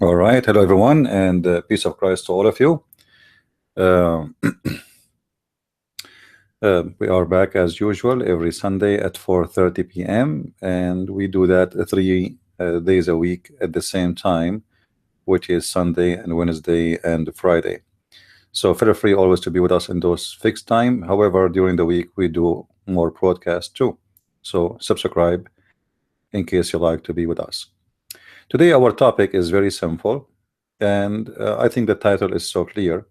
All right. Hello, everyone, and peace of Christ to all of you. Uh, we are back as usual every Sunday at 4:30 p.m. and we do that 3 days a week at the same time, which is Sunday and Wednesday and Friday. So feel free always to be with us in those fixed time. However, during the week we do more broadcasts too. So subscribe in case you like to be with us. Today our topic is very simple, and I think the title is so clear.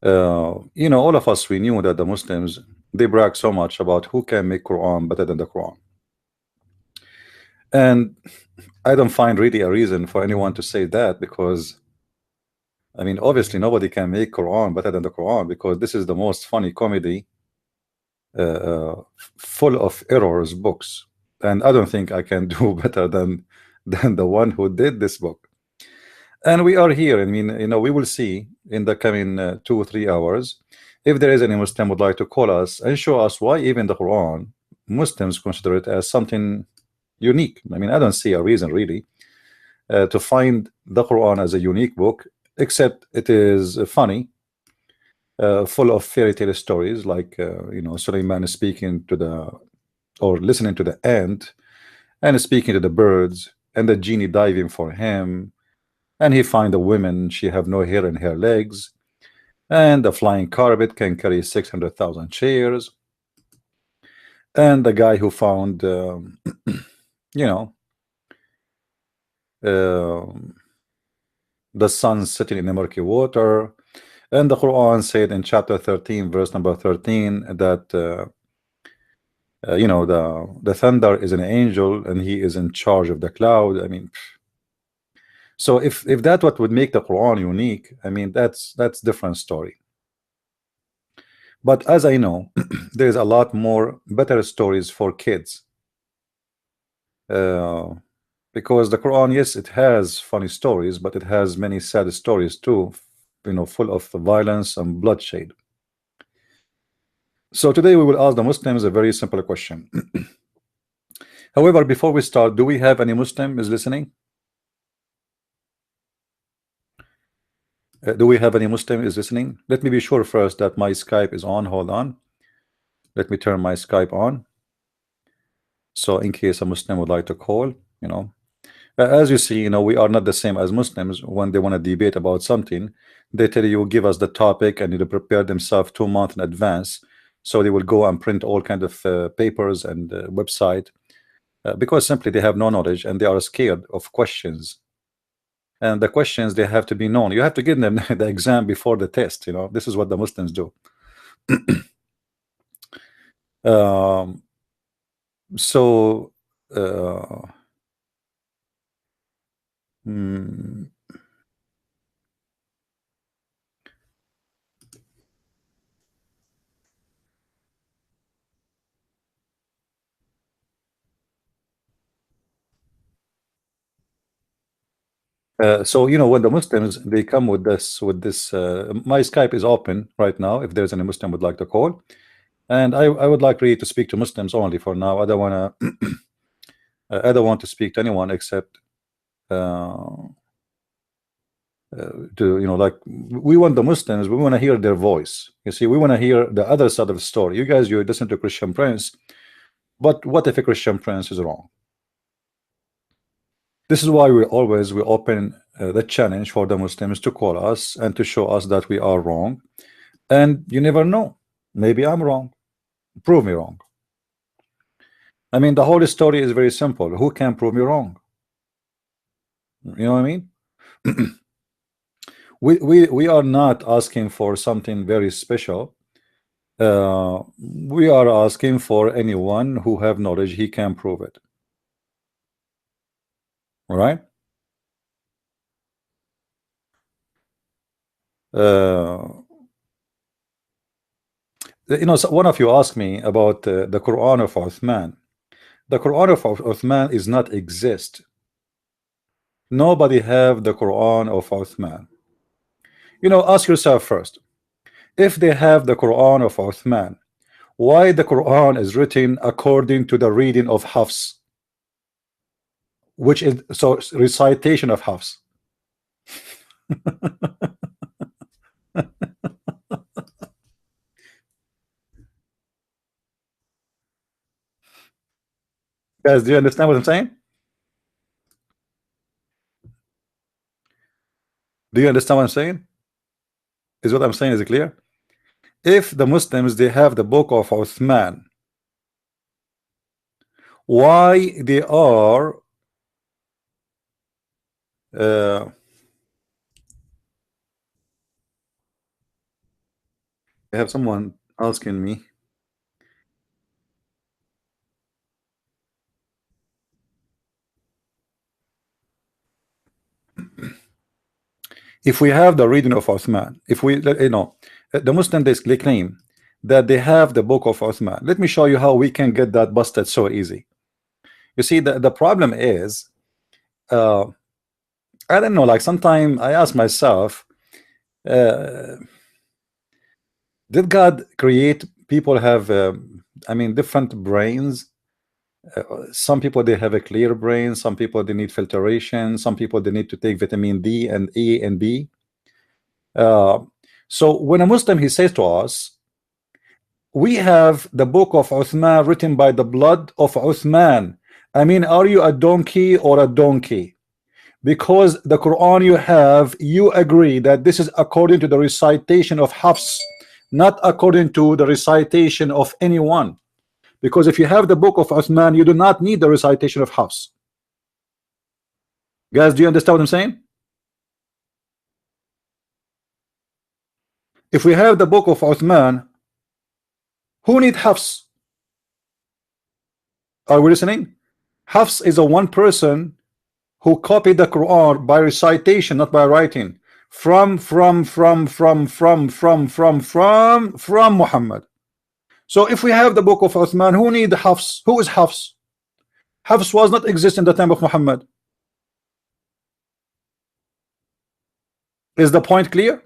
All of us, we knew that the Muslims, they brag so much about who can make Quran better than the Quran. And I don't find really a reason for anyone to say that, because I mean, obviously nobody can make Quran better than the Quran, because this is the most funny comedy, full of errors books, and I don't think I can do better than the one who did this book. And we are here. I mean, we will see in the coming 2 or 3 hours if there is any Muslim would like to call us and show us why even the Quran, Muslims consider it as something unique. I mean, I don't see a reason really to find the Quran as a unique book, except it is funny, full of fairy tale stories, like Suleiman is speaking to the, or listening to the ant, and speaking to the birds, and the genie diving for him, and he find a woman, she have no hair in her legs, and the flying carpet can carry 600,000 chairs, and the guy who found you know the sun sitting in the murky water. And the Quran said in chapter 13 verse number 13 that the thunder is an angel and he is in charge of the cloud. I mean, so if that what would make the Quran unique, I mean, that's different story. But as I know, there's a lot more better stories for kids, because the Quran, yes, it has funny stories, but it has many sad stories too, full of violence and bloodshed. So today we will ask the Muslims a very simple question. However, before we start, do we have any Muslim is listening? Do we have any Muslim is listening? Let me be sure first that my Skype is on. Hold on. Let me turn my Skype on. So in case a Muslim would like to call, as you see, we are not the same as Muslims. When they want to debate about something, they tell you, give us the topic, and they prepare themselves 2 months in advance. So they will go and print all kind of papers and website, because simply they have no knowledge and they are scared of questions. And the questions, they have to be known. You have to give them the exam before the test. This is what the Muslims do. So when the Muslims, they come with this my Skype is open right now if there's any Muslim would like to call, and I would like really to speak to Muslims only for now. I don't want to I don't want to speak to anyone except like, we want the Muslims, we want to hear their voice. You see, we want to hear the other side of the story. You guys, you listen to Christian Prince, but what if a Christian Prince is wrong? This is why we open the challenge for the Muslims to call us and to show us that we are wrong. And you never know, maybe I'm wrong. Prove me wrong. I mean, the whole story is very simple. Who can prove me wrong? You know what I mean? we are not asking for something very special. We are asking for anyone who have knowledge, he can prove it. All right? So one of you asked me about the Quran of Uthman. The Quran of Uthman is not exist. Nobody have the Quran of Uthman. Ask yourself first, if they have the Quran of Uthman, why the Quran is written according to the reading of Hafs, which is recitation of Hafs? Guys, do you understand what I'm saying? Do you understand what I'm saying? Is what I'm saying is clear? If the Muslims they have the book of Uthman, why they are I have someone asking me if we have the reading of Uthman, if we the Muslim they claim that they have the book of Uthman. Let me show you how we can get that busted so easy. You see, the problem is I don't know, like sometimes I ask myself, uh, did God create people have I mean different brains? Some people they have a clear brain, some people they need filtration, some people they need to take vitamin D and E and B. So when a Muslim he says to us, we have the book of Uthman written by the blood of Uthman. I mean, are you a donkey or a donkey? Because the Quran you have, you agree that this is according to the recitation of Hafs, not according to the recitation of anyone. Because if you have the book of Uthman, you do not need the recitation of Hafs. Guys, do you understand what I'm saying? If we have the book of Uthman, who need Hafs? Are we listening? Hafs is a one person who copied the Quran by recitation, not by writing, from Muhammad. So if we have the book of Uthman, who need Hafs? Who is Hafs? Hafs was not exist in the time of Muhammad. Is the point clear?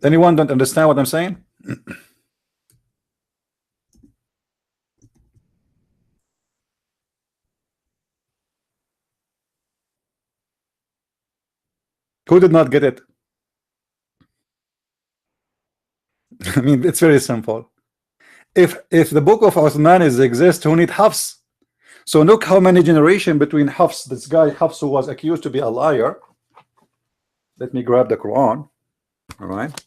Anyone don't understand what I'm saying? Who did not get it? I mean, it's very simple. If the book of Uthman is exist, who need Hafs? So look how many generation between Hafs, this guy Hafs who was accused to be a liar. Let me grab the Quran. All right.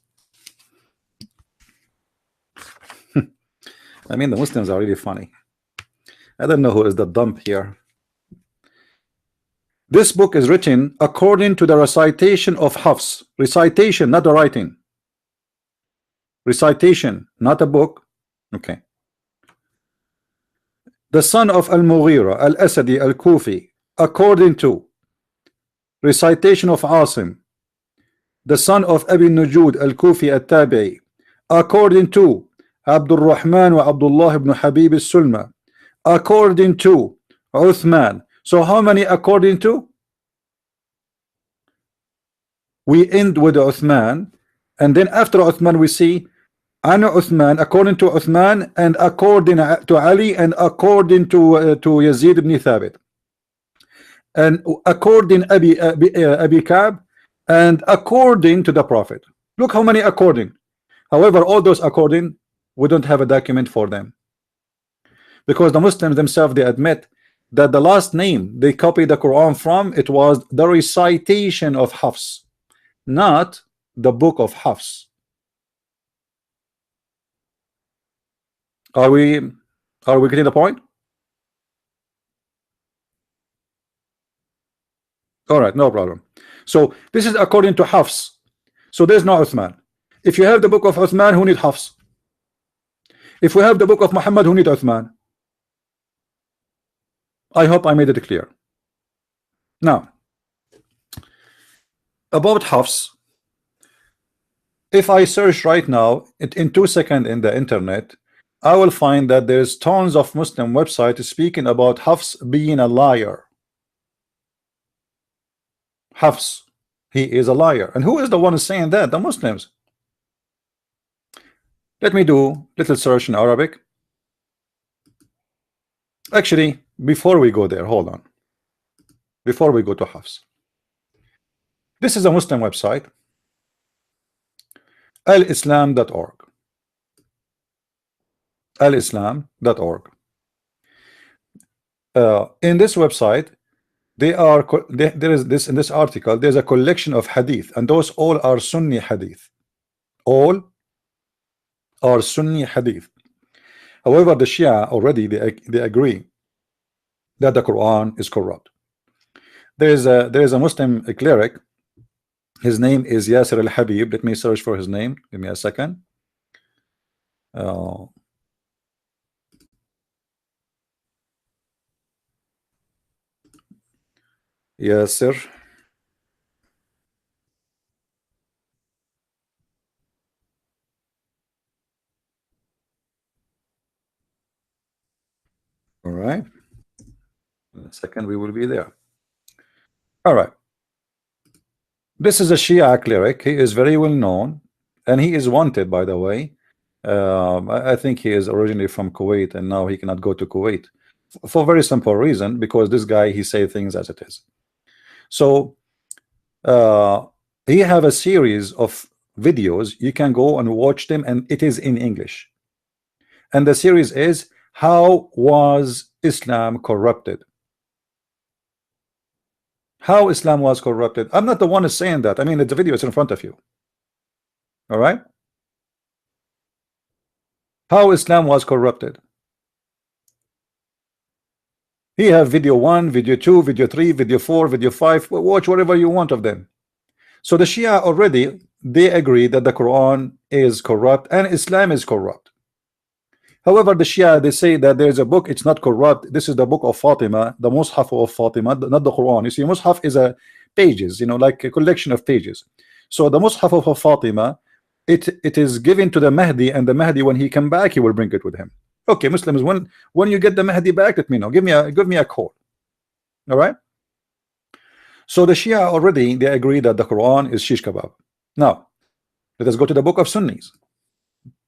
I mean, the Muslims are really funny. I don't know who is the dump here. This book is written according to the recitation of Hafs. Recitation, not the writing. Recitation, not a book. Okay. The son of Al-Mughira, Al-Asadi, Al-Kufi, according to recitation of Asim, the son of Abi Nujud, Al-Kufi, Al-Tabi'i, according to Abdul Rahman wa Abdullah ibn Habib al-Sulma, according to Uthman. So how many according to? We end with Uthman, and then after Uthman we see An Uthman, according to Uthman, and according to Ali, and according to Yazid ibn Thabit, and according Abi Ka'b, and according to the Prophet. Look how many according. However, all those according, we don't have a document for them, because the Muslims themselves they admit that the last name they copied the Quran from, it was the recitation of Hafs, not the book of Hafs. Are we getting the point? All right, no problem. So this is according to Hafs. So there's no Uthman. If you have the book of Uthman, who need Hafs? If we have the book of Muhammad, who need Uthman? I hope I made it clear. Now, about Hafs, if I search right now in 2 seconds in the internet, I will find that there's tons of Muslim websites speaking about Hafs being a liar. Hafs, he is a liar. And who is the one saying that? The Muslims. Let me do little search in Arabic. Actually, before we go there, hold on. Before we go to Hafs, this is a Muslim website, alislam.org. alislam.org. In this website, there is this, in this article, there's a collection of hadith, and those all are Sunni hadith. All are Sunni hadith. However, the Shia already they agree that the Quran is corrupt. There is a Muslim cleric. His name is Yasser al-Habib. Let me search for his name. Give me a second. Yasser. All right. In a second, we will be there. All right. This is a Shia cleric. He is very well known, and he is wanted, by the way. I think he is originally from Kuwait, and now he cannot go to Kuwait for a very simple reason, because this guy, he say things as it is. So he have a series of videos. You can go and watch them, and it is in English. And the series is How Was Islam Corrupted? How Islam was corrupted. I'm not the one who's saying that. I mean, the video is in front of you. All right. How Islam was corrupted. He have video 1, video 2, video 3, video 4, video 5. Watch whatever you want of them. So the Shia already, they agree that the Quran is corrupt and Islam is corrupt. However, the Shia, they say that there is a book, it's not corrupt. This is the book of Fatima, the Mus'haf of Fatima, not the Quran. You see, Mus'haf is a pages, you know, like a collection of pages. So the Mus'haf of Fatima, it is given to the Mahdi, and the Mahdi, when he come back, he will bring it with him. Okay, Muslims, when you get the Mahdi back, let me know. Give me a call. All right. So the Shia already, they agree that the Quran is shish kebab. Now, let us go to the book of Sunnis.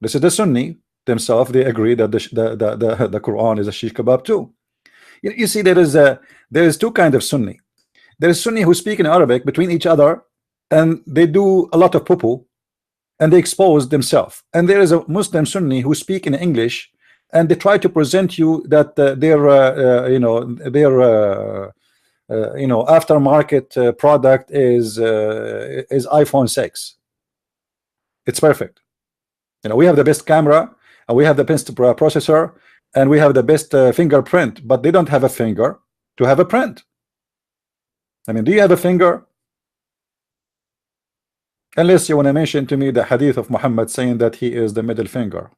This is the Sunni themselves. They agree that the Quran is a shish kebab too. You see, there is two kinds of Sunni. There is Sunni who speak in Arabic between each other, and they do a lot of poo-poo, and they expose themselves. And there is a Muslim Sunni who speak in English, and they try to present you that their aftermarket product is iPhone 6. It's perfect. You know, we have the best camera, and we have the best processor, and we have the best fingerprint, but they don't have a finger to have a print. I mean, do you have a finger? Unless you want to mention to me the hadith of Muhammad saying that he is the middle finger,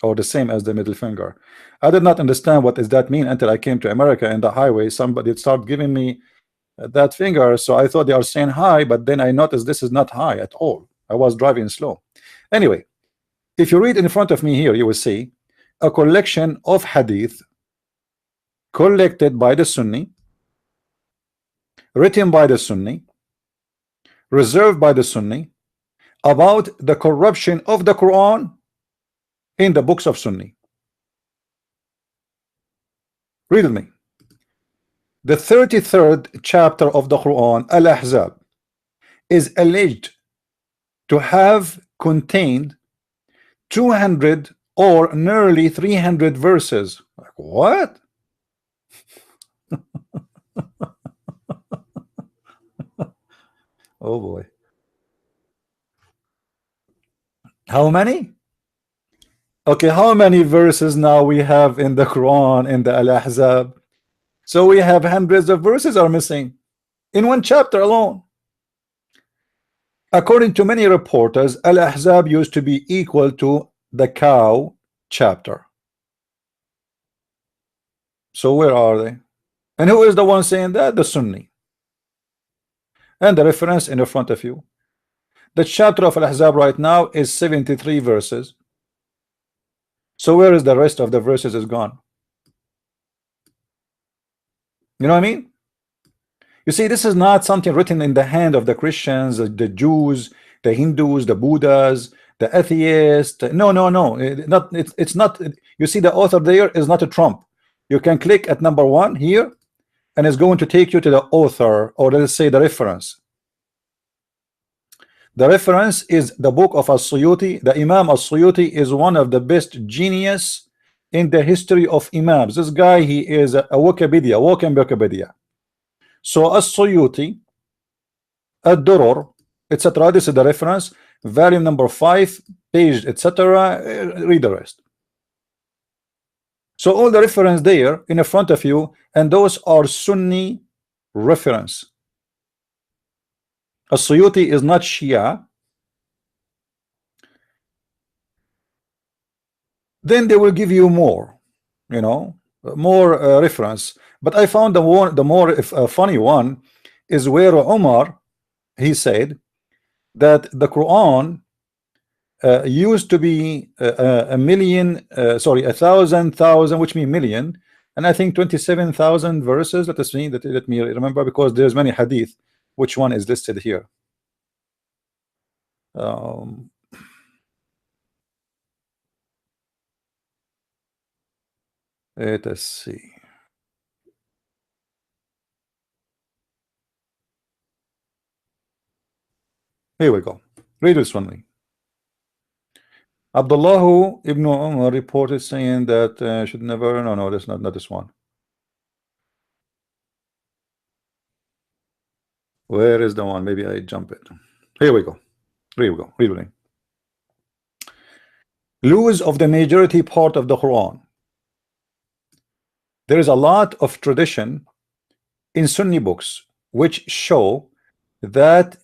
or the same as the middle finger. I did not understand what does that mean until I came to America. In the highway, somebody started giving me that finger, so I thought they are saying hi, but then I noticed this is not high at all. I was driving slow. Anyway, if you read in front of me here, you will see a collection of hadith collected by the Sunni, written by the Sunni, reserved by the Sunni, about the corruption of the Quran in the books of Sunni. Read with me. The 33rd chapter of the Quran, Al-Ahzab, is alleged to have contained 200 or nearly 300 verses. Like, what? Oh boy. How many? Okay, how many verses now we have in the Quran, in the Al-Ahzab? So we have hundreds of verses are missing in one chapter alone. According to many reporters, Al-Ahzab used to be equal to the cow chapter. So where are they? And who is the one saying that? The Sunni. And the reference in the front of you. The chapter of Al-Ahzab right now is 73 verses. So where is the rest of the verses is gone? You know what I mean? You see, this is not something written in the hand of the Christians, the Jews, the Hindus, the Buddhas, the atheists. No. It's not. You see, the author there is not a Trump. You can click at number 1 here, and it's going to take you to the author, or let's say the reference. The reference is the book of As-Suyuti. The Imam As-Suyuti is one of the best genius in the history of Imams. This guy, he is a Wikipedia, walking Wikipedia. So As-Suyuti, Ad-Durur, etc. This is the reference, volume number 5, page, etc. Read the rest. So all the reference there in front of you, and those are Sunni reference. As-Suyuti is not Shia. Then they will give you more, you know, more reference. But I found the more funny one is where Umar, he said that the Quran used to be a million, sorry, 1,000, which means million, and I think 27,000 verses. Let me remember, because there's many hadith. Which one is listed here? Let us see. Here we go. Read this one. Abdullah ibn Umar reported saying that should never. No, that's not this one. Where is the one? Maybe I jump it. Here we go. Here we go. Read with me. Lose of the majority part of the Quran. There is a lot of tradition in Sunni books which show that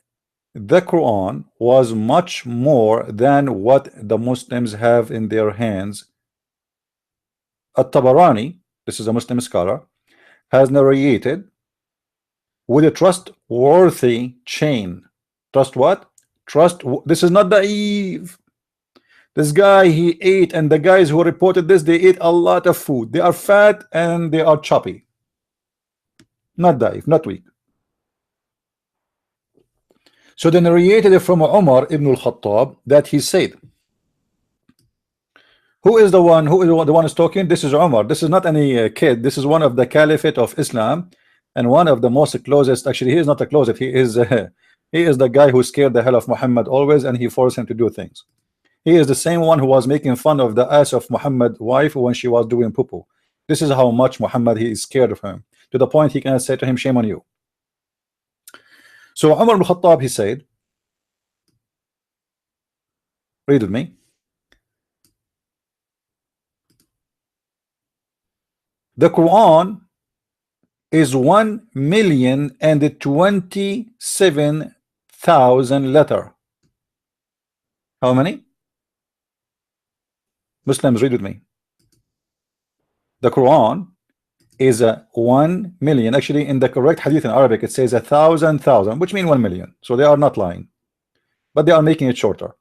the Quran was much more than what the Muslims have in their hands. At-Tabarani, this is a Muslim scholar, has narrated with a trustworthy chain. Trust what? Trust. This is not naive. This guy, he ate, and the guys who reported this, they ate a lot of food. They are fat and they are choppy. Not naive, not weak. So they narrated from Umar ibn al-Khattab that he said, who is the one who's talking? This is Umar. This is not any kid. This is one of the Caliphate of Islam, and one of the most closest. Actually, he is not the closest. He is the guy who scared the hell of Muhammad always, and he forced him to do things. He is the same one who was making fun of the ass of Muhammad's wife when she was doing poo-poo. This is how much Muhammad, he is scared of him, to the point he can say to him, shame on you. So Umar ibn Khattab, he said, read with me. The Quran is 1,027,000 letter. How many? Muslims, read with me. The Quran is a 1 million. Actually, in the correct hadith in Arabic, it says 1,000, which means 1 million. So they are not lying, but they are making it shorter.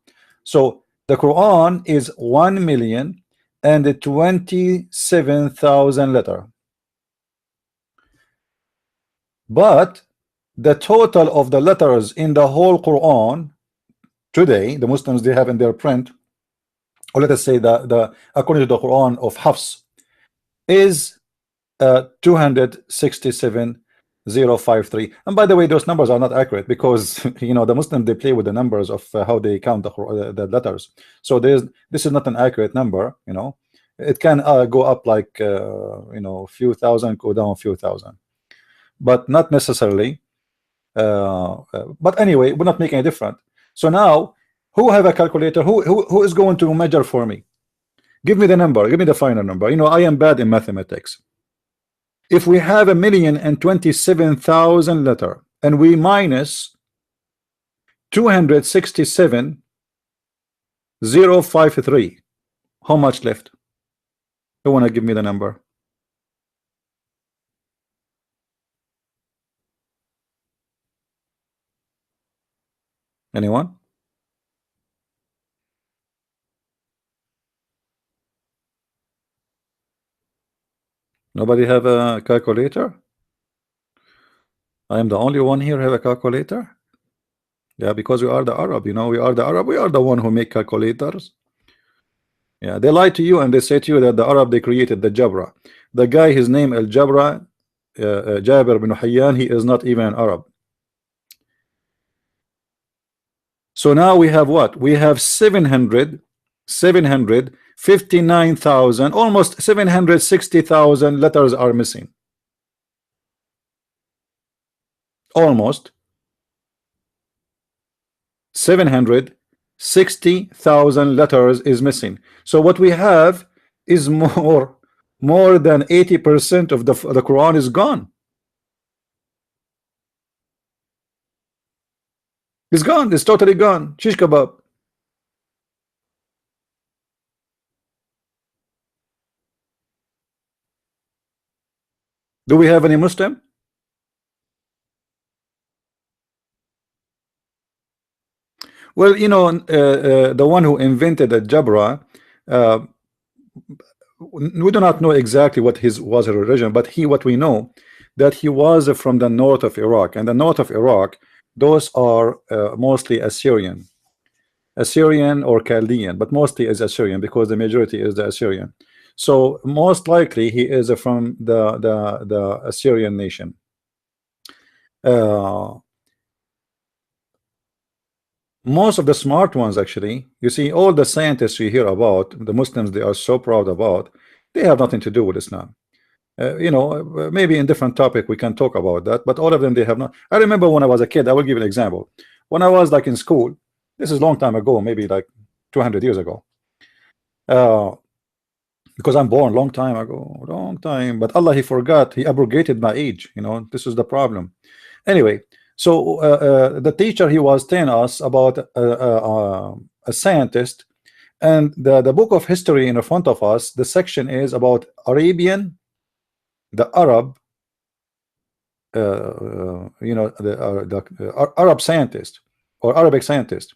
So the Quran is 1,027,000 letter. But the total of the letters in the whole Quran today, the Muslims, they have in their print, or let us say the according to the Quran of Hafs, is 267,053. And by the way, those numbers are not accurate, because you know the Muslims, they play with the numbers of how they count the letters. So this is not an accurate number. You know, it can go up like you know, a few thousand, go down a few thousand, but not necessarily. But anyway, we're not making a difference. So now, who have a calculator? Who is going to measure for me? Give me the number. Give me the final number. You know, I am bad in mathematics. If we have 1,027,000 letter and we minus 267,053, how much left? Who wanna give me the number? Anyone? Nobody have a calculator? I am the only one here have a calculator? Yeah, because we are the Arab, you know, we are the Arab, we are the one who make calculators. Yeah, they lie to you and they say to you that the Arab, they created the Jabra. The guy, his name Al Jabra, Jabir bin Hayyan, he is not even an Arab. So now we have what? We have 759,000, almost 760,000 letters are missing. Almost 760,000 letters is missing. So what we have is more than 80% of the Quran is gone. It's gone. It's totally gone. Shish kebab. Do we have any Muslim? Well, you know, the one who invented the Jabra, we do not know exactly what was his religion, but what we know that he was from the north of Iraq, and the north of Iraq, those are mostly Assyrian or Chaldean, but mostly is Assyrian because the majority is the Assyrian. So most likely he is from the Assyrian nation. Most of the smart ones, actually, you see, all the scientists you hear about, the Muslims they are so proud about, they have nothing to do with Islam. You know, maybe in different topic we can talk about that, but all of them they have not. I remember when I was a kid, I will give you an example. When I was like in school, this is a long time ago, maybe like 200 years ago, because I'm born long time ago, long time, but Allah, he forgot, he abrogated my age, you know, this is the problem. Anyway, so the teacher, he was telling us about a scientist, and the book of history in front of us, the section is about the Arab, you know, the Arab scientist or Arabic scientist,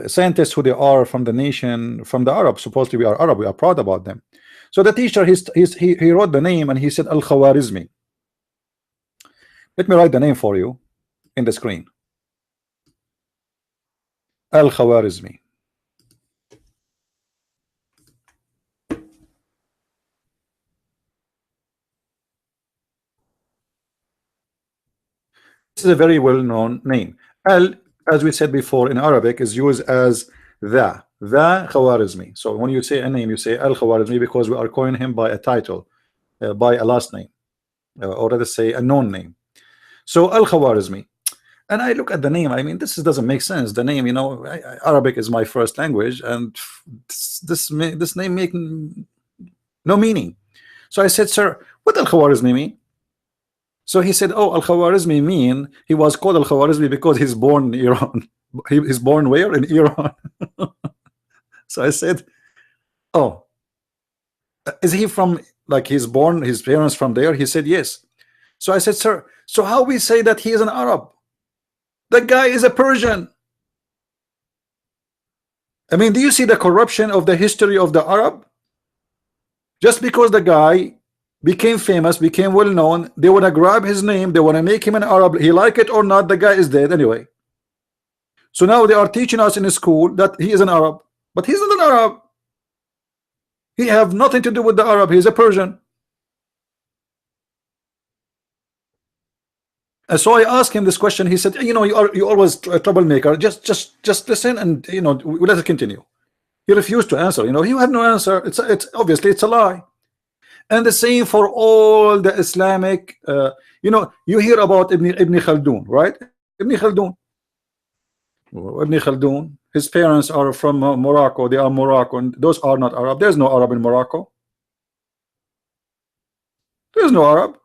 scientists who they are from the nation, from the Arab. Supposedly we are Arab, we are proud about them. So the teacher, he wrote the name and he said Al-Khwarizmi. Let me write the name for you in the screen. Al-Khwarizmi. This is a very well-known name. Al, as we said before in Arabic, is used as the Khwarizmi. So when you say a name, you say Al-Khwarizmi because we are calling him by a title, by a last name, or let us say a known name. So Al-Khwarizmi. And I look at the name, I mean, this doesn't make sense. The name, you know, Arabic is my first language, and this name make no meaning. So I said, sir, what Al-Khwarizmi mean? So he said, oh, Al-Khwarizmi mean, he was called Al-Khwarizmi because he's born in Iran. He's born where? In Iran. So I said, oh, is he from, like, he's born, his parents from there? He said, yes. So I said, sir, so how we say that he is an Arab? The guy is a Persian. I mean, do you see the corruption of the history of the Arab? Just because the guy became famous, became well known, they want to grab his name, they want to make him an Arab. He like it or not, the guy is dead anyway. So now they are teaching us in school that he is an Arab, but he's not an Arab. He have nothing to do with the Arab. He's a Persian. And so I asked him this question. He said, you know, you always a troublemaker. Just listen, and you know, let us continue. He refused to answer. You know, he had no answer. It's obviously it's a lie. And the same for all the Islamic. You know, you hear about Ibn Khaldun, right? Ibn Khaldun. Ibn Khaldun. His parents are from Morocco. They are Moroccan. Those are not Arab. There's no Arab in Morocco. There's no Arab.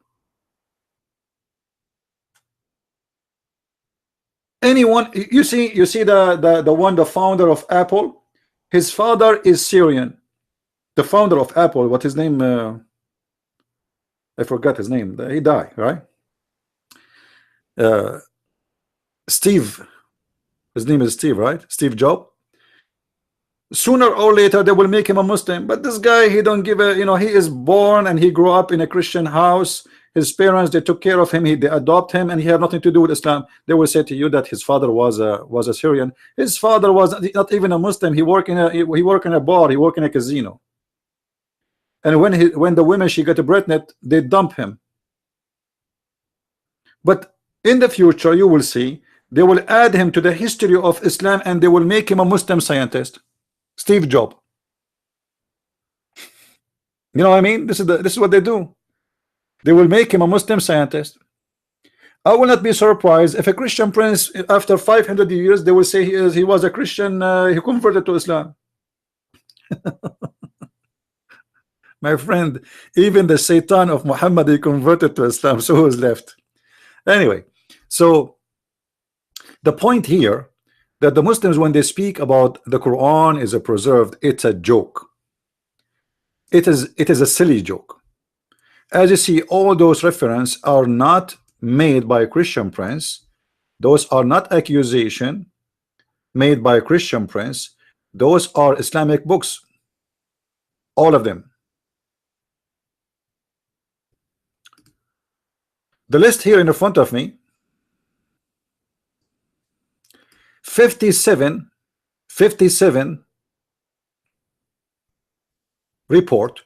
Anyone, you see the founder of Apple, his father is Syrian. The founder of Apple, what his name, I forgot his name, he died, right? Steve, his name is Steve, right? Steve Jobs. Sooner or later they will make him a Muslim, but this guy, he don't give a, you know, he is born and he grew up in a Christian house. His parents, they took care of him, they adopt him, and he had nothing to do with Islam. They will say to you that his father was a Syrian. His father was not even a Muslim. He worked in a bar, he worked in a casino. and when the women she got pregnant, they dump him. But in the future, you will see they will add him to the history of Islam, and they will make him a Muslim scientist. Steve Jobs. You know what I mean? This is what they do. They will make him a Muslim scientist. I will not be surprised if a Christian prince, after 500 years, they will say he was a Christian, he converted to Islam. My friend, even the Satan of Muhammad, he converted to Islam. So who's left? Anyway, so the point here that the Muslims, when they speak about the Quran is a preserved, it's a joke. It is a silly joke. As you see, all those references are not made by a Christian prince. Those are not accusation made by a Christian prince. Those are Islamic books, all of them. The list here in the front of me, 57 report,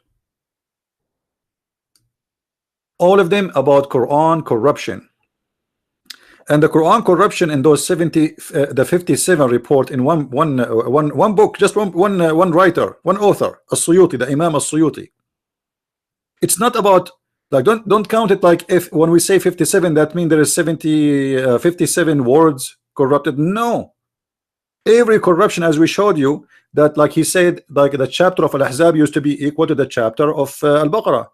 all of them about Quran corruption. And the Quran corruption in those 57 report in one book, just one writer, one author, As-Suyuti, the Imam As-Suyuti. It's not about, like, don't count it like if when we say 57 that means there is 57 words corrupted. No, every corruption, as we showed you, that, like he said, like the chapter of Al-Ahzab used to be equal to the chapter of Al-Baqarah.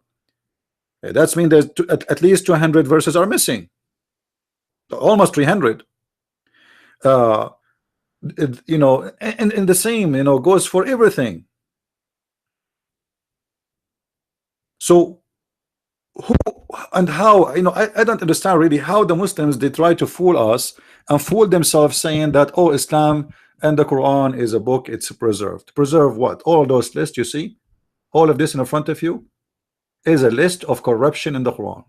That's mean there's at least 200 verses are missing, almost 300. You know, and the same, you know, goes for everything. So who and how, you know, I don't understand really how the Muslims, they try to fool us and fool themselves, saying that, oh, Islam and the Quran is a book, it's preserved. Preserve what? All those lists you see, all of this in front of you is a list of corruption in the Quran.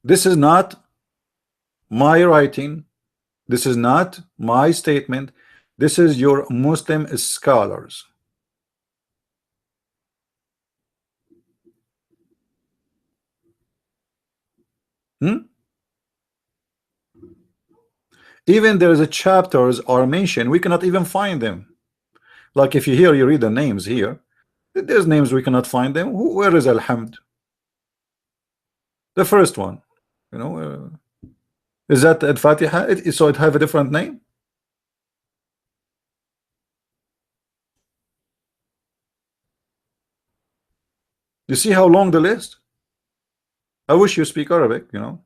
This is not my writing, this is not my statement, this is your Muslim scholars. Even there is a chapters are mentioned, we cannot even find them. Like if you read the names here, there's names we cannot find them. Where is Alhamd? The first one, you know, is that Al-Fatiha? So it have a different name. You see how long the list? I wish you speak Arabic, you know.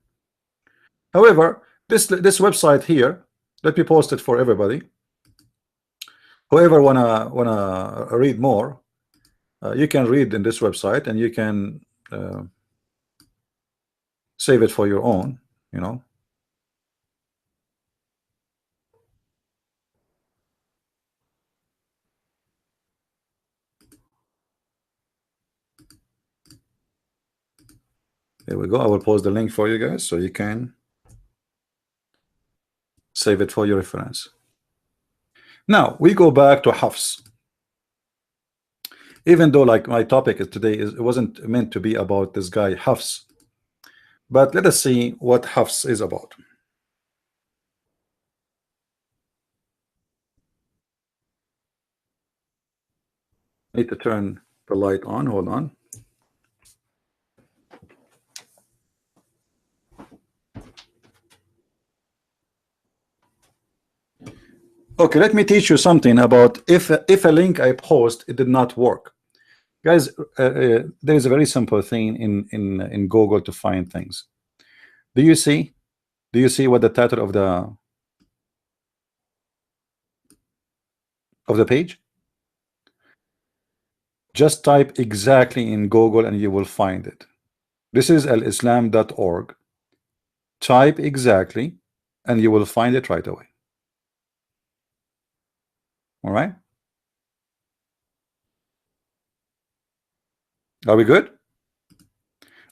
However, this website here, let me post it for everybody. Whoever wanna read more, you can read in this website, and you can save it for your own, you know. There we go. I will post the link for you guys so you can save it for your reference. Now we go back to Hafs. Even though, like, my topic is today it wasn't meant to be about this guy Hafs, but let us see what Hafs is about. I need to turn the light on. Hold on. Okay, let me teach you something about if a link I post it did not work, guys. There is a very simple thing in Google to find things. Do you see what the title of the page? Just type exactly in Google and you will find it. This is alislam.org. Type exactly and you will find it right away. All right, are we good?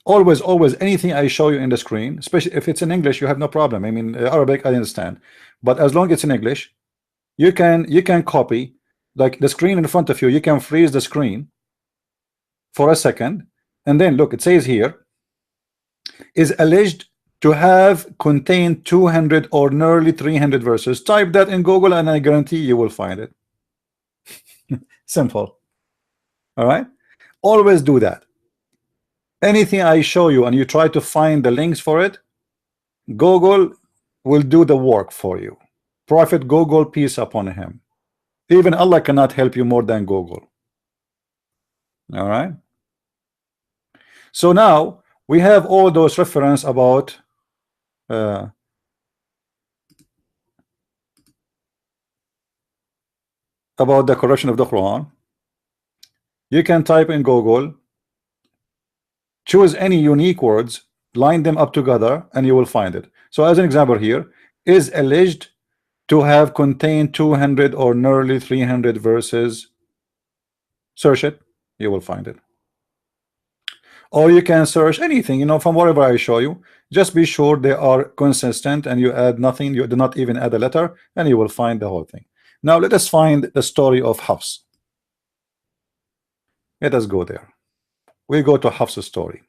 Always anything I show you in the screen, especially if it's in English, you have no problem. I mean, Arabic I understand, but as long as it's in English, you can copy, like the screen in front of you, you can freeze the screen for a second, and then look, it says here is alleged to have contained 200 or nearly 300 verses. Type that in Google and I guarantee you will find it. Simple. All right, always do that. Anything I show you and you try to find the links for it, Google will do the work for you. Prophet Google, peace upon him. Even Allah cannot help you more than Google. All right, so now we have all those reference about the corruption of the Quran. You can type in Google, choose any unique words, line them up together, and you will find it. So as an example here, is alleged to have contained 200 or nearly 300 verses. Search it, you will find it. Or you can search anything, you know, from whatever I show you. Just be sure they are consistent and you add nothing, you do not even add a letter, and you will find the whole thing. Now let us find the story of Hafs. Let us go there. We go to Hafs' story.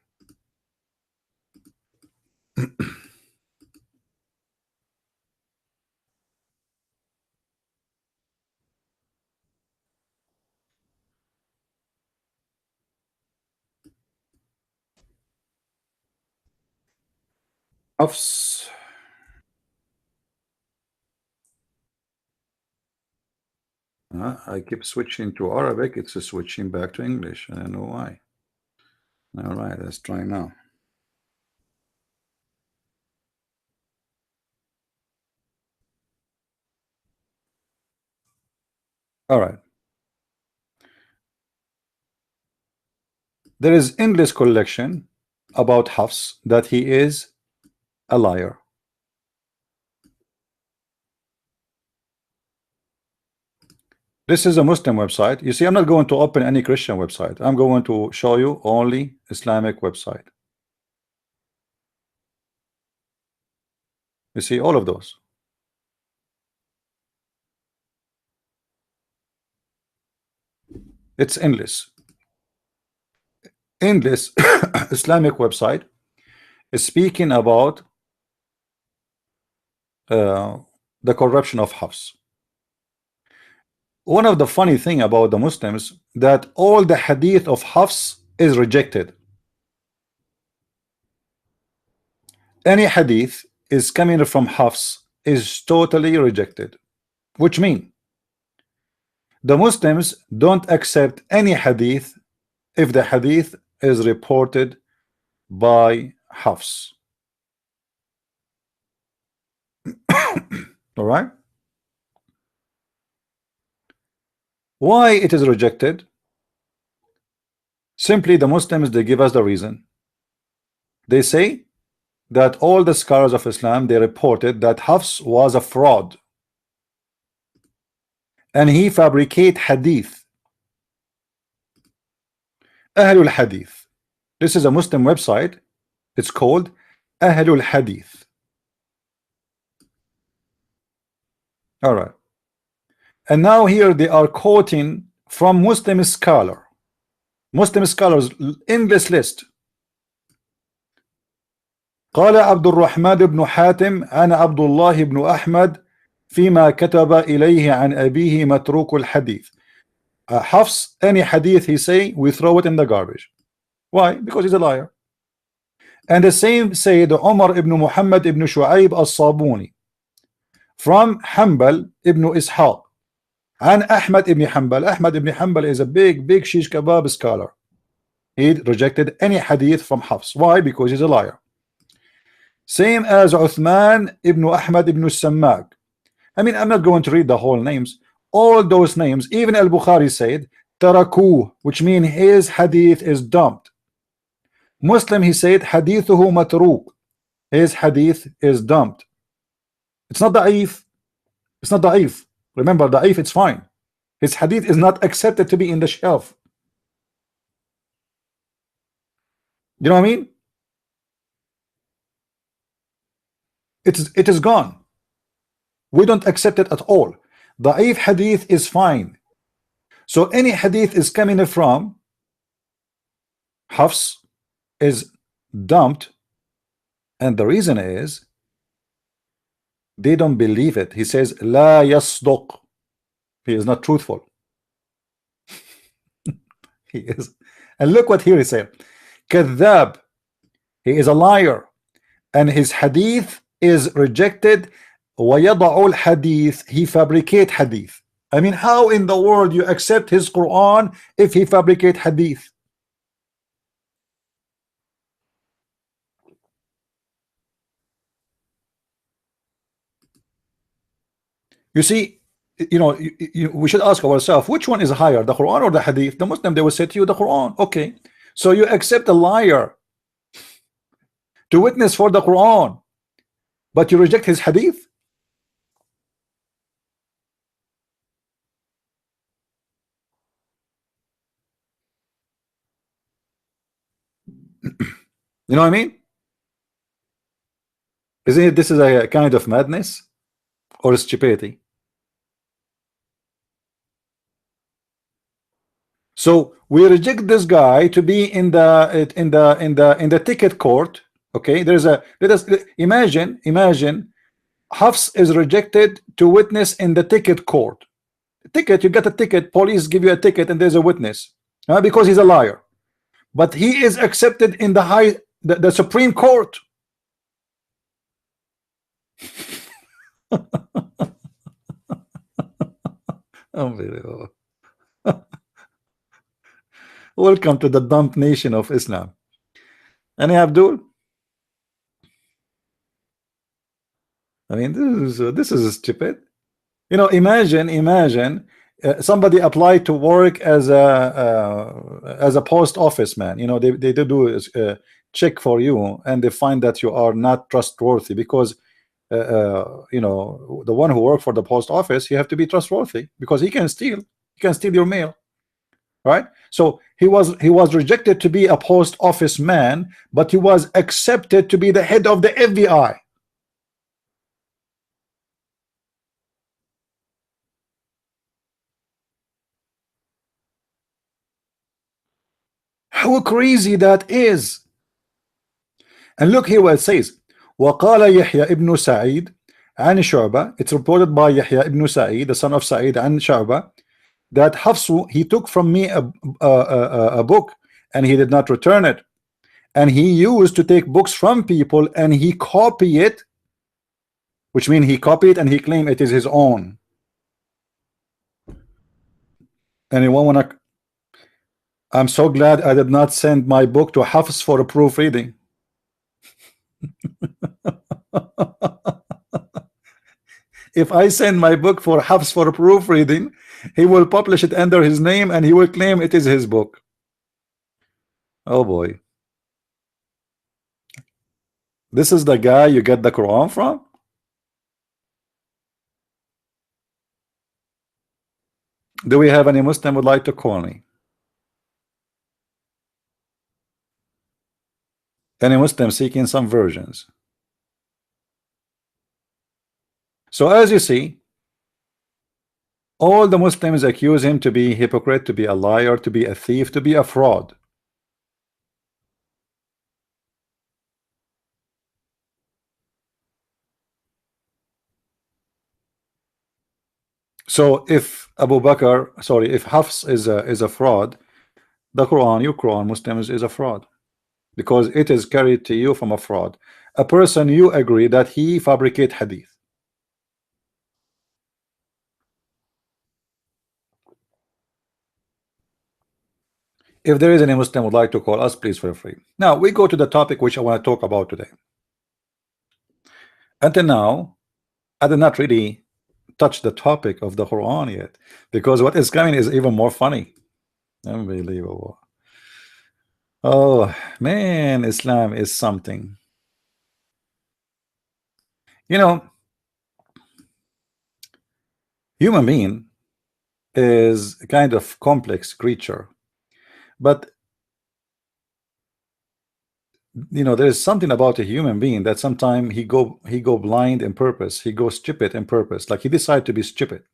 Hafs. I keep switching to Arabic. It's switching back to English. I don't know why. All right, let's try now. All right. There is endless collection about Hafs that he is a liar. This is a Muslim website. You see, I'm not going to open any Christian website. I'm going to show you only Islamic website. You see all of those. It's endless. Endless Islamic website is speaking about the corruption of Hafs. One of the funny thing about the Muslims that all the hadith of Hafs is rejected. Any hadith is coming from Hafs is totally rejected, which means the Muslims don't accept any hadith if the hadith is reported by Hafs. All right, why it is rejected? Simply the Muslims, they give us the reason. They say that all the scholars of Islam, they reported that Hafs was a fraud and he fabricate hadith. Ahlul Hadith. This is a Muslim website. It's called Ahlul Hadith. All right, and now here they are quoting from Muslim scholars, endless list. قال عبد الرحمن بن حاتم أنا عبد الله بن أحمد فيما كتب إليه عن أبيه متروك الحديث. Hafs, any hadith he say, we throw it in the garbage. Why? Because he's a liar. And the same say the Umar ibn Muhammad ibn Shu'aib al-Sabuni from Hanbal ibn Ishaq and Ahmad ibn Hanbal. Ahmad ibn Hanbal is a big shish kebab scholar. He rejected any hadith from Hafs. Why? Because he's a liar. Same as Uthman ibn Ahmad ibn Sammak. I mean, I'm not going to read the whole names. All those names, even al-Bukhari said tarakuh, which means his hadith is dumped. Muslim, he said hadithuhu matruk, his hadith is dumped. It's not da'if. It's not da'if. Remember, da'if, it's fine. His hadith is not accepted to be in the shelf. You know what I mean? It is gone. We don't accept it at all. Da'if hadith is fine. So any hadith is coming from Hafs is dumped, and the reason is they don't believe it. He says La yasduq. He is not truthful. He is. And look what here he said. Kadhab. He is a liar. And his hadith is rejected. وَيَضَعُ الْحَدِيث. He fabricate hadith. I mean, how in the world you accept his Quran if he fabricate hadith? You see, we should ask ourselves, which one is higher, the Quran or the hadith? The Muslim, they will say to you the Quran. Okay, so you accept a liar to witness for the Quran, but you reject his hadith? You know what I mean? Isn't it, this is a kind of madness or stupidity? So we reject this guy to be in the ticket court. Okay, let us imagine Hafs is rejected to witness in the ticket court. Ticket, you get a ticket, police give you a ticket, and there's a witness because he's a liar. But he is accepted in the Supreme Court. Unbelievable. Welcome to the dump nation of Islam. Any Abdul? I mean, this is stupid. Imagine somebody applied to work as a post office man. They do a check for you, and they find that you are not trustworthy because the one who worked for the post office, you have to be trustworthy because he can steal your mail, right? So he was rejected to be a post office man, but he was accepted to be the head of the FBI. How crazy that is. And look here what it says. وقال يحيى ابن سعيد عن شعبة. It's reported by Yahya ibn Sa'id, the son of Sa'id, and Shu'bah, that Hafsu, he took from me a book and he did not return it, and he used to take books from people and he copy it, which means he copied and he claimed it is his own. Anyone wanna? I'm so glad I did not send my book to Hafs for a proofreading. If I send my book for Hafs for a proofreading, he will publish it under his name and he will claim it is his book. Oh boy. This is the guy you get the Quran from? Do we have any Muslim would like to call me? Any Muslim seeking some versions? So as you see, all the Muslims accuse him to be a hypocrite, to be a liar, to be a thief, to be a fraud. So if if Hafs is a fraud, the Quran, your Quran, Muslims, is a fraud because it is carried to you from a fraud. A person you agree that he fabricate hadith. If there is any Muslim would like to call us, please feel free. Now we go to the topic which I want to talk about today. Until now, I did not really touch the topic of the Quran yet because what is coming is even more funny. Unbelievable. Oh man, Islam is something. Human being is a kind of complex creature, but there is something about a human being that sometimes he go blind in purpose, he goes stupid in purpose, like he decided to be stupid.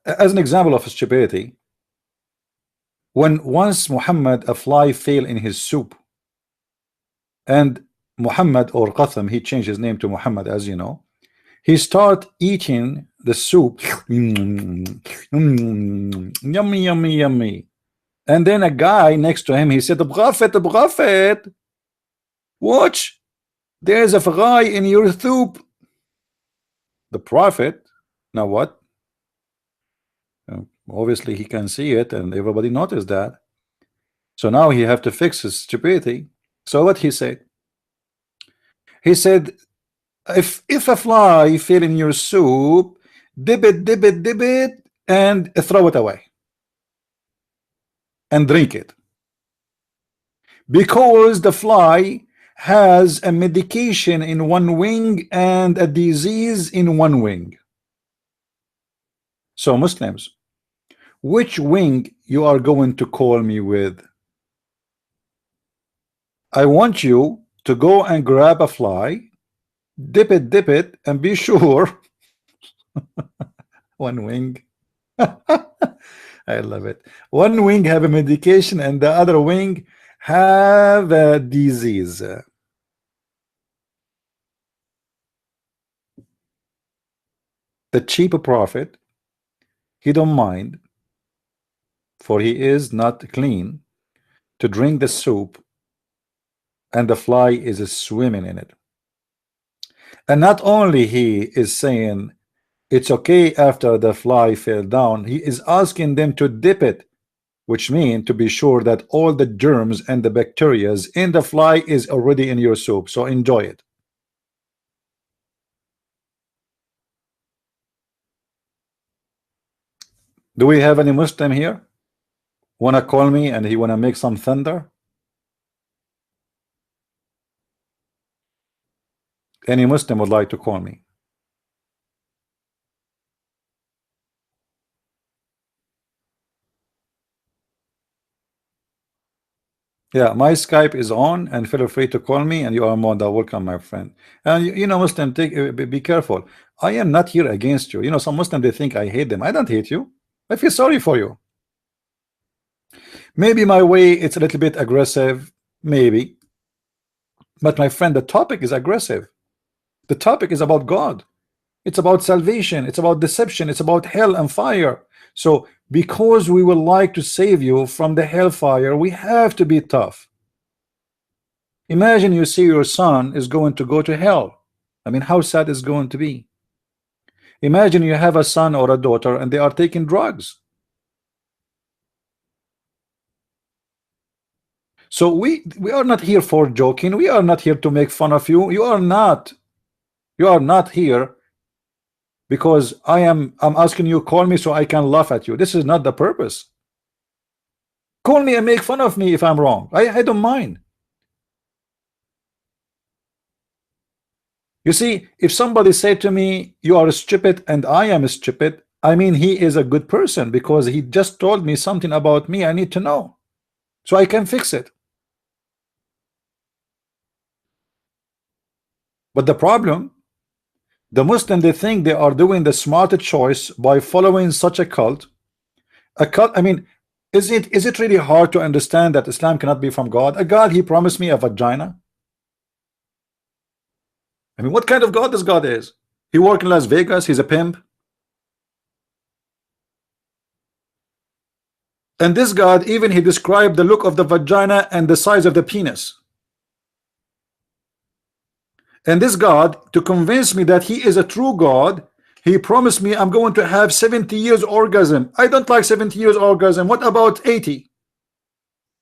As an example of stupidity, when once Muhammad, a fly fell in his soup, and Muhammad, or Qatham, he changed his name to Muhammad, as you know, he start eating the soup. Yummy, yummy, yummy. And then a guy next to him, he said, Prophet, watch, there's a fly in your soup. The Prophet, now what? Obviously he can see it, and everybody noticed that. So now he have to fix his stupidity. So what he said? He said, if a fly fell in your soup, dip it, and throw it away, and drink it, because the fly has a medication in one wing and a disease in one wing. So Muslims, which wing you are going to call me with? I want you to go and grab a fly, dip it, and be sure. One wing. I love it. One wing have a medication and the other wing have a disease. The cheap prophet, he don't mind, for he is not clean, to drink the soup, and the fly is swimming in it. And not only he is saying it's okay after the fly fell down, he is asking them to dip it, which means to be sure that all the germs and the bacteria in the fly is already in your soup. So enjoy it. Do we have any Muslim here? Wanna call me and he wanna make some thunder? Any Muslim would like to call me? Yeah, my Skype is on, and feel free to call me, and you are more than welcome, my friend. And you know, Muslim, be careful. I am not here against you. You know, some Muslim, they think I hate them. I don't hate you. I feel sorry for you. Maybe my way it's a little bit aggressive, maybe. But my friend, the topic is aggressive. The topic is about God. It's about salvation. It's about deception. It's about hell and fire. So because we would like to save you from the hellfire, we have to be tough. Imagine you see your son is going to go to hell. I mean, how sad is going to be? Imagine you have a son or a daughter and they are taking drugs. So we are not here for joking. We are not here to make fun of you. You are not here because I'm asking you, call me so I can laugh at you. This is not the purpose. Call me and make fun of me if I'm wrong. I don't mind. You see, if somebody said to me, you are stupid and I am stupid, I mean he is a good person because he just told me something about me I need to know so I can fix it. But the problem, the Muslim, they think they are doing the smarter choice by following such a cult. A cult, I mean, is it really hard to understand that Islam cannot be from God? A God, he promised me a vagina. I mean, what kind of God this God is? He work in Las Vegas, he's a pimp. And this God, even he described the look of the vagina and the size of the penis. And this God, to convince me that he is a true God, he promised me I'm going to have 70 years orgasm. I don't like 70 years orgasm. What about 80?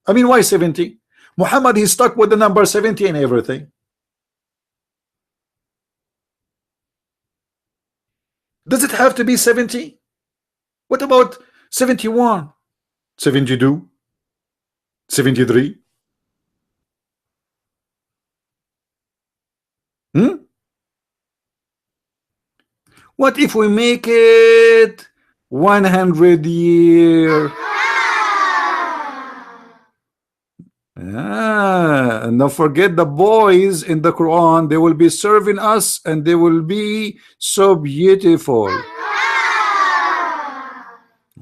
I mean, why 70? Muhammad, he's stuck with the number 70 and everything. Does it have to be 70? What about 71? 72? 73? What if we make it 100 years? And don't forget the boys in the Quran, they will be serving us and they will be so beautiful.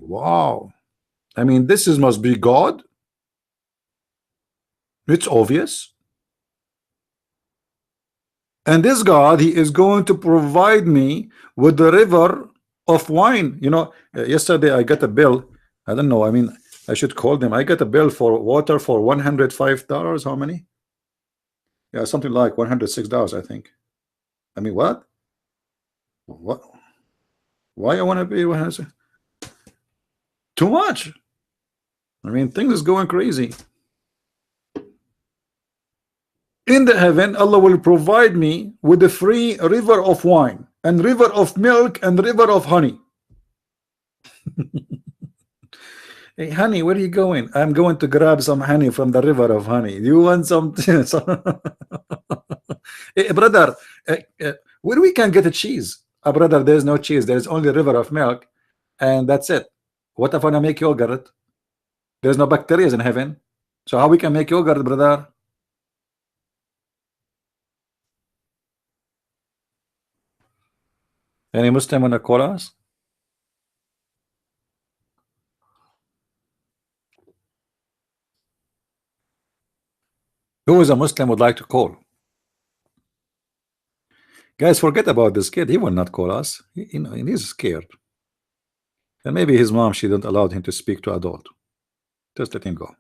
Wow. I mean, this is must be God. It's obvious. And this God, he is going to provide me with the river of wine. You know, yesterday I got a bill. I don't know. I mean, I should call them. I got a bill for water for $105. How many? Yeah, something like $106, I think. I mean, what? What? Why I want to pay 100? Too much. I mean, things is going crazy. In the heaven, Allah will provide me with a free river of wine and river of milk and river of honey. Hey, honey, where are you going? I'm going to grab some honey from the river of honey. You want some? Hey, brother, where we can get a cheese? Brother, there's no cheese. There's only river of milk, and that's it. What if I wanna make yogurt? There's no bacteria in heaven, so how we can make yogurt, brother? Any Muslim wanna call us? Who is a Muslim would like to call? Guys, forget about this kid. He will not call us. You know, he's scared. And maybe his mom, she didn't allow him to speak to adult. Just let him go.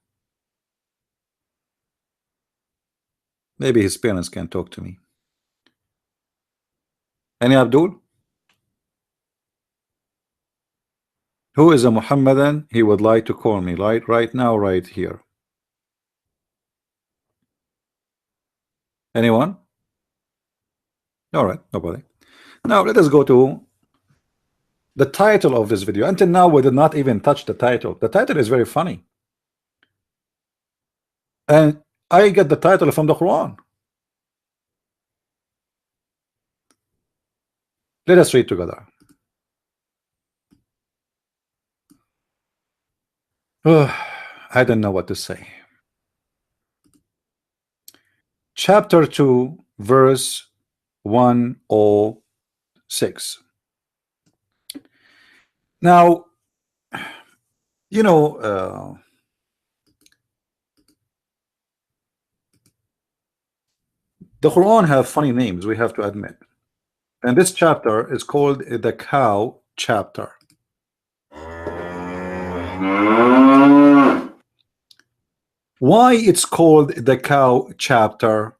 Maybe his parents can talk to me. Any Abdul? Who is a Muhammadan? He would like to call me right now, right here. Anyone? All right, nobody. Now let us go to the title of this video. Until now, we did not even touch the title. The title is very funny. And I get the title from the Quran. Let us read together. I don't know what to say. Chapter 2, verse 106. Now, you know, the Quran have funny names, we have to admit. And this chapter is called the cow chapter. Why it's called the cow chapter?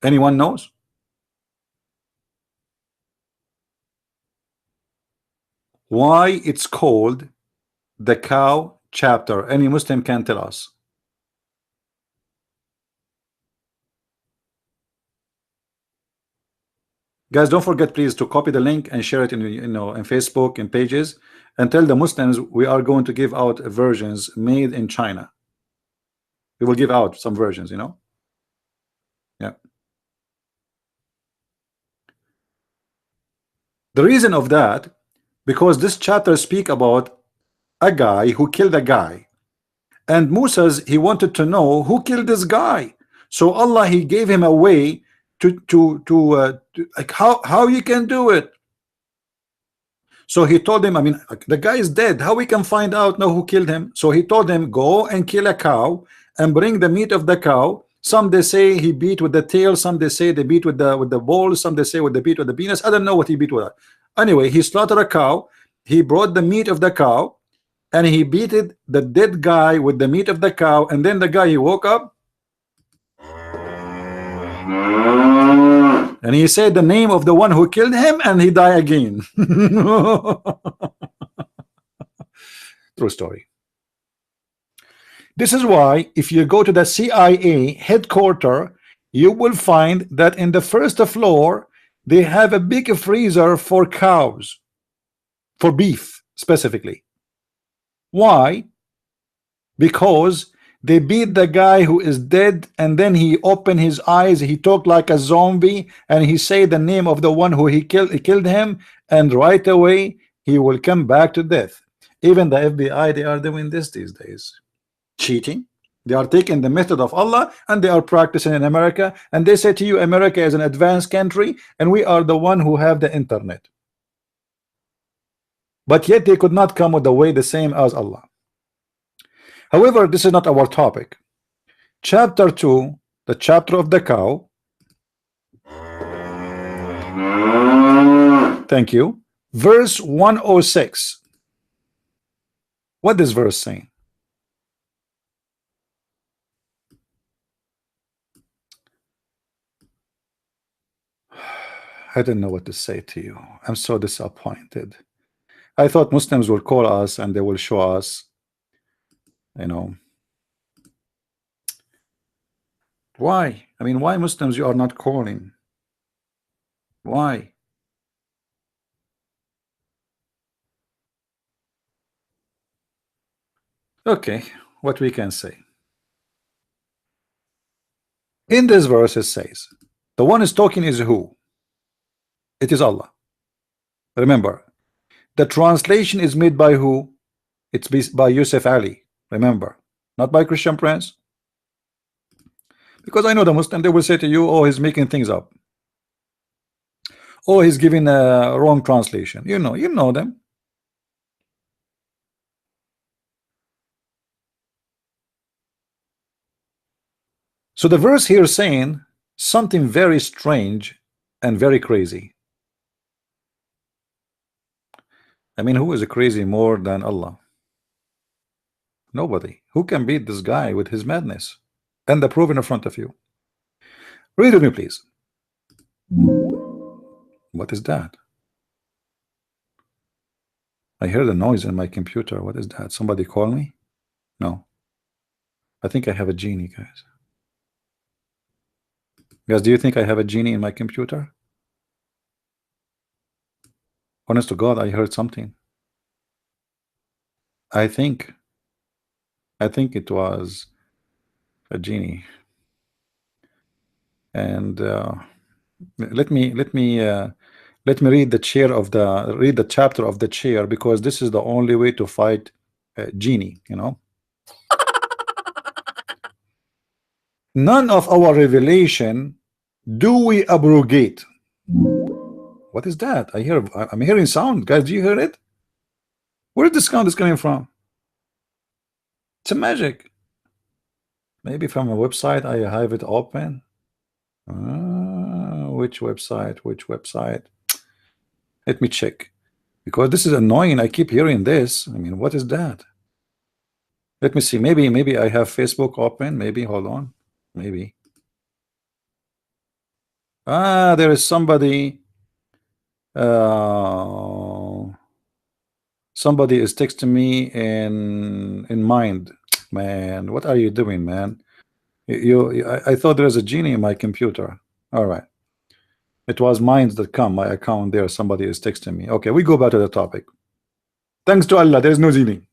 Anyone knows? Why it's called the cow chapter? Any Muslim can tell us. Guys, don't forget please to copy the link and share it in, you know, in Facebook and pages, and tell the Muslims we are going to give out versions made in China. We will give out some versions, you know. Yeah. The reason of that, because this chapter speak about a guy who killed a guy, and Moses, he wanted to know who killed this guy. So Allah, he gave him a way to like how you can do it. So he told him, I mean, the guy is dead, how we can find out now who killed him? So he told him, go and kill a cow and bring the meat of the cow. Some they say he beat with the tail, some they say they beat with the balls, some they say with the beat with the penis. I don't know what he beat with. Anyway, he slaughtered a cow, he brought the meat of the cow, and he beated the dead guy with the meat of the cow, and then the guy, he woke up and he said the name of the one who killed him, and he died again. True story. This is why if you go to the CIA headquarters, you will find that in the first floor they have a big freezer for cows, for beef specifically. Why? Because they beat the guy who is dead, and then he opened his eyes, he talked like a zombie, and he said the name of the one who he killed him, and right away he will come back to death. Even the FBI, they are doing this these days. Cheating. They are taking the method of Allah and they are practicing in America, and they say to you America is an advanced country and we are the one who have the internet. but yet they could not come with the way the same as Allah. However, this is not our topic. Chapter 2, the chapter of the cow. Thank you. Verse 106. What is verse saying? I don't know what to say to you. I'm so disappointed. I thought Muslims will call us and they will show us, you know. Why? I mean, why Muslims you are not calling? Why? Okay, what we can say. In this verse it says, the one is talking is who? It is Allah. Remember, the translation is made by who? It's by Yusuf Ali. Remember, not by Christian Prince. Because I know the Muslim, they will say to you, oh, he's making things up. Oh, he's giving a wrong translation. You know them. So the verse here is saying something very strange and very crazy. I mean, who is crazy more than Allah? Nobody. Who can beat this guy with his madness? And the proof in front of you. Read with me, please. What is that? I heard a noise in my computer. What is that? Somebody call me? No. I think I have a genie, guys. Guys, do you think I have a genie in my computer? Honest to God, I heard something. I think it was a genie. And let me read the chapter of the chair, because this is the only way to fight genie, you know. None of our revelation do we abrogate. What is that? I'm hearing sound, guys. Do you hear it? Where this sound is coming from? It's a magic. Maybe from a website I have it open. Which website? Which website? Let me check, because this is annoying. I keep hearing this. I mean, what is that? Let me see. Maybe I have Facebook open. Maybe, hold on. Maybe. There is somebody. Somebody is texting me in mind. Man, what are you doing, man? I thought there was a genie in my computer. All right. It was minds.com, my account there. Somebody is texting me. Okay, we go back to the topic. Thanks to Allah, there's no genie.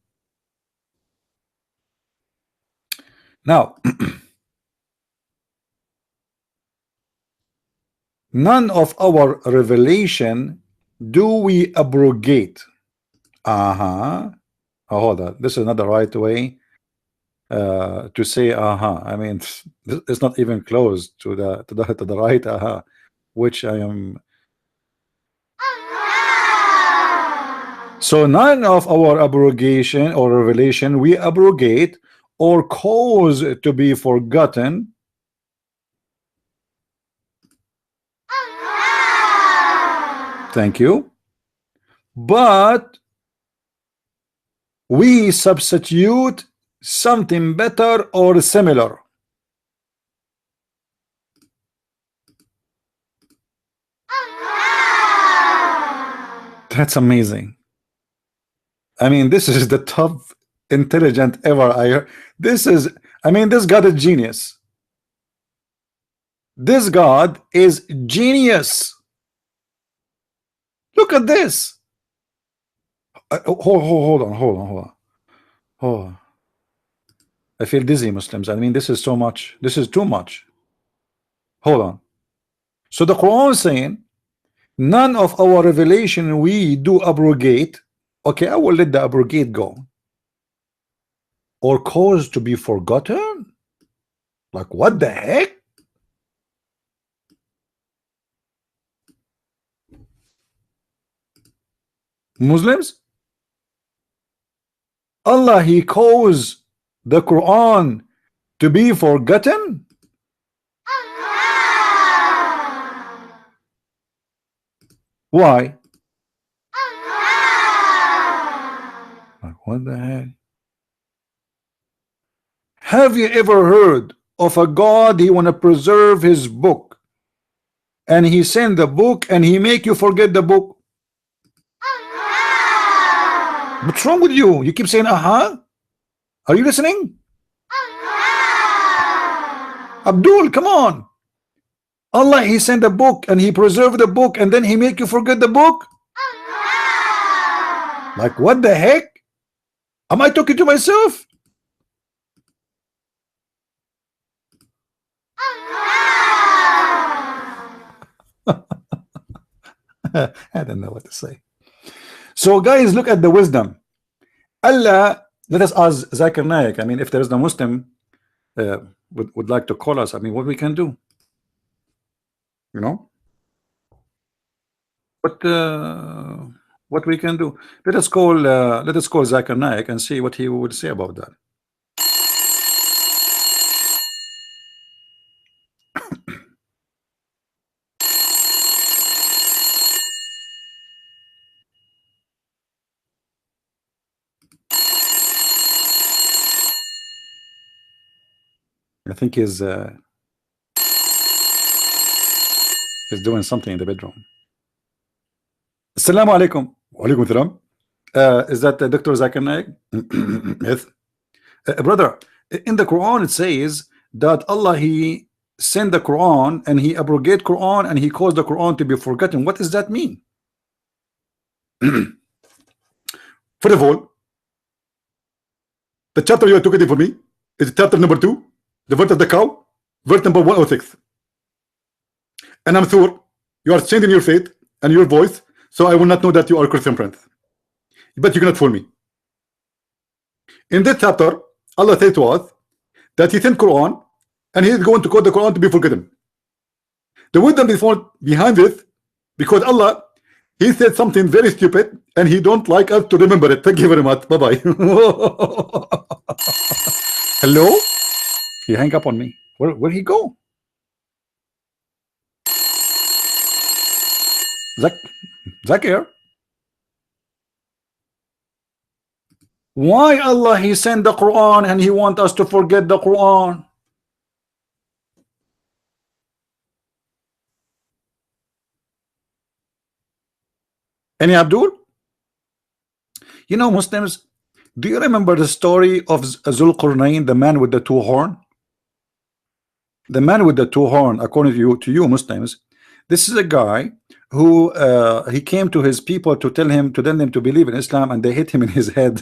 Now, none of our revelation do we abrogate. Oh, hold on. This is not the right way to say I mean, it's not even close to the right which I am. So none of our abrogation or revelation we abrogate or cause to be forgotten. Thank you. But we substitute something better or similar. That's amazing. I mean, this is the top intelligent ever I heard. This is, I mean, this God is genius. This God is genius. Look at this. Hold on. I feel dizzy, Muslims. I mean, this is so much. This is too much. Hold on. So the Quran is saying, none of our revelation we do abrogate. Okay, I will let the abrogate go. Or cause to be forgotten? Like, what the heck? Muslims, Allah, He calls the Quran to be forgotten? Why? Like, what the heck? Have you ever heard of a God, He want to preserve His book, and He send the book and He make you forget the book? What's wrong with you? You keep saying Are you listening? Abdul, come on. Allah, He sent a book and He preserved the book, and then He make you forget the book? Like, what the heck? Am I talking to myself? I don't know what to say. So guys, look at the wisdom. Allah, let us ask Zakir Naik. I mean, if there is no Muslim would like to call us, I mean, what we can do, you know, what we can do. Let us call Zakir Naik and see what he would say about that. I think he's doing something in the bedroom. Assalamu alaikum. Wa alaikum salam. Is that Dr. Zakir Naik? Yes. Brother, in the Quran it says that Allah, He sent the Quran and He abrogate Quran and He caused the Quran to be forgotten. What does that mean? First of all, the chapter you are talking for me is chapter number 2, the verse of the cow, verse number 106. And I'm sure you are changing your faith and your voice, so I will not know that you are Christian friends. But you cannot fool me. In this chapter, Allah says to us that He sent Quran and He is going to cause the Quran to be forgotten. The wisdom is behind this, because Allah, He said something very stupid and He don't like us to remember it. Thank you very much. Bye-bye. Hello? He hang up on me. Where'd he go? Zakir? Why Allah, He sent the Quran and He want us to forget the Quran? Any Abdul? You know, Muslims, do you remember the story of Zulqarnain, the man with the two horn? The man with the two horn, according to you Muslims, this is a guy who he came to his people to tell them to believe in Islam, and they hit him in his head.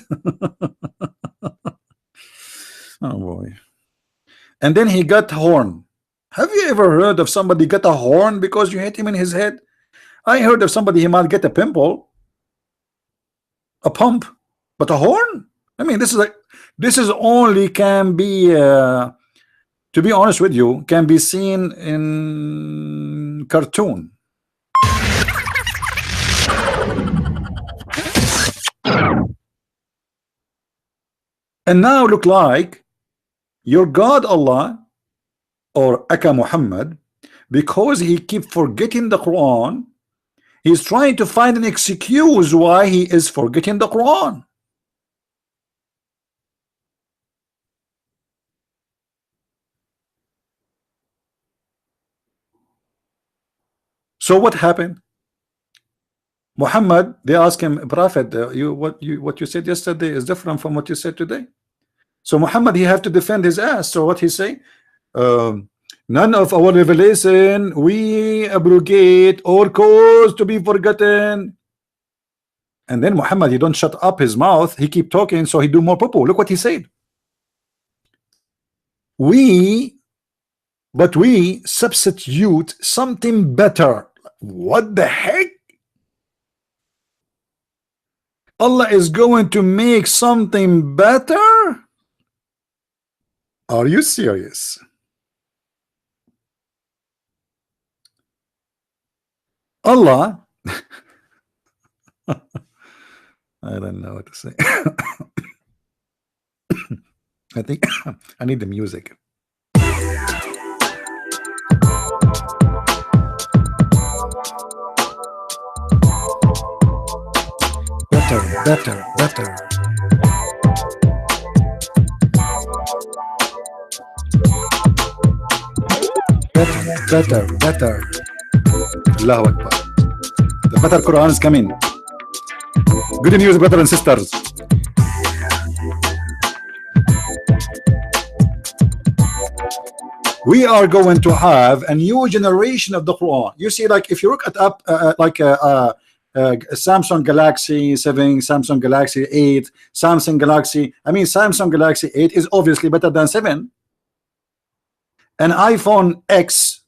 Oh boy. And then he got horn. Have you ever heard of somebody got a horn because you hit him in his head? I heard of somebody, he might get a pimple, a pump, but a horn? I mean, this is only can be to be honest with you, can be seen in cartoon. And now look like your God Allah or Aka Muhammad, because he keep forgetting the Quran, he's trying to find an excuse why he is forgetting the Quran. So what happened? Muhammad, they ask him, Prophet, what you said yesterday is different from what you said today. So Muhammad, he have to defend his ass. So what he say? None of our revelation we abrogate or cause to be forgotten. And then Muhammad, he don't shut up his mouth. He keep talking, so he do more purple. Look what he said. But we substitute something better. What the heck? Allah is going to make something better? Are you serious? Allah, I don't know what to say. I think I need the music. Better, better, better. Better, better. Allahu Akbar. The better Quran is coming. Good news, brothers and sisters. We are going to have a new generation of the Quran. You see, like if you look at up Samsung Galaxy 7, Samsung Galaxy 8, Samsung Galaxy, Samsung Galaxy 8 is obviously better than 7. An iPhone X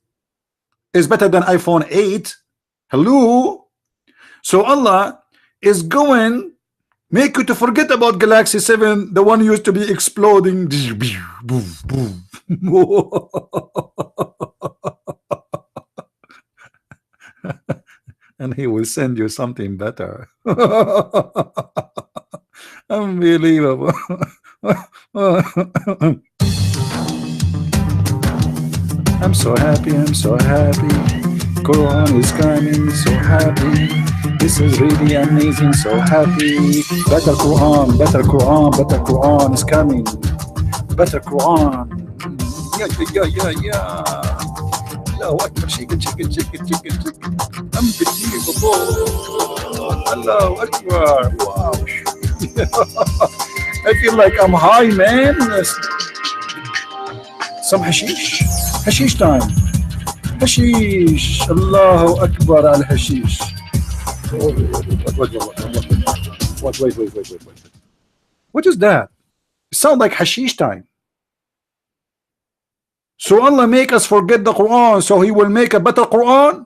is better than iPhone 8. Hello. So Allah is going make you to forget about Galaxy 7, the one used to be exploding. And he will send you something better. Unbelievable. I'm so happy, I'm so happy. Quran is coming, so happy. This is really amazing, so happy. Better Quran, better Quran, better Quran is coming. Better Quran. Yeah. Allah Akbar, chicken. Unbelievable. Allah Akbar. Wow. I feel like I'm high, man. Some hashish. Hashish time. Hashish. Allahu Akbar al hashish. Wait. What is that? It sounds like hashish time. So Allah make us forget the Quran, so He will make a better Quran?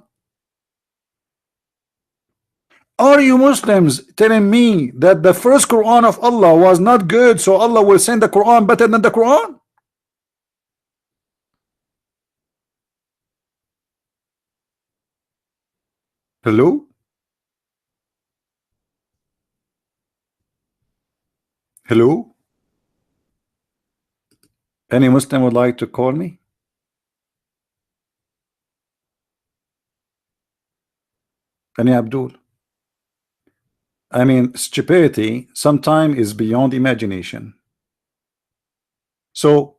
Are you Muslims telling me that the first Quran of Allah was not good, so Allah will send the Quran better than the Quran? Hello? Hello? Any Muslim would like to call me? Any Abdul? Stupidity sometimes is beyond imagination. So,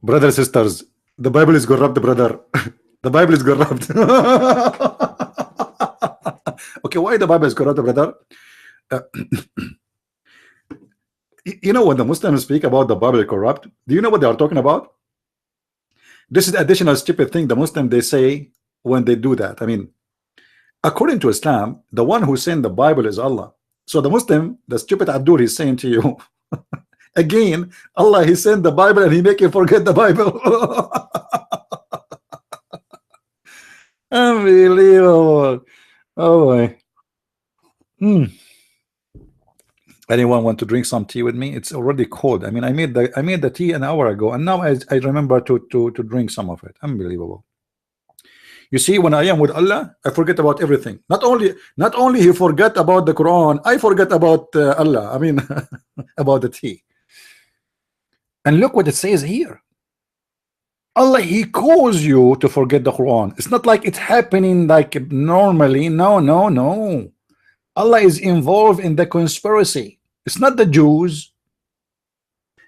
brothers and sisters, the Bible is corrupt, brother. The Bible is corrupt. Okay, why the Bible is corrupt, brother? You know, when the Muslims speak about the Bible corrupt, do you know what they are talking about? This is additional stupid thing the Muslim they say when they do that. According to Islam, the one who sent the Bible is Allah. So the Muslim, the stupid Abdul, is saying to you, again, Allah, He sent the Bible and He make you forget the Bible. Unbelievable. Oh boy. Anyone want to drink some tea with me? It's already cold. I made the tea an hour ago, and now I remember to drink some of it. Unbelievable. You see, when I am with Allah, I forget about everything. Not only He forget about the Quran, I forget about Allah. About the tea. And look what it says here. Allah, He calls you to forget the Quran. It's not like it's happening like normally. No. Allah is involved in the conspiracy. It's not the Jews.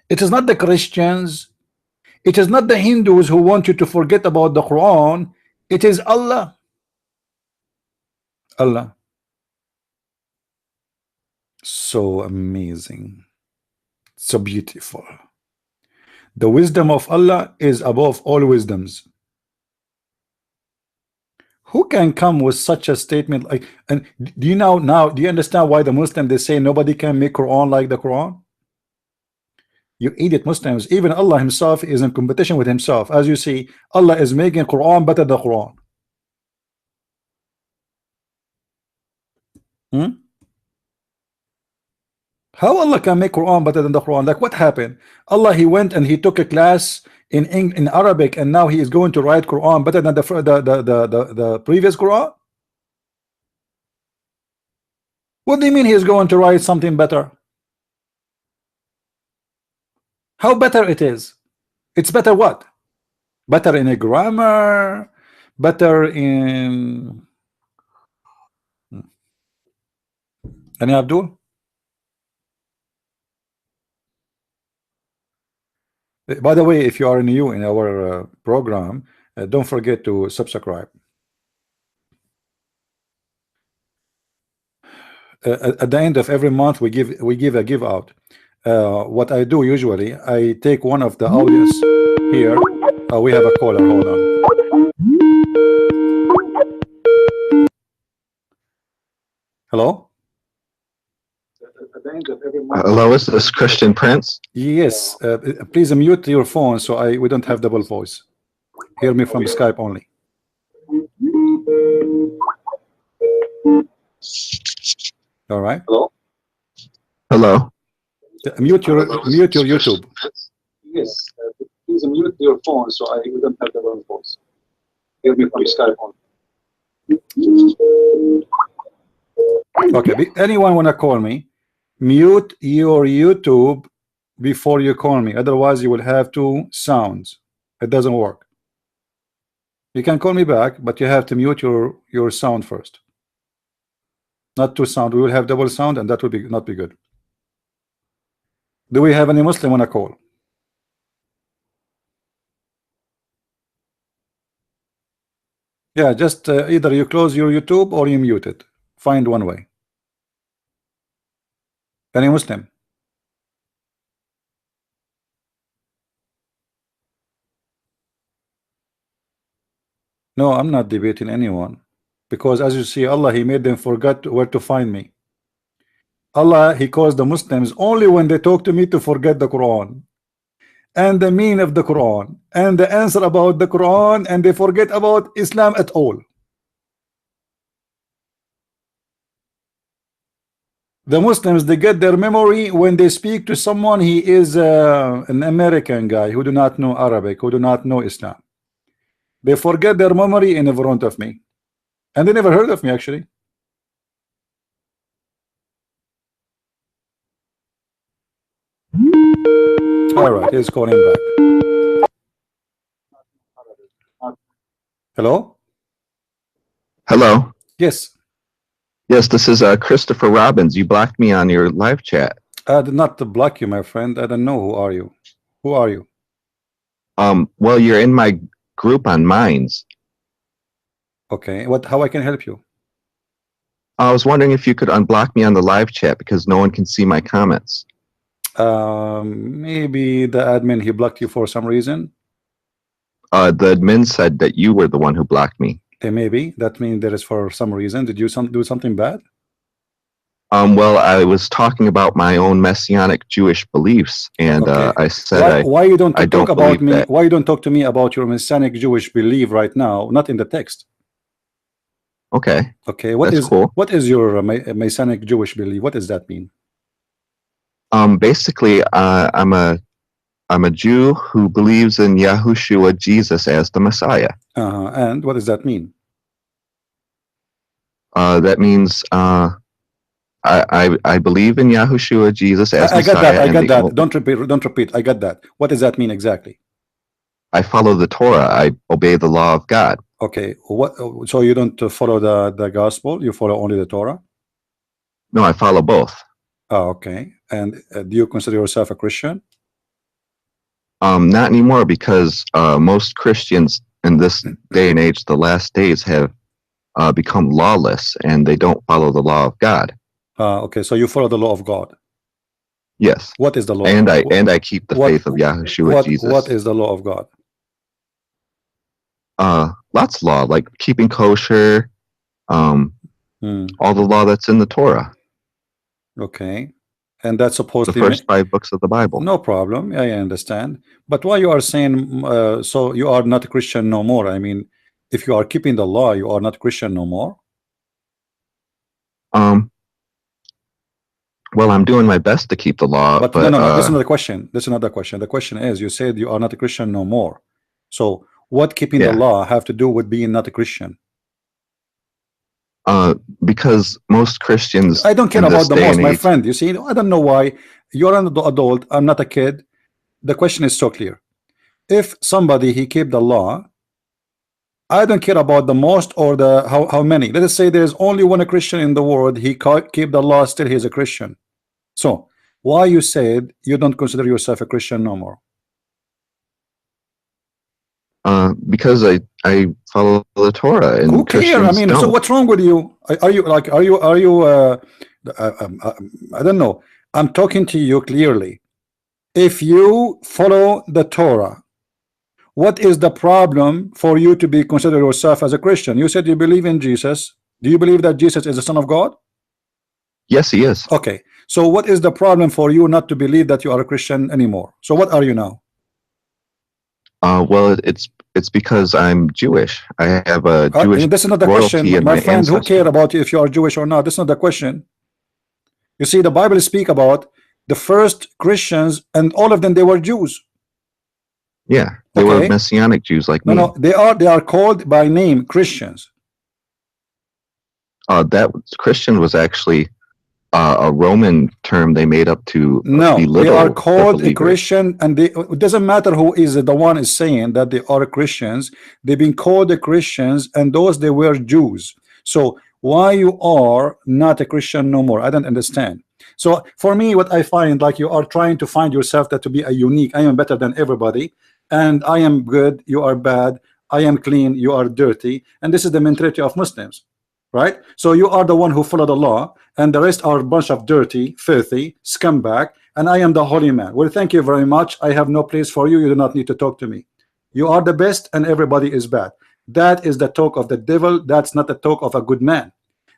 It is not the Christians. It is not the Hindus who want you to forget about the Quran. It is Allah. Allah. So amazing. So beautiful. The wisdom of Allah is above all wisdoms. Who can come with such a statement? And do you do you understand why the Muslim they say nobody can make Quran like the Quran? You idiot Muslims, even Allah Himself is in competition with Himself. As you see, Allah is making Quran better than the Quran. How Allah can make Quran better than the Quran? Like what happened? Allah, He went and He took a class in Arabic, and now He is going to write Quran better than the previous Quran? What do you mean He is going to write something better? How better it is? It's better what? Better in a grammar, better in any Abdul? By the way, if you are new in our program, don't forget to subscribe. At the end of every month, we give a give out. What I do usually, I take one of the audience here. We have a caller. Hold on. Hello. Hello, is this Christian Prince? Yes. Please mute your phone so we don't have double voice. Hear me from Skype only. All right. Hello. Hello. Mute your YouTube. Yes. Please mute your phone so we don't have double voice. Hear me from Skype only. Okay. Anyone wanna call me? Mute your YouTube before you call me. Otherwise, you will have two sounds. It doesn't work. You can call me back, but you have to mute your sound first. Not two sound. We will have double sound, and that will not be good. Do we have any Muslim on a call? Yeah, just either you close your YouTube or you mute it. Find one way. Any Muslim? No, I'm not debating anyone, because as you see, Allah, He made them forget where to find me. Allah, He calls the Muslims only when they talk to me to forget the Quran and the meaning of the Quran and the answer about the Quran, and they forget about Islam at all. The Muslims, they get their memory when they speak to someone. He is an American guy who do not know Arabic, who do not know Islam. They forget their memory in front of me, and they never heard of me actually. All right, he's calling back. Hello. Hello. Yes. Yes, this is Christopher Robbins. You blocked me on your live chat. I did not block you, my friend. I don't know who are you. Who are you? Well, you're in my group on Minds. Okay. How I can help you? I was wondering if you could unblock me on the live chat because no one can see my comments. Maybe the admin, he blocked you for some reason. The admin said that you were the one who blocked me. Maybe that means there is for some reason. Did you do something bad? Well, I was talking about my own messianic Jewish beliefs, and okay. I said why you don't talk about me? That. Why you don't talk to me about your messianic Jewish belief right now? Not in the text. Okay. Okay. Cool. What is your messianic Jewish belief? What does that mean? Basically, I'm a Jew who believes in Yahushua, Jesus, as the Messiah. And what does that mean? That means I believe in Yahushua, Jesus, as Messiah. I got that. Don't repeat. I got that. What does that mean exactly? I follow the Torah. I obey the law of God. Okay. So you don't follow the gospel? You follow only the Torah? No, I follow both. Oh, okay. And do you consider yourself a Christian? Not anymore, because most Christians in this day and age, the last days, have become lawless, and they don't follow the law of God. Okay, so you follow the law of God. Yes. What is the law? And I keep the faith of Yahushua, Jesus. What is the law of God? Lots of law, like keeping kosher, all the law that's in the Torah. Okay. And that's supposed to be the first 5 books of the Bible. No problem. I understand. But why you are saying so you are not a Christian no more? I mean, if you are keeping the law, you are not Christian no more? Well, I'm doing my best to keep the law. But no. This is another question. This is another question. The question is, you said you are not a Christian no more. So what keeping the law have to do with being not a Christian? Because most Christians, I don't care about the most, my friend. You see, I don't know why. You're an adult. I'm not a kid. the question is so clear. If somebody he keep the law, I don't care about the most or the how many. Let us say there's only one Christian in the world, he keep the law, still he's a Christian. So why you said you don't consider yourself a Christian no more? Because I follow the Torah and who cares? I mean, don't. so what's wrong with you? Are you like are you I don't know. I'm talking to you clearly. If you follow the Torah, what is the problem for you to be consider yourself as a Christian? You said you believe in Jesus. Do you believe that Jesus is the Son of God? Yes, he is. Okay, so what is the problem for you not to believe that you are a Christian anymore? So what are you now? Well, it's because I'm Jewish. I have a Jewish this is not the question, my friend. Who care about you if you are Jewish or not? This is not the question. You see, the Bible speak about the first Christians, and all of them they were Jews. Yeah, they were Messianic Jews like me. No, they are called by name Christians. That Christian was actually a Roman term they made up to belittle. They are called a Christian, and it doesn't matter who is the one is saying that they are Christians. They've been called the Christians, and those they were Jews. So why you are not a Christian no more? I don't understand. So for me, what I find, like, you are trying to find yourself that to be a unique. I am better than everybody, and I am good, you are bad. I am clean, you are dirty, and this is the mentality of Muslims, right? So you are the one who follow the law, and the rest are a bunch of dirty, filthy, scumbag, and I am the holy man. Well, thank you very much. I have no place for you. You do not need to talk to me. You are the best, and everybody is bad. That is the talk of the devil. That's not the talk of a good man.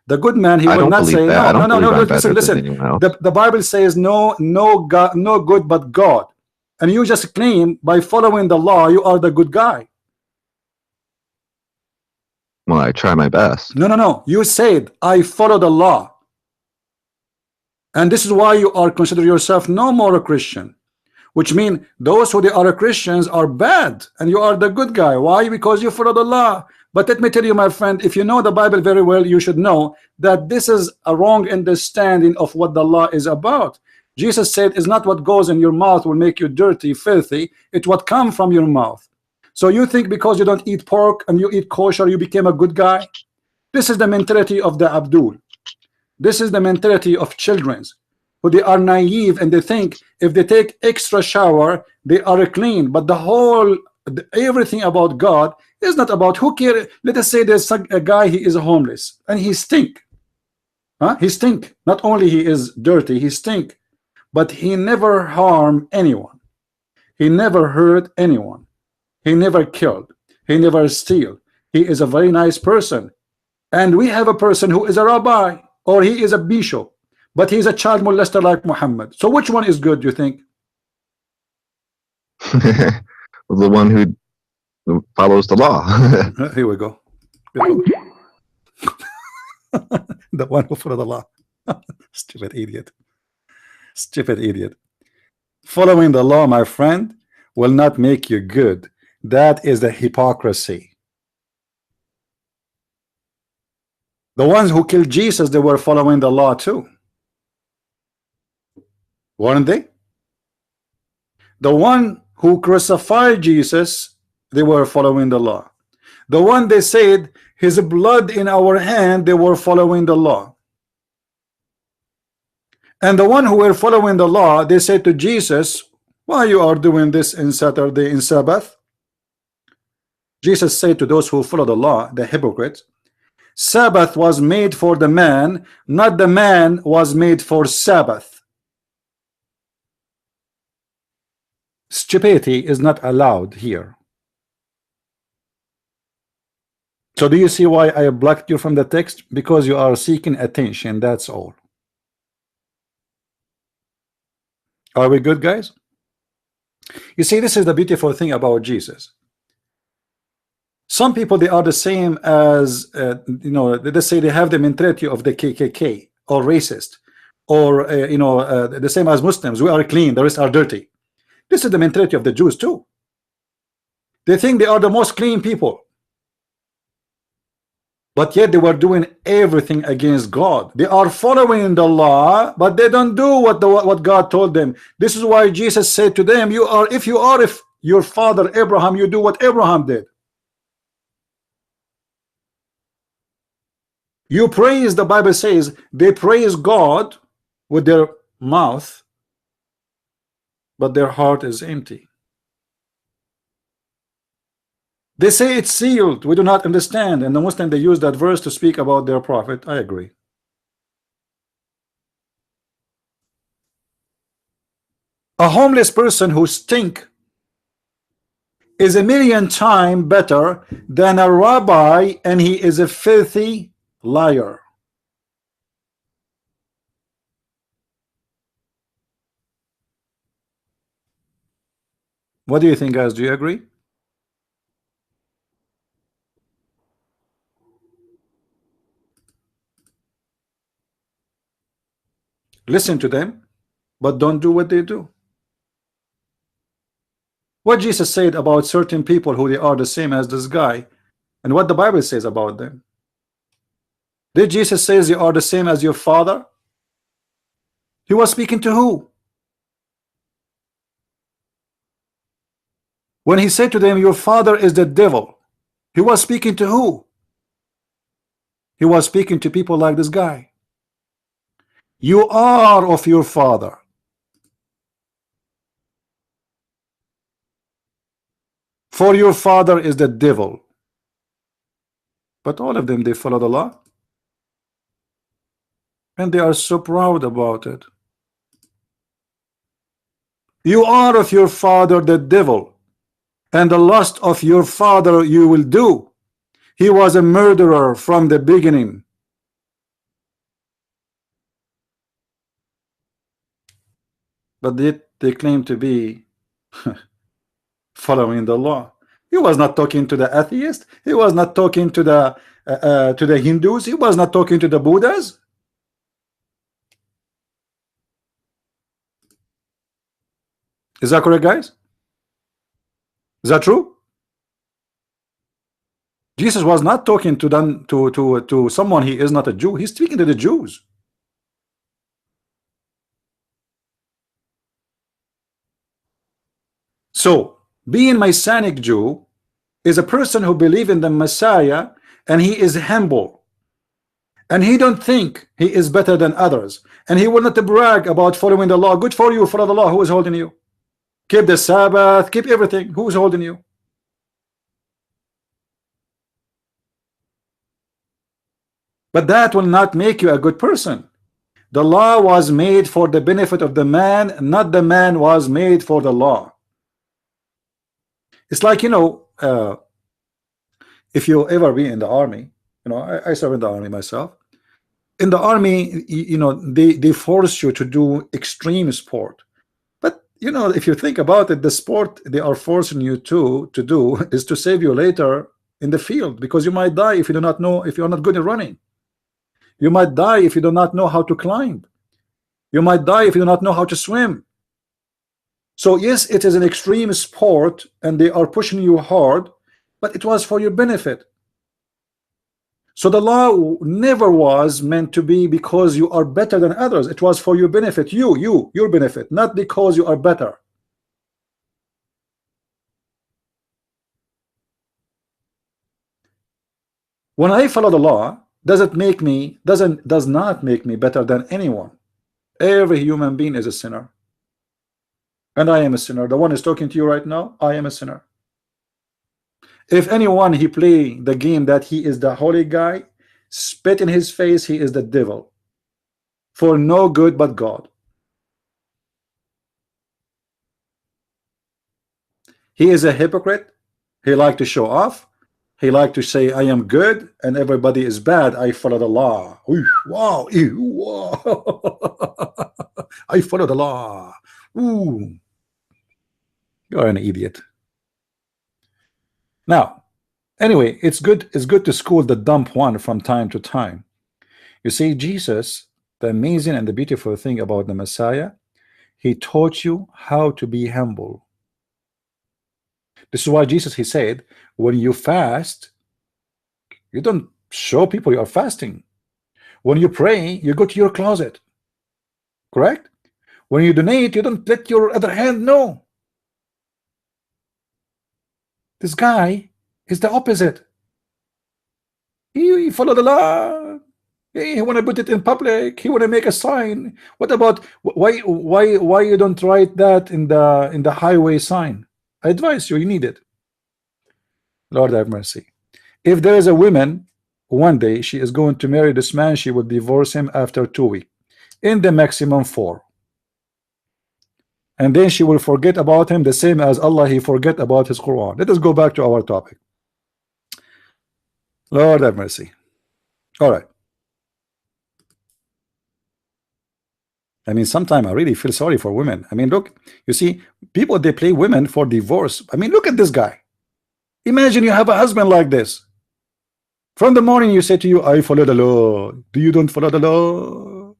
The good man, he will not say no. Listen. The Bible says no God, no good but God, and you just claim by following the law you are the good guy. Well, I try my best. No. You said I follow the law, and this is why you are consider yourself no more a Christian, which means those who they are Christians are bad, and you are the good guy. Why? Because you follow the law. But let me tell you, my friend, if you know the Bible very well, you should know that this is a wrong understanding of what the law is about. Jesus said, "It's not what goes in your mouth will make you dirty, filthy. It's what comes from your mouth." So you think because you don't eat pork and you eat kosher, you became a good guy? This is the mentality of the Abdul. This is the mentality of children who they are naive, and they think if they take extra shower, they are clean. But the whole everything about God is not about who care. Let us say there's a guy, he is homeless and he stink. He stink. Not only he is dirty, he stink, but he never harm anyone. He never hurt anyone. He never killed. He never steal. He is a very nice person. And we have a person who is a rabbi, or he is a bishop, but he's a child molester like Muhammad. So which one is good, you think? The one who follows the law. Here we go. The one who follows the law. Stupid idiot. Stupid idiot. Following the law, my friend, will not make you good. That is the hypocrisy. The ones who killed Jesus, they were following the law too, weren't they? The one who crucified Jesus, they were following the law. The one they said his blood in our hand, they were following the law. And the one who were following the law, they said to Jesus, why you are doing this in Saturday, in Sabbath? Jesus said to those who follow the law, the hypocrites, Sabbath was made for the man, not the man was made for Sabbath. Stupidity is not allowed here. So do you see why I blocked you from the text? Because you are seeking attention, that's all. Are we good, guys? You see, this is the beautiful thing about Jesus. Some people, they are the same as you know, let's say they have the mentality of the KKK or racist, or you know, the same as Muslims. We are clean, the rest are dirty. This is the mentality of the Jews too. They think they are the most clean people. but yet they were doing everything against God. They are following the law, but they don't do what God told them. This is why Jesus said to them, you are, if your father Abraham, you do what Abraham did. You praise, the Bible says, they praise God with their mouth, but their heart is empty. They say it's sealed. We do not understand. And the Muslim, they use that verse to speak about their prophet. I agree. A homeless person who stink is a million times better than a rabbi, and he is a filthy liar. What do you think, guys? Do you agree? Listen to them, but don't do what they do. What Jesus said about certain people who they are the same as this guy, and what the Bible says about them. Did Jesus say you are the same as your father? He was speaking to who? When he said to them, your father is the devil, he was speaking to who? He was speaking to people like this guy. You are of your father. For your father is the devil. But all of them, they follow the law. And they are so proud about it. You are of your father the devil, and the lust of your father you will do. He was a murderer from the beginning. But they claim to be following the law. He was not talking to the atheist. He was not talking to the Hindus. He was not talking to the Buddhas. Is that correct, guys? Is that true? Jesus was not talking to them to someone he is not a Jew. He's speaking to the Jews. So being Messianic Jew is a person who believes in the Messiah, and he is humble, and he don't think he is better than others, and he will not brag about following the law. Good for you, follow the law. Who is holding you? Keep the Sabbath, keep everything. Who's holding you? But that will not make you a good person. The law was made for the benefit of the man, not the man was made for the law. It's like, you know, if you ever be in the army, you know, I serve in the army myself. In the army, you know, they force you to do extreme sport. But you know, if you think about it, the sport they are forcing you to do is to save you later in the field, because you might die if you do not know, if you're not good at running. You might die if you do not know how to climb. You might die if you do not know how to swim. So yes, it is an extreme sport, and they are pushing you hard, but it was for your benefit. So the law never was meant to be because you are better than others. It was for your benefit, your benefit, not because you are better. When I follow the law, does not make me better than anyone. Every human being is a sinner, and I am a sinner. The one is talking to you right now, I am a sinner. If anyone he play the game that he is the holy guy, spit in his face, he is the devil, for no good but God. He is a hypocrite. He like to show off. He like to say I am good and everybody is bad. I follow the law. Ooh, wow, ew, wow. I follow the law. Ooh, you are an idiot. Now, anyway, it's good to school the dumb one from time to time. You see, Jesus, the amazing and the beautiful thing about the Messiah, he taught you how to be humble. This is why Jesus, he said, when you fast, you don't Show people you are fasting. When you pray, you go to your closet. Correct? When you donate, you don't let your other hand know. This guy is the opposite. He follow the law. He want to put it in public. He want to make a sign. What about why you don't write that in the highway sign? I advise you. You need it. Lord have mercy. If there is a woman, one day she is going to marry this man, she will divorce him after 2 weeks, in the maximum 4. And then she will forget about him the same as Allah he forget about his Quran. Let us go back to our topic. Lord have mercy. All right. I mean, sometimes I really feel sorry for women. I mean, look, you see, people, they play women for divorce. I mean, look at this guy. Imagine you have a husband like this. From the morning you say to you, I follow the law. Do you don't follow the law?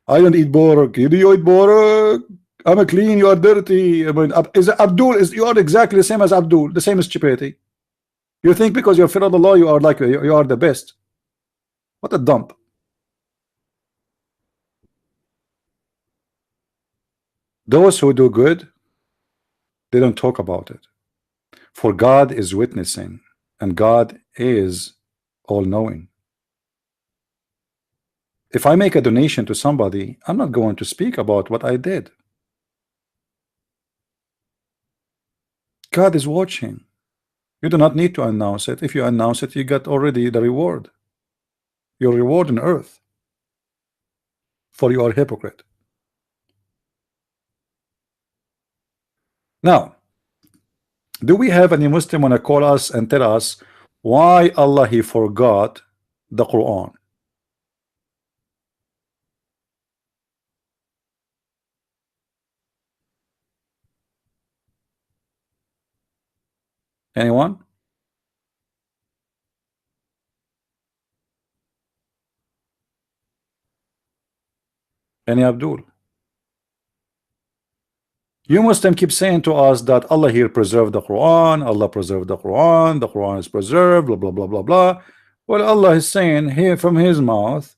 I don't eat pork. Do you eat pork? I'm a clean, you are dirty. I mean, you are exactly the same as Abdul, the same as stupidity. You think because you follow the law, you are like you are the best. What a dump. Those who do good, they don't talk about it. For God is witnessing, and God is all-knowing. If I make a donation to somebody, I'm not going to speak about what I did. God is watching. You do not need to announce it. If you announce it, you get already the reward. Your reward on earth. For you are a hypocrite. Now, do we have any Muslim want to call us and tell us why Allah he forgot the Quran? Anyone? Any Abdul? You Muslim keep saying to us that Allah here preserved the Quran, Allah preserved the Quran is preserved, blah blah blah blah blah. Well, Allah is saying here from his mouth,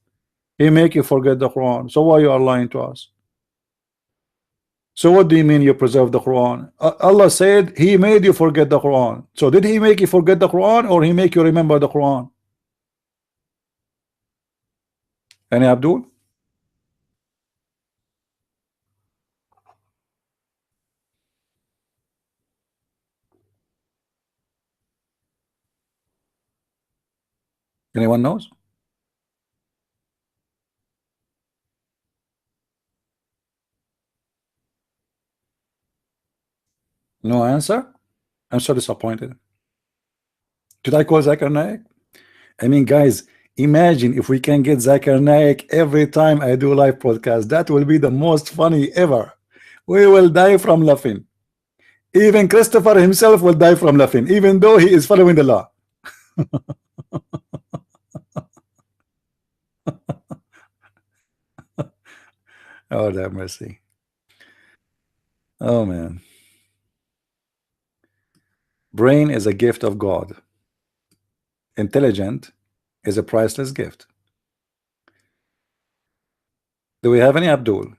he make you forget the Quran. So why you are lying to us? So what do you mean you preserve the Quran? Allah said he made you forget the Quran. So did he make you forget the Quran or he make you remember the Quran? Any Abdul? Anyone knows? No answer? I'm so disappointed. Did I call Zakir Naik? I mean, guys, imagine if we can get Zakir Naik every time I do live podcast. That will be the most funny ever. We will die from laughing. Even Christopher himself will die from laughing, even though he is following the law. Oh, that mercy. Oh, man. Brain is a gift of God. Intelligent is a priceless gift. Do we have any Abdul?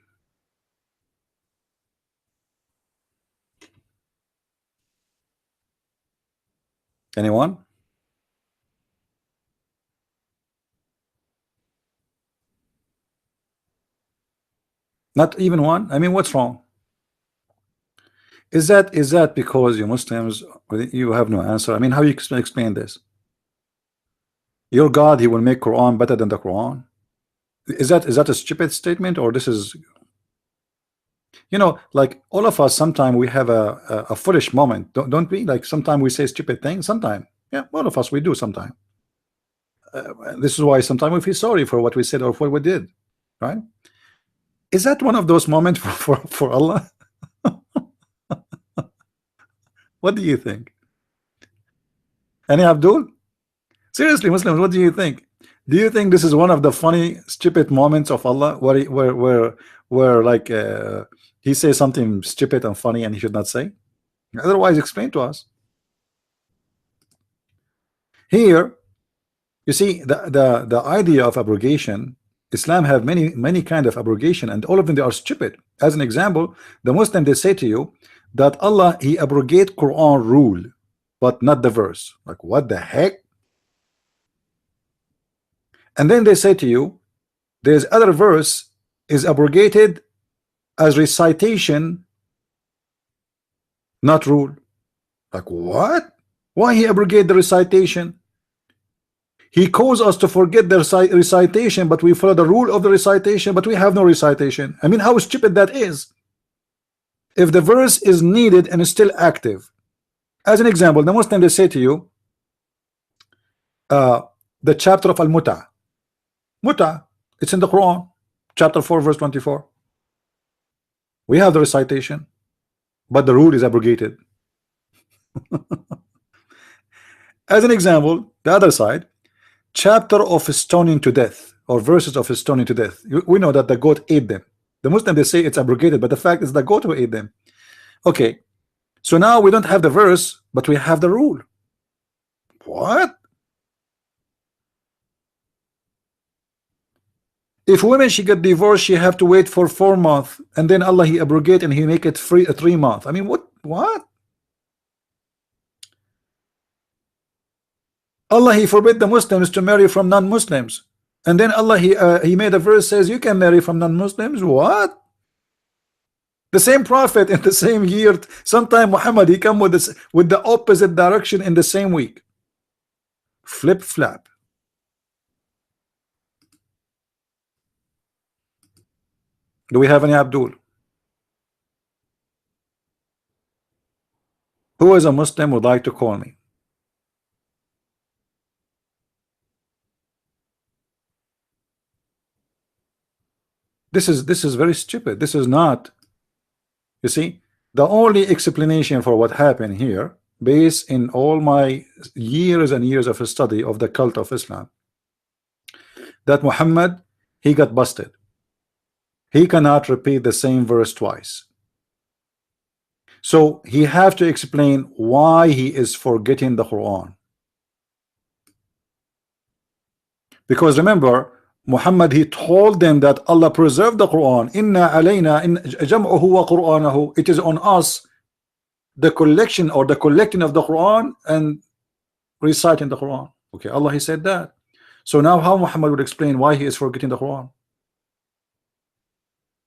Anyone? Not even one? I mean, what's wrong? Is that because you Muslims, you have no answer? I mean, how you explain this? Your God, he will make Quran better than the Quran? Is that a stupid statement, or this is, you know, like all of us sometimes we have a foolish moment, don't we? Like sometimes we say stupid things. Sometimes, yeah, all of us we do sometimes. This is why sometimes we feel sorry for what we said or what we did, right? Is that one of those moments for Allah? What do you think? Any Abdul? Seriously, Muslims, what do you think? Do you think this is one of the funny, stupid moments of Allah, where like he says something stupid and funny and he should not say? Otherwise, explain to us. Here, You see, the idea of abrogation, Islam have many kind of abrogation, and all of them they are stupid. As an example, the Muslim they say to you that Allah he abrogate Quran rule, but not the verse. Like what the heck? And then they say to you, there's other verse is abrogated as recitation, not rule. Like what? Why he abrogate the recitation? He caused us to forget the recitation, but we follow the rule of the recitation, but we have no recitation. I mean, how stupid that is. If the verse is needed and is still active. As an example, the Muslim they say to you, the chapter of Al-Muta. Muta, it's in the Quran, chapter 4, verse 24. We have the recitation, but the rule is abrogated. As an example, the other side, chapter of stoning to death, or verses of stoning to death. We know that the goat ate them. The Muslim they say it's abrogated, but the fact is the goat who ate them. Okay, so now we don't have the verse, but we have the rule. What? If women she get divorced, she have to wait for 4 months, and then Allah he abrogate and he make it free 3 months. I mean, what? Allah he forbid the Muslims to marry from non-Muslims, and then Allah he made a verse says you can marry from non-Muslims. What? The same prophet in the same year, sometime Muhammad he come with this with the opposite direction in the same week. Flip flap. Do we have any Abdul? Who is a Muslim would like to call me? This is very stupid. This is not. You see, the only explanation for what happened here, based in all my years and years of study of the cult of Islam, that Muhammad he got busted. He cannot repeat the same verse twice. So he have to explain why he is forgetting the Quran. Because remember, Muhammad he told them that Allah preserved the Quran. Inna alayna in jam'uhu wa qur'anahu. It is on us the collection or the collecting of the Quran and reciting the Quran. Okay, Allah he said that. So now how Muhammad would explain why he is forgetting the Quran?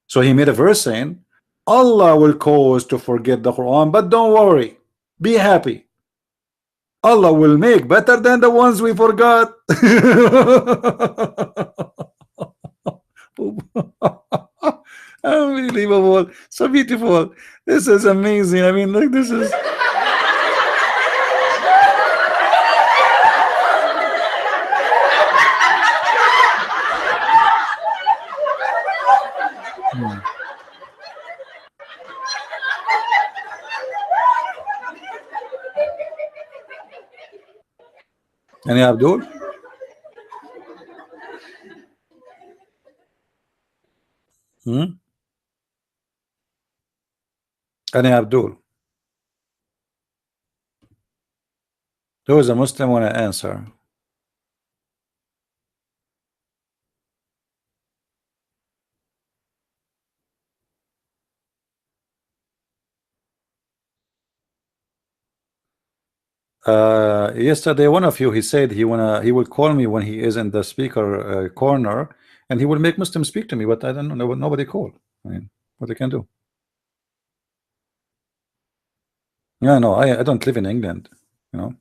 So he made a verse saying Allah will cause to forget the Quran, but don't worry, be happy. Allah will make better than the ones we forgot. Unbelievable, so beautiful. This is amazing. I mean, look, this is Any Abdul? Any Abdul? Who is a Muslim want to answer? Yesterday one of you he said he will call me when he is in the speaker corner, and he will make Muslims speak to me, but I don't know, nobody called. I mean, what they can do. Yeah, no, I don't live in England, you know.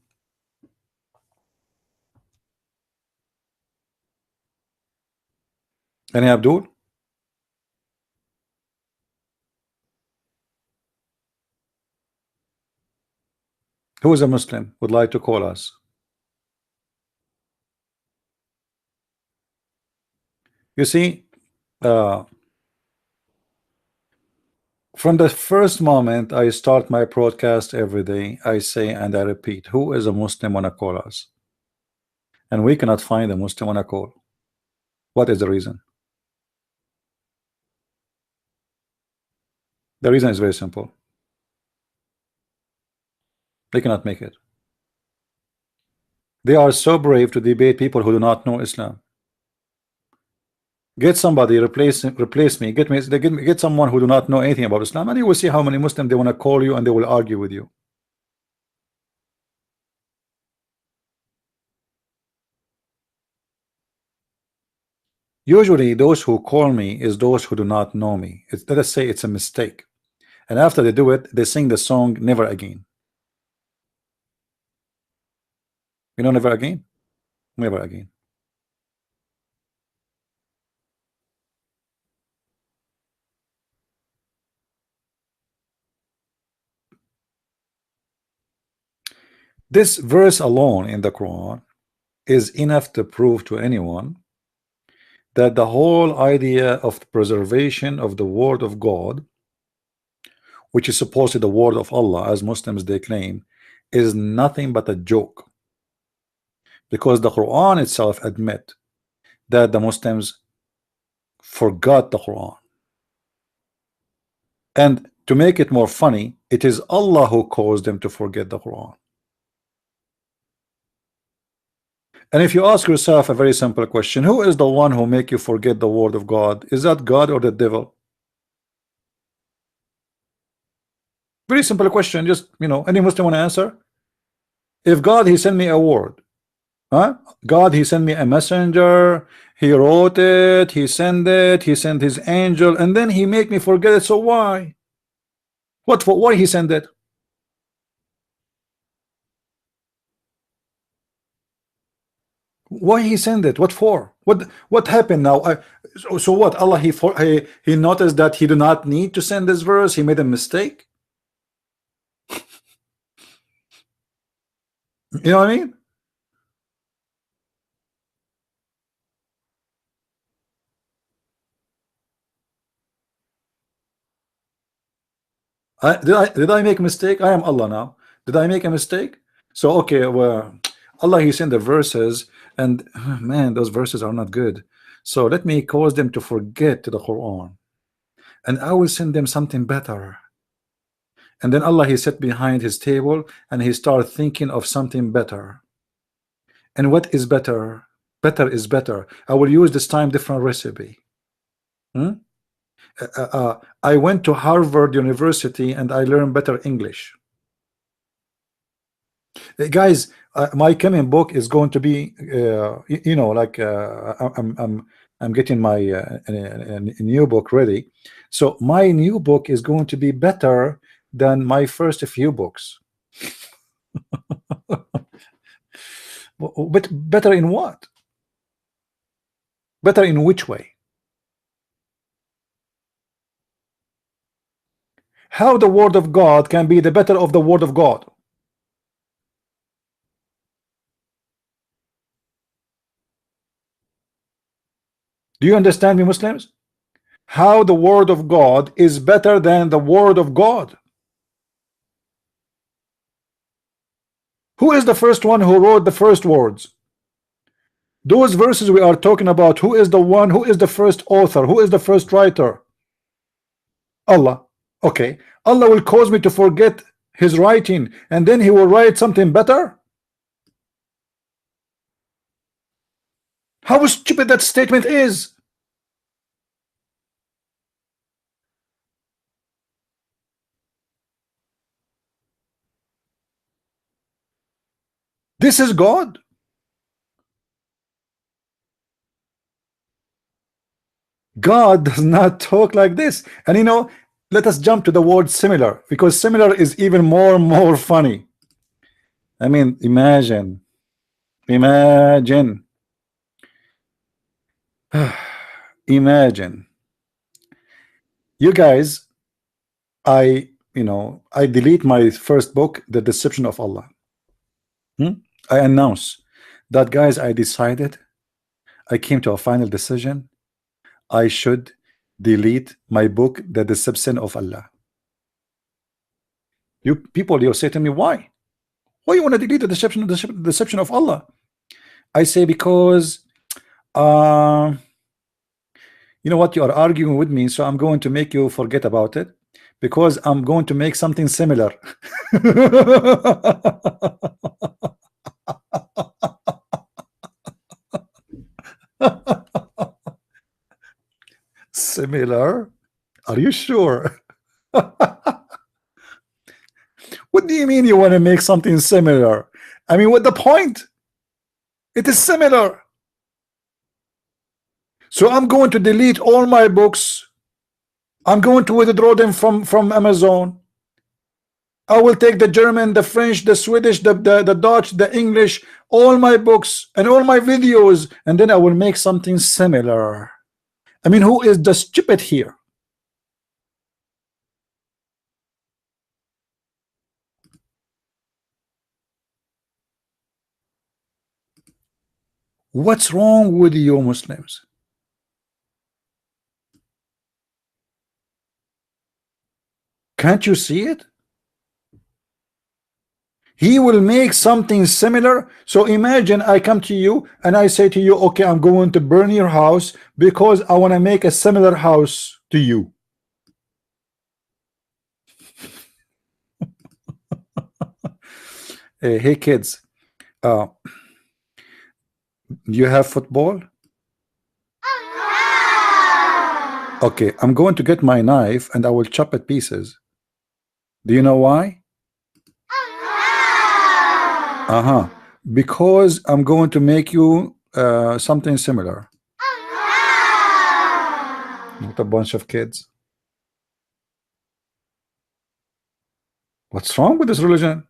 Any Abdul? Who is a Muslim would like to call us? You see, from the first moment I start my broadcast every day, I say and I repeat, who is a Muslim wanna call us? And we cannot find a Muslim wanna call. What is the reason? The reason is very simple. They cannot make it. They are so brave to debate people who do not know Islam. Get somebody, replace me, get someone who do not know anything about Islam, and you will see how many Muslims they want to call you and they will argue with you. Usually those who call me is those who do not know me. Let us say it's a mistake, and after they do it, they sing the song Never Again. You know Never Again? Never Again. This verse alone in the Quran is enough to prove to anyone that the whole idea of the preservation of the word of God, which is supposedly the word of Allah, as Muslims they claim, is nothing but a joke. Because the Quran itself admit that the Muslims forgot the Quran. And to make it more funny, it is Allah who caused them to forget the Quran. And if you ask yourself a very simple question, who is the one who make you forget the word of God? Is that God or the devil? Very simple question. Just, any Muslim want to answer? If God, he sent me a word, huh? God, he sent me a messenger, he wrote it, he sent it, he sent his angel, and then he make me forget it. So why? What for? Why he sent it? Why he sent it? What for? What happened now? So what? Allah he noticed that he do not need to send this verse. He made a mistake. You know what I mean? Did I make a mistake? I am Allah now. Did I make a mistake? So okay, well, Allah he sent the verses, and man, those verses are not good. So let me cause them to forget the Quran, and I will send them something better. And then Allah he sat behind his table and he started thinking of something better. And what is better? Better is better. I will use this time different recipe. I went to Harvard University and I learned better English. Guys, my coming book is going to be, like I'm getting my new book ready. So my new book is going to be better than my first few books. But better in what? Better in which way? How the word of God can be the better of the word of God? Do you understand me, Muslims? How the word of God is better than the word of God? Who is the first one who wrote the first words? Those verses we are talking about, who is the one, who is the first author, who is the first writer? Allah. Okay, Allah will cause me to forget his writing and then he will write something better? How stupid that statement is. This is God. God does not talk like this. And let us jump to the word similar, because similar is even more funny. I mean, imagine imagine you guys, I delete my first book, The Deception of Allah. I announce that, guys, I decided, I came to a final decision, I should delete my book, The Deception of Allah. You people, you say to me, why you want to delete the deception of Allah? I say, because you know what, you are arguing with me, so I'm going to make you forget about it, because I'm going to make something similar. Similar? Are you sure? What do you mean you want to make something similar? I mean, what the point? It is similar. So I'm going to delete all my books. I'm going to withdraw them from Amazon. I will take the German, the French, the Swedish, the Dutch, the English, all my books and all my videos, and then I will make something similar. I mean, who is the stupid here? What's wrong with you Muslims? Can't you see it? He will make something similar. So imagine I come to you and I say to you, okay, I'm going to burn your house because I want to make a similar house to you. Hey kids, do you have football? Okay, I'm going to get my knife and I will chop it pieces. Do you know why? Because I'm going to make you something similar. What a bunch of kids. What's wrong with this religion?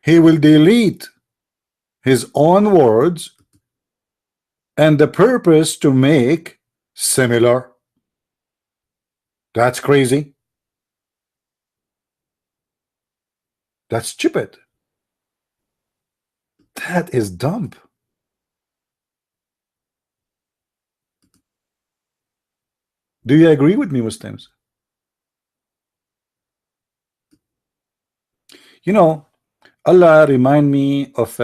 He will delete his own words and the purpose to make similar. That's crazy. That's stupid. That is dumb. Do you agree with me, Muslims? You know, Allah remind me of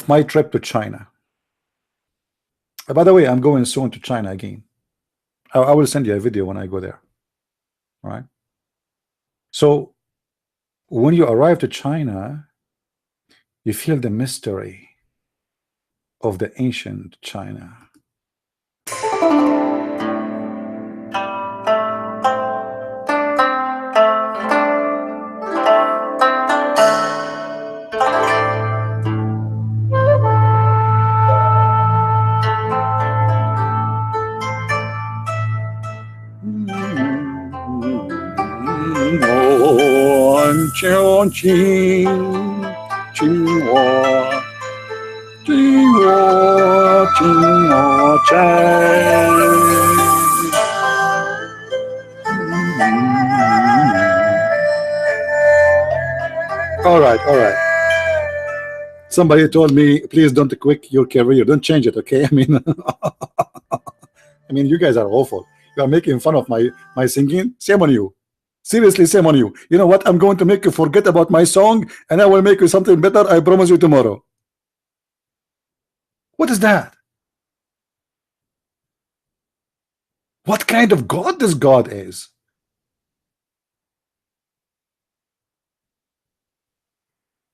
my trip to China. By the way, I'm going soon to China again. I will send you a video when I go there. All right. So when you arrive to China, you feel the mystery of the ancient China. All right. Somebody told me, please don't quit your career. Don't change it, okay? I mean, you guys are awful. You are making fun of my singing. Shame on you. Seriously, shame on you. You know what? I'm going to make you forget about my song, and I will make you something better. I promise you tomorrow. What is that? What kind of God this God is?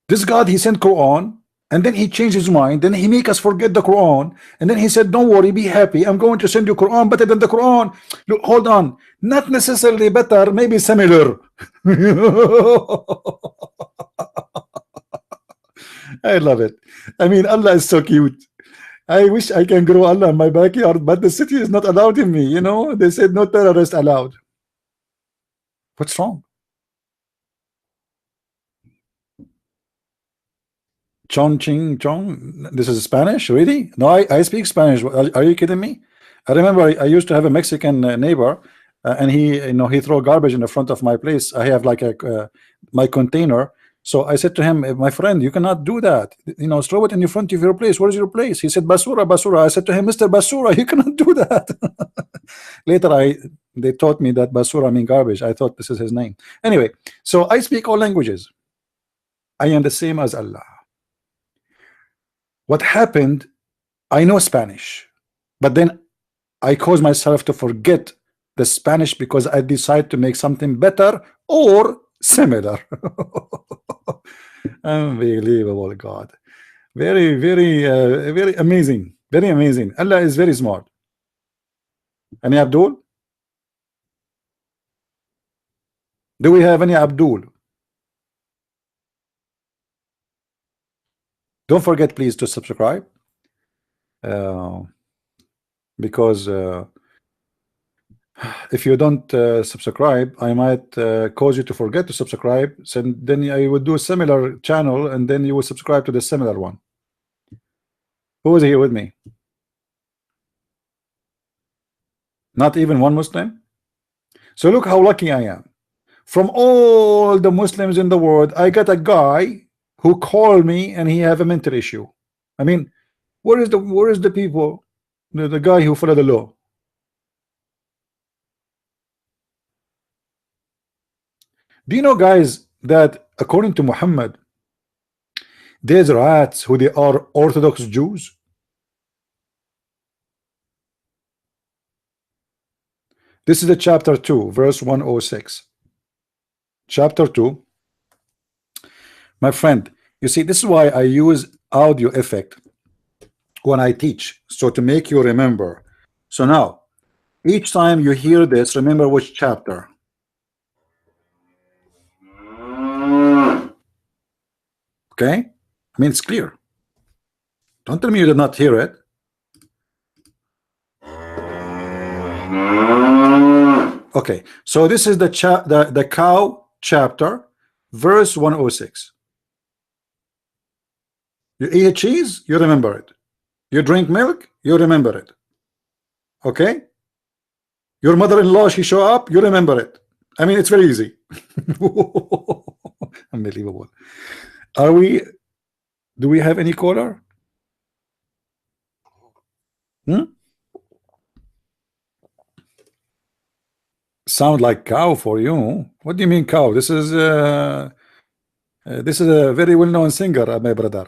This God, he sent Quran, and then he changed his mind. Then he make us forget the Quran, and then he said, "Don't worry, be happy. I'm going to send you Quran better than the Quran." Look, hold on, not necessarily better, maybe similar. I love it. I mean, Allah is so cute. I wish I can grow Allah in my backyard, but the city is not allowed in me. You know, they said no terrorist allowed. What's wrong? Chong Ching Chong. This is Spanish, really? No, I speak Spanish. Are you kidding me? I remember I used to have a Mexican neighbor, and he throw garbage in the front of my place. I have like my container. So I said to him, my friend, you cannot do that. Throw it in the front of your place. Where is your place? He said, Basura, Basura. I said to him, Mr. Basura, you cannot do that. Later, they taught me that Basura mean garbage. I thought this is his name. Anyway, so I speak all languages. I am the same as Allah. What happened, I know Spanish, but then I caused myself to forget the Spanish because I decided to make something better or similar. Unbelievable, God. Very, very, very amazing. Very amazing. Allah is very smart. Any Abdul? Do we have any Abdul? Don't forget, please, to subscribe, because if you don't subscribe, I might cause you to forget to subscribe. So then I would do a similar channel, and then you will subscribe to the similar one. Who is here with me? Not even one Muslim. So look how lucky I am. From all the Muslims in the world, I got a guy who called me and he have a mental issue. I mean, where is the people, the guy who follow the law? Do you know, guys, that according to Muhammad, there's rats who they are Orthodox Jews? This is the chapter 2, verse 106. Chapter 2. My friend, you see, this is why I use audio effect when I teach, so to make you remember. So now, each time you hear this, remember which chapter. Okay? I mean, it's clear. Don't tell me you did not hear it. Okay, so this is the cow chapter, verse 106. You eat a cheese, you remember it. You drink milk, you remember it. Okay? Your mother-in-law, she show up, you remember it. I mean, it's very easy. Unbelievable. Do we have any caller? Sound like cow for you. What do you mean cow? This is a very well-known singer, my brother.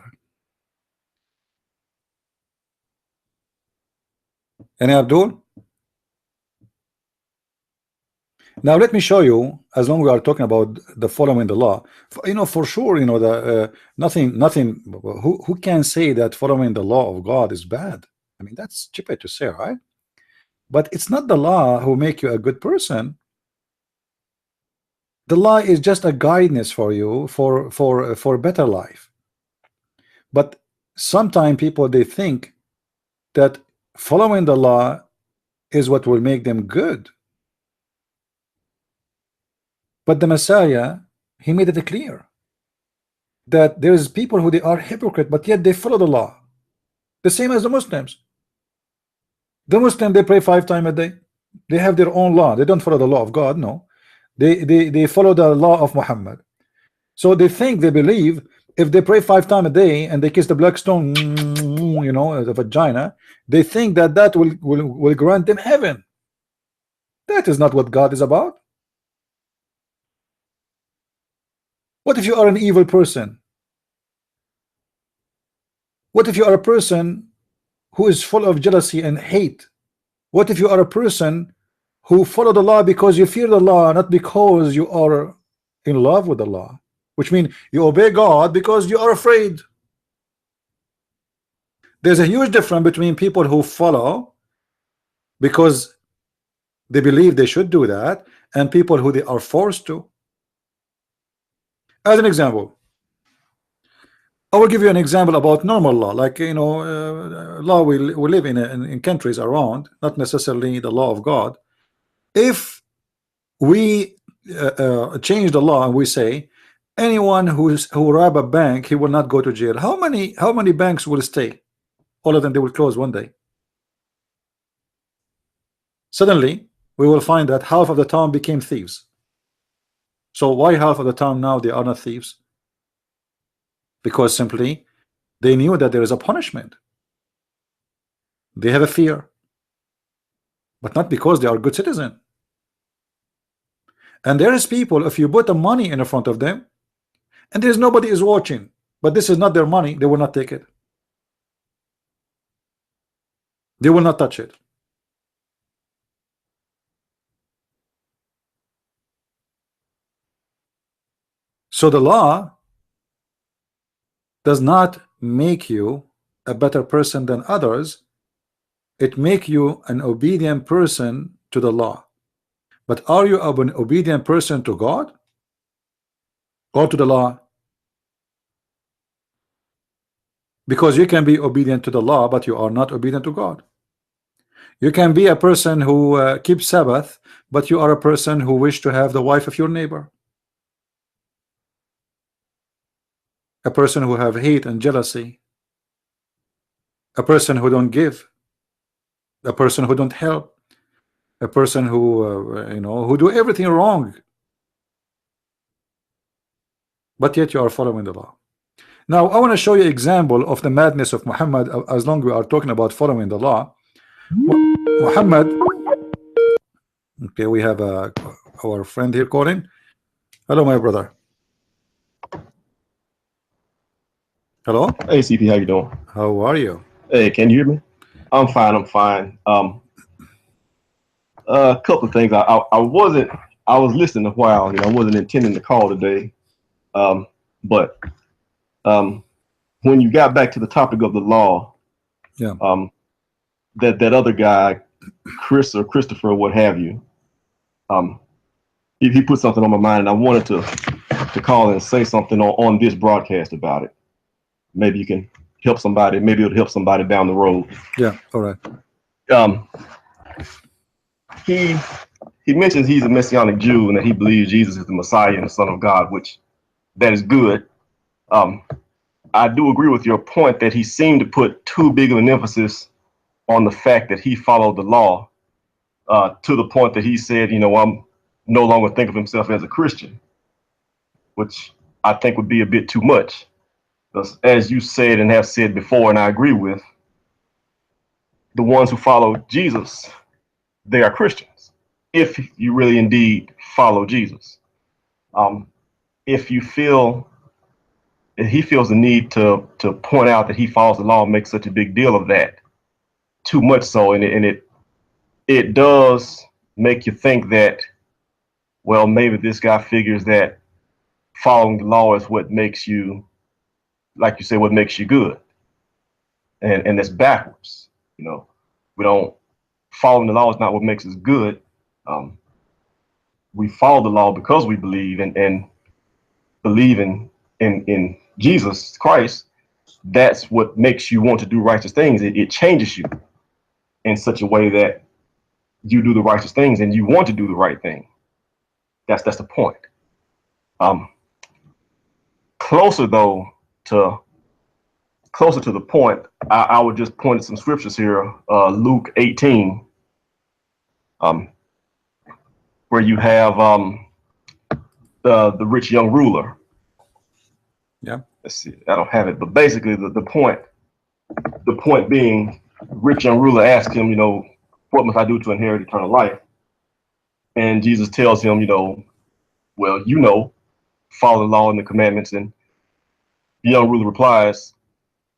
Any Abdul? Now let me show you, as long as we are talking about the following the law, you know, for sure, you know, the nothing who can say that following the law of God is bad? I mean, that's stupid to say, right? But it's not the law who make you a good person. The law is just a guidance for you for a better life. But sometimes people, they think that following the law is what will make them good. But the Messiah, he made it clear that there is people who they are hypocrite, but yet they follow the law. The same as the Muslims. The Muslims, they pray 5 times a day. They have their own law. They don't follow the law of God. No, they follow the law of Muhammad. So they think, they believe, if they pray 5 times a day and they kiss the black stone, you know, the vagina, they think that that will grant them heaven. That is not what God is about. What if you are an evil person? What if you are a person who is full of jealousy and hate? What if you are a person who follow the law because you fear the law, not because you are in love with the law? Which means you obey God because you are afraid. There's a huge difference between people who follow because they believe they should do that, and people who they are forced to. As an example, I will give you an example about normal law, like, you know, law we live in countries around, not necessarily the law of God. If we change the law and we say anyone who rob a bank, he will not go to jail, how many banks will stay? All of them, they will close one day. Suddenly we will find that half of the town became thieves. So why half of the town now they are not thieves? Because simply they knew that there is a punishment. They have a fear, but not because they are good citizen. And there is people, if you put the money in front of them and there's nobody is watching, but this is not their money, they will not take it. They will not touch it. So the law does not make you a better person than others, It make you an obedient person to the law. But are you an obedient person to God or to the law? Because you can be obedient to the law, but you are not obedient to God. You can be a person who keeps Sabbath, but you are a person who wish to have the wife of your neighbor. A person who have hate and jealousy. A person who don't give. A person who don't help. A person who who do everything wrong. But yet you are following the law. Now I want to show you example of the madness of Muhammad. As long as we are talking about following the law, Muhammad. Okay, we have our friend here calling. Hello, my brother. Hello. Hey CP, how you doing? How are you? Hey, can you hear me? I'm fine. I'm fine. A couple of things. I wasn't. I was listening a while. I wasn't intending to call today. But when you got back to the topic of the law, Yeah. That other guy, Chris or Christopher, what have you, he put something on my mind, and I wanted to call and say something on this broadcast about it. Maybe you can help somebody. Maybe it'll help somebody down the road. Yeah. All right. He mentions he's a Messianic Jew and that he believes Jesus is the Messiah and the Son of God, which that is good. I do agree with your point that he seemed to put too big of an emphasis on the fact that he followed the law, to the point that he said, I'm no longer think of himself as a Christian, which I think would be a bit too much. Because as you said and have said before, and I agree with, the ones who follow Jesus, they are Christians. If you really indeed follow Jesus. If you feel that he feels the need to point out that he follows the law and make such a big deal of that, too much so, and it does make you think that, well, maybe this guy figures that following the law is what makes you, like you say, what makes you good. And that's backwards. We don't, following the law is not what makes us good. We follow the law because we believe and believe in Jesus Christ. That's what makes you want to do righteous things. It changes you in such a way that you do the righteous things and you want to do the right thing. That's the point. Closer to the point, I would just point at some scriptures here. Luke 18, where you have the rich young ruler. Yeah. Let's see, I don't have it, but basically the point being, rich young ruler asked him, what must I do to inherit eternal life? And Jesus tells him, well, follow the law and the commandments. And the young ruler replies,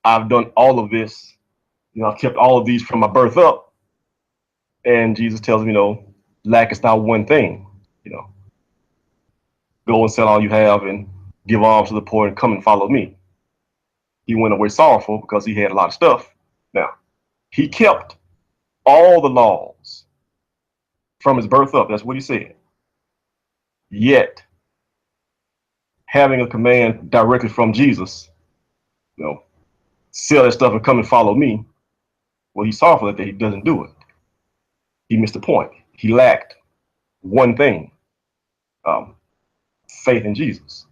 I've done all of this. I've kept all of these from my birth up. And Jesus tells him, lackest thou one thing, go and sell all you have and give alms to the poor and come and follow me. He went away sorrowful because he had a lot of stuff. Now, he kept all the laws from his birth up. That's what he said. Yet, having a command directly from Jesus, sell that stuff and come and follow me. Well, he's sorrowful that he doesn't do it. He missed the point. He lacked one thing, faith in Jesus.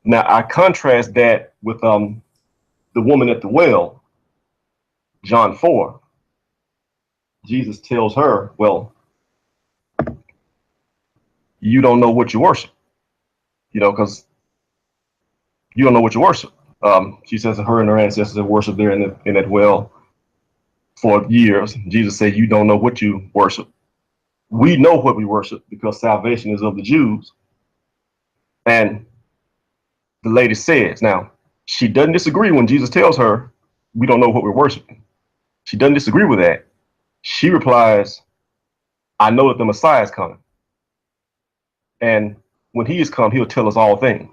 Now, I contrast that with the woman at the well, John 4. Jesus tells her, well, you don't know what you worship, because you don't know what you worship. She says that her and her ancestors have worshiped there in that well for years. Jesus said, you don't know what you worship. We know what we worship because salvation is of the Jews. And the lady says, now, she doesn't disagree when Jesus tells her, we don't know what we're worshiping. She doesn't disagree with that. She replies, I know that the Messiah is coming. And when he is come, he'll tell us all things.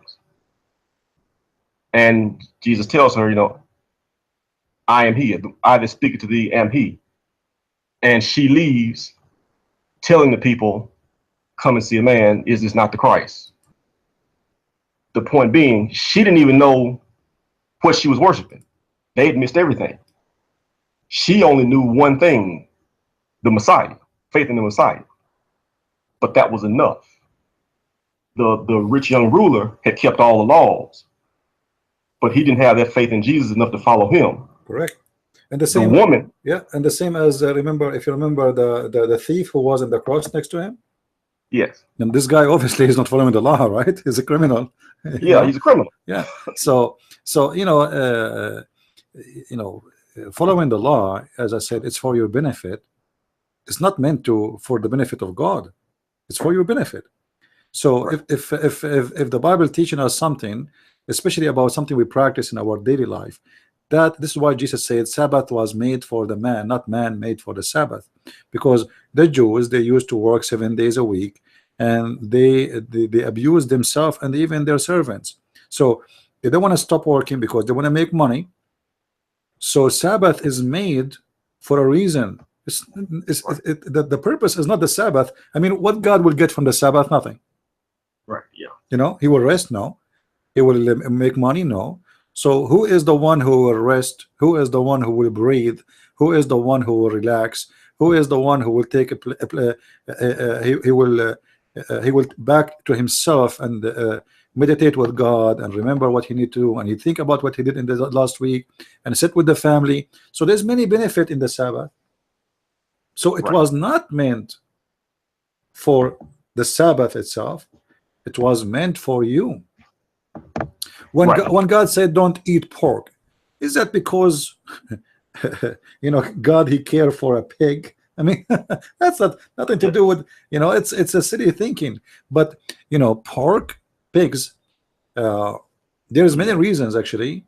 And Jesus tells her, I am he. I that speak to thee am he. and she leaves, telling the people, "Come and see a man. Is this not the Christ?" The point being, she didn't even know what she was worshiping. They had missed everything. She only knew one thing: the Messiah, faith in the Messiah. But that was enough. The rich young ruler had kept all the laws, but he didn't have that faith in Jesus enough to follow him. Correct. And the The same woman, yeah, and the same as remember, if you remember the thief who was on the cross next to him. yes, And this guy obviously is not following the law, right? He's a criminal. You yeah, know? he's a criminal. Yeah. So following the law, as I said, it's for your benefit. It's not meant for the benefit of God. It's for your benefit. So Right. if the Bible teaching us something, especially about something we practice in our daily life, that this is why Jesus said Sabbath was made for the man, not man made for the Sabbath, because the Jews, they used to work 7 days a week, and they abuse themselves and even their servants. So they don't want to stop working because they want to make money. So Sabbath is made for a reason. The purpose is not the Sabbath. I mean, what God will get from the Sabbath? Nothing. Right. Yeah. You know, he will rest? No. He will make money? No. So who is the one who will rest? Who is the one who will breathe? Who is the one who will relax? Who is the one who will take he will back to himself and meditate with God and remember what he need to do, and he think about what he did in the last week and sit with the family. So there's many benefit in the Sabbath. So it Right. was not meant for the Sabbath itself. It was meant for you. When Right. when God said don't eat pork, is that because God, he care for a pig? I mean, that's nothing to do with, it's a silly thinking. But pork, pigs, there's many reasons actually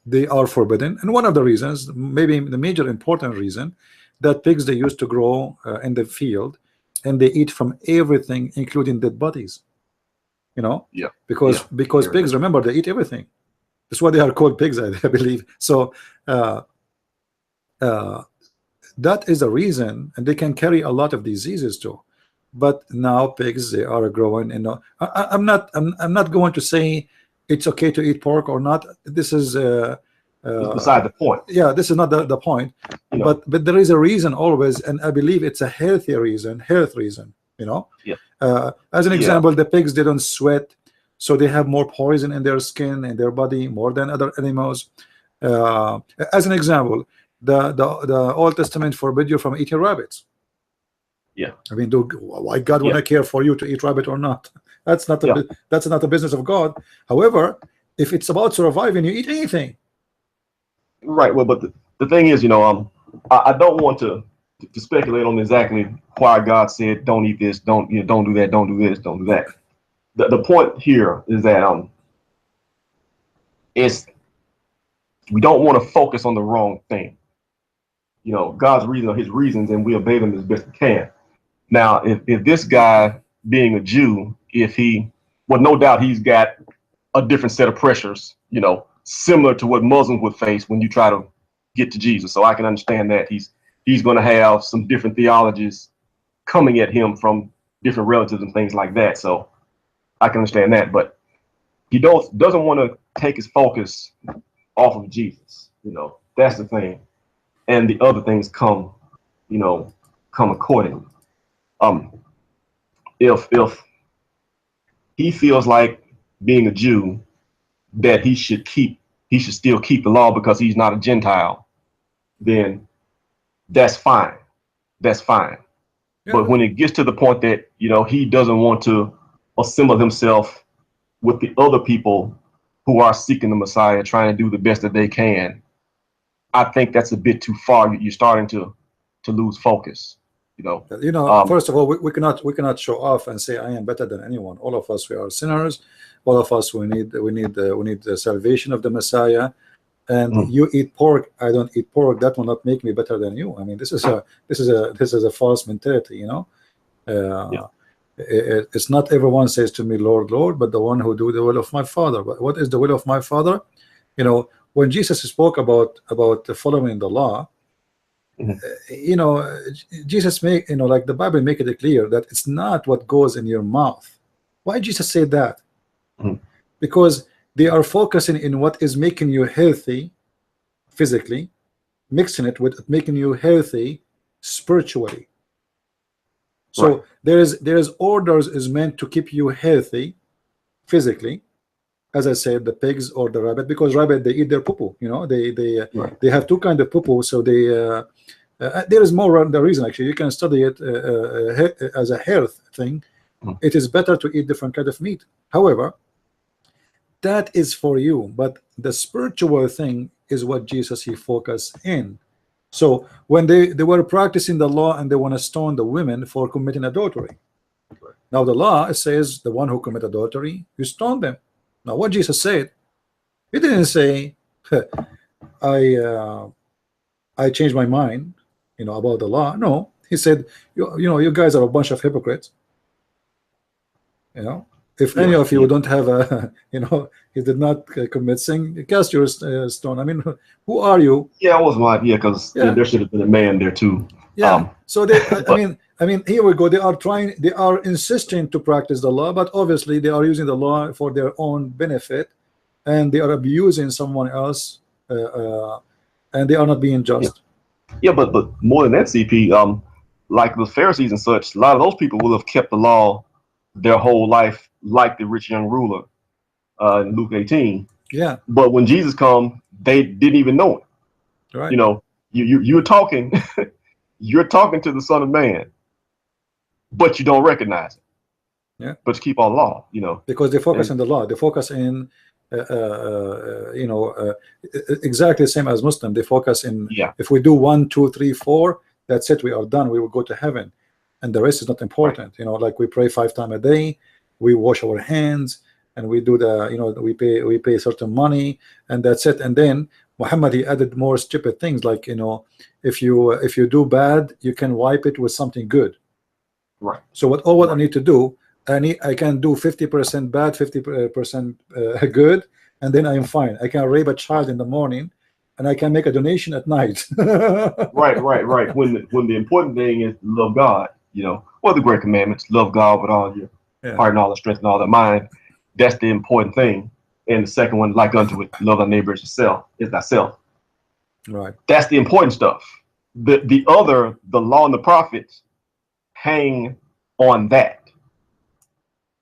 they are forbidden, and one of the reasons, maybe the major important reason, that pigs, they used to grow in the field, and they eat from everything including dead bodies. Yeah. Because Yeah. pigs, remember, they eat everything. That's why they are called pigs, I believe. So that is a reason, and they can carry a lot of diseases too. But now pigs, they are growing. I'm not going to say it's okay to eat pork or not. This is It's beside the point. yeah, this is not the point. You know. But there is a reason always, and I believe it's a health reason. Yeah. As an Yeah. example, the pigs, they don't sweat, so they have more poison in their skin and their body more than other animals. As an example, the Old Testament forbid you from eating rabbits. Yeah. I mean, why God would Yeah. not care for you to eat rabbit or not? That's not Yeah. that's not the business of God. However, if it's about surviving, you eat anything. Right. Well, but the thing is, I don't want to speculate on exactly why God said don't eat this, don't do that, don't do this, don't do that. The point here is that we don't want to focus on the wrong thing. God's reason are his reasons, and we obey them as best we can. Now, if this guy, being a Jew, no doubt he's got a different set of pressures, similar to what Muslims would face when you try to get to Jesus. So I can understand that he's going to have some different theologies coming at him from different relatives and things like that. So I can understand that, but he doesn't want to take his focus off of Jesus. That's the thing, and the other things come accordingly. If he feels like, being a Jew, that he should still keep the law because he's not a Gentile, then that's fine. That's fine. Yeah. But when it gets to the point that he doesn't want to assemble himself with the other people who are seeking the Messiah, trying to do the best that they can, I think that's a bit too far. You're starting to lose focus. First of all, we cannot show off and say I am better than anyone. All of us, we are sinners. All of us, we need the salvation of the Messiah. And you eat pork, I don't eat pork. That will not make me better than you. I mean, this is a false mentality. It's not everyone says to me, Lord, Lord, but the one who do the will of my Father. But what is the will of my Father? When Jesus spoke about following the law, You know, Jesus make, you know, like the Bible make it clear that it's not what goes in your mouth. Why Jesus say that? Because they are focusing in what is making you healthy physically, mixing it with making you healthy spiritually. So there is orders is meant to keep you healthy physically, as I said, the pigs or the rabbit, because rabbit, they eat their poo-poo, you know, they have two kind of poo-poo, so they there is more the reason. Actually, you can study it as a health thing. It is better to eat different kind of meat. However, that is for you, but the spiritual thing is what Jesus he focused in. So when they were practicing the law and they want to stone the women for committing adultery, now the law says the one who commit adultery, you stone them. Now what Jesus said, he didn't say I changed my mind, you know, about the law. No, he said, you know, you guys are a bunch of hypocrites. You know, if any of you don't have a, you know, he did not commit sin, cast your stone. I mean, who are you? Yeah, I was my idea, because there should have been a man there too. Yeah. So they, I mean, here we go. They are insisting to practice the law, but obviously they are using the law for their own benefit, and they are abusing someone else, and they are not being just. Yeah, but more than that, CP, like the Pharisees and such, a lot of those people will have kept the law their whole life, like the rich young ruler in Luke 18. Yeah. But when Jesus come, they didn't even know it. Right. You know, you're talking, you're talking to the Son of Man, but you don't recognize it. Yeah. But you keep on law, you know, because they focus on the law. They focus in, you know, exactly the same as Muslim. They focus in, if we do 1, 2, 3, 4, that's it. We are done. We will go to heaven. And the rest is not important. You know, like we pray 5 times a day, we wash our hands, and we do the, you know, we pay certain money, and that's it. And then Muhammad, he added more stupid things, like, you know, if you do bad, you can wipe it with something good. Right. So what I need to do, I can do 50% bad, 50% good, and then I am fine. I can rape a child in the morning, and I can make a donation at night. Right. When the important thing is love God. You know, the great commandments: love God with all your heart and all the strength and all the mind. That's the important thing. And the second one, like unto it, love thy neighbor as yourself, is thyself. Right. That's the important stuff. The other, the law and the prophets, hang on that.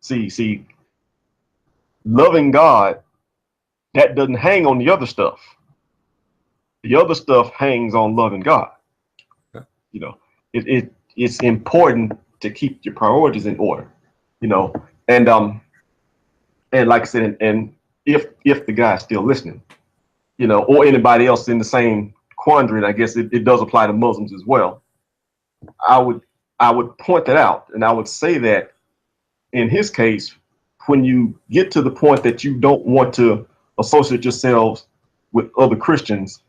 See, loving God, that doesn't hang on the other stuff. The other stuff hangs on loving God. You know, it's important to keep your priorities in order, you know, and like I said, and if the guy's still listening, you know, or anybody else in the same quandary, and I guess it does apply to Muslims as well, I would point that out, and I would say that in his case, when you get to the point that you don't want to associate yourselves with other Christians,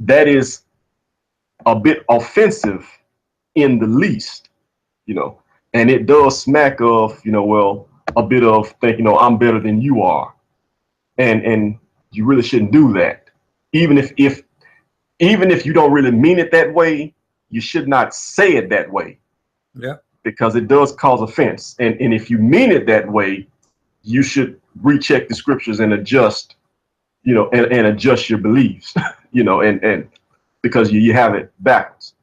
that is a bit offensive in the least, you know, and it does smack of, you know, well, a bit of think, you know, I'm better than you are, and you really shouldn't do that. Even if you don't really mean it that way, you should not say it that way. Yeah, because it does cause offense, and if you mean it that way, you should recheck the scriptures and adjust, you know, and adjust your beliefs, you know, and because you have it backwards.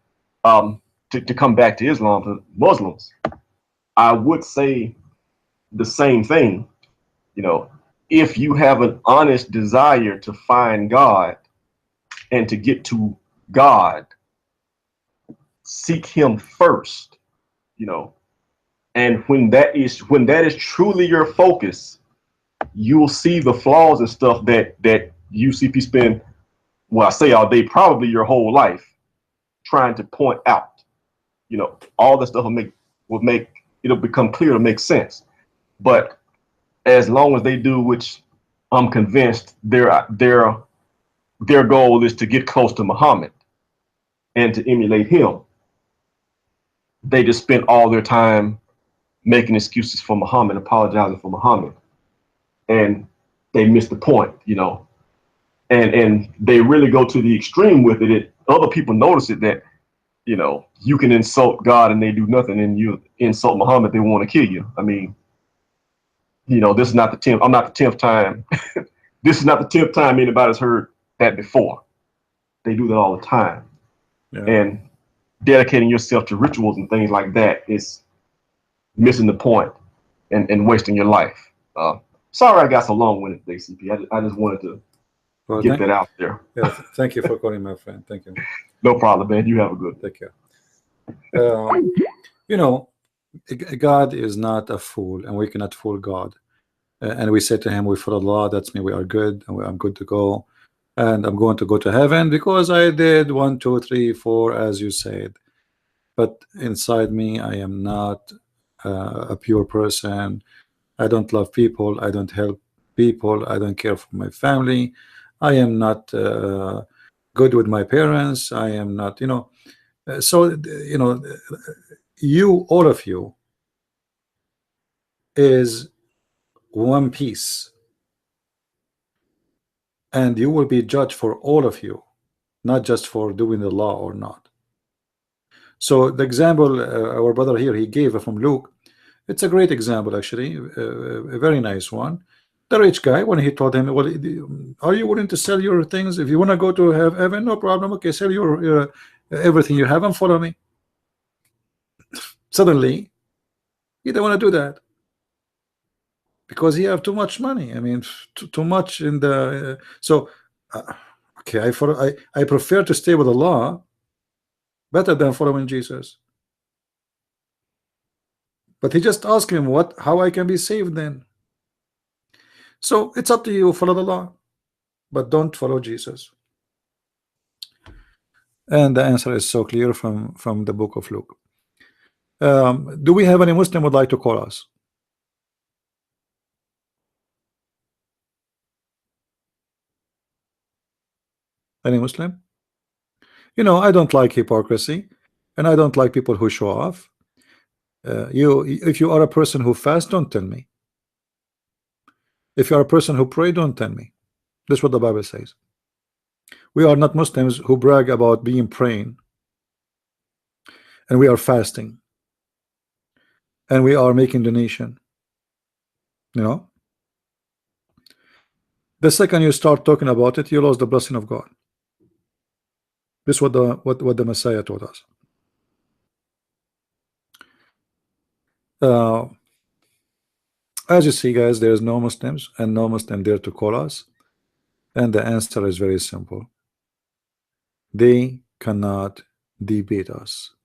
To come back to Islam, to Muslims, I would say the same thing. You know, if you have an honest desire to find God and to get to God, seek him first, you know, and when that is truly your focus, you'll see the flaws and stuff that you CP spend, well, I say all day, probably your whole life, trying to point out. You know, all the stuff will make it'll become clear to make sense. But as long as they do, which I'm convinced their goal is to get close to Muhammad and to emulate him, they just spend all their time making excuses for Muhammad, apologizing for Muhammad, and they miss the point, you know. And they really go to the extreme with it. Other people notice it, that you know, you can insult God and they do nothing, and you insult Muhammad, they want to kill you. I mean, you know, this is not the 10th. I'm not the 10th time. This is not the 10th time anybody's heard that before. They do that all the time. Yeah. And dedicating yourself to rituals and things like that is missing the point and wasting your life. Sorry I got so long-winded today, CP. I just wanted to Well, get that out there. Yeah, thank you for calling, my friend. Thank you. No problem, man. You have a good day. Take care. You know, God is not a fool, and we cannot fool God. And we say to him, we follow the law, that's me, we are good, and I'm good to go. And I'm going to go to heaven because I did 1, 2, 3, 4, as you said. But inside me, I am not a pure person. I don't love people. I don't help people. I don't care for my family. I am not good with my parents. I am not, you know. So, you know, you, all of you, is one piece. And you will be judged for all of you, not just for doing the law or not. So the example our brother here he gave from Luke, it's a great example actually, a very nice one. The rich guy, when he told him, well, are you willing to sell your things? If you want to go to heaven, no problem. Okay, sell your everything you have and follow me. Suddenly, he didn't want to do that because he have too much money. I mean, too much in the okay, I prefer to stay with the law better than following Jesus. But he just asked him how I can be saved then. So it's up to you, follow the law, but don't follow Jesus. And the answer is so clear from the book of Luke. Do we have any Muslim would like to call us? Any Muslim? You know, I don't like hypocrisy, and I don't like people who show off. If you are a person who fasts, don't tell me. If you are a person who pray, don't tell me. That's what the Bible says. We are not Muslims who brag about being praying, and we are fasting, and we are making donation. You know, the second you start talking about it, you lose the blessing of God. This is what the Messiah taught us. As you see, guys, there is no Muslims and no Muslim there to call us, and the answer is very simple. They cannot debate us.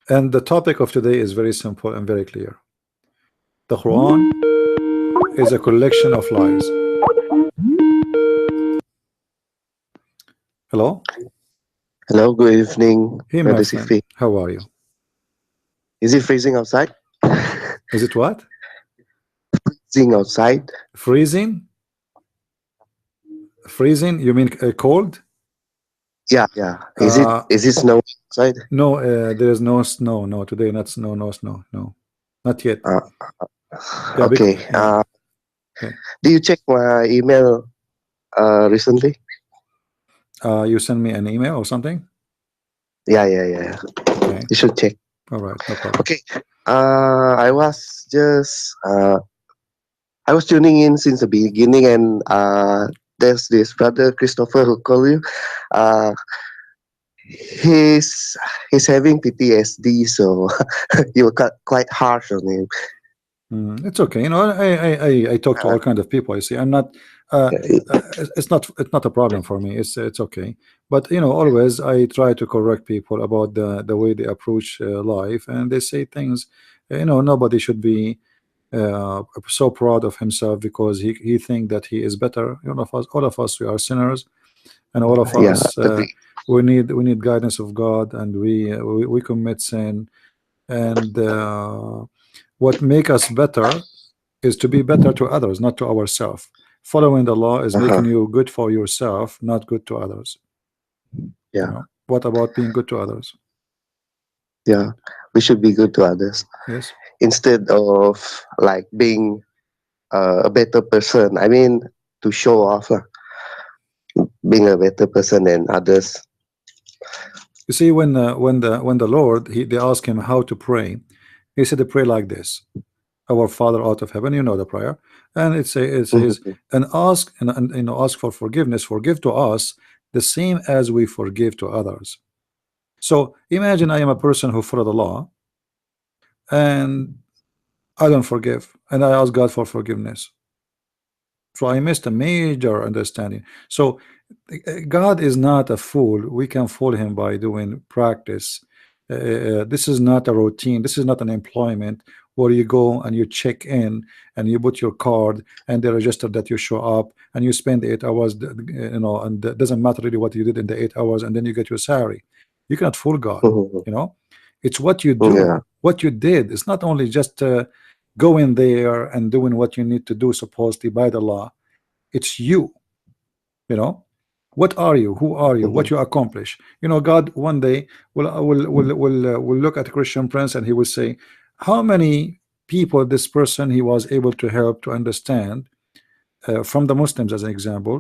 And the topic of today is very simple and very clear. The Quran is a collection of lies. Hello? Hello, good evening. Hey, my friend. How are you? Is it freezing outside? Is it what? Freezing outside. Freezing? Freezing? You mean cold? Yeah, yeah. Is it snow outside? No, there is no snow. No, today not snow. No snow. No, not yet. Yeah, okay. Okay. Do you check my email recently? You send me an email or something? Yeah, yeah, yeah. Okay. You should check. All right, no problem. Okay. I was tuning in since the beginning, and there's this brother Christopher who called you. He's having PTSD, so you were quite harsh on him. It's okay. You know, I talk to all kinds of people. You see, I'm not. It's not a problem for me. It's okay. But you know, always I try to correct people about the way they approach life, and they say things. You know, nobody should be so proud of himself because he think that he is better. You know, all of us, we are sinners, and all of us we need guidance of God, and we commit sin, and what make us better is to be better to others, not to ourselves. Following the law is making you good for yourself, not good to others. Yeah. You know? What about being good to others? Yeah, we should be good to others. Yes. Instead of like being a better person. I mean, to show off, being a better person than others. You see, when the Lord they asked him how to pray, he said to pray like this: Our Father out of heaven. You know the prayer, and it says, Mhm. and ask and you know, ask for forgiveness. Forgive to us the same as we forgive to others. So imagine I am a person who follow the law, and I don't forgive, and I ask God for forgiveness. So I missed a major understanding. So God is not a fool. We can fool him by doing practice. This is not a routine. This is not an employment where you go and you check in and you put your card and they register that you show up and you spend 8 hours, you know, and it doesn't matter really what you did in the 8 hours, and then you get your salary. You cannot fool God. Mhm. You know, it's what you Yeah. do, what you did. It's not only just going there and doing what you need to do supposedly by the law. It's you. You know, what are you? Who are you? What Mhm. you accomplish? You know, God one day will look at Christian Prince and he will say, how many people this person he was able to help to understand from the Muslims, as an example,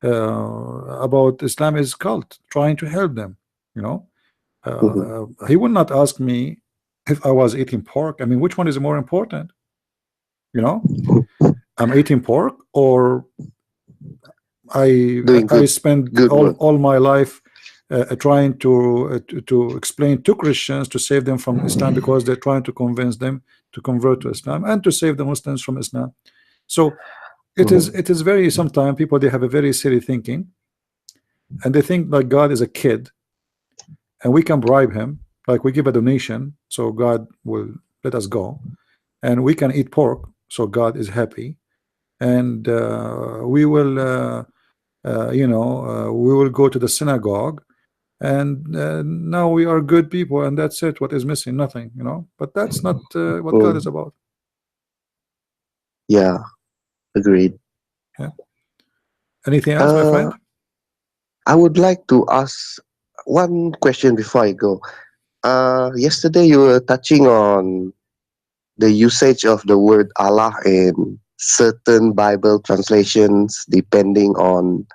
about Islam is cult, trying to help them. You know, Mhm. he will not ask me if I was eating pork. I mean, which one is more important? You know, I'm eating pork, or Doing I good spent good work. all my life trying to explain to Christians to save them from Islam, because they're trying to convince them to convert to Islam, and to save the Muslims from Islam. So Mhm. it is very, sometimes people they have a very silly thinking, and they think like God is a kid and we can bribe him, like we give a donation so God will let us go, and we can eat pork so God is happy, and we will you know, we will go to the synagogue, and now we are good people, and that's it. What is missing? Nothing, you know. But that's not what God is Mm. about. Yeah, agreed. Yeah. Anything else, my Uh, friend? I would like to ask one question before I go. Yesterday you were touching on the usage of the word Allah in certain Bible translations depending on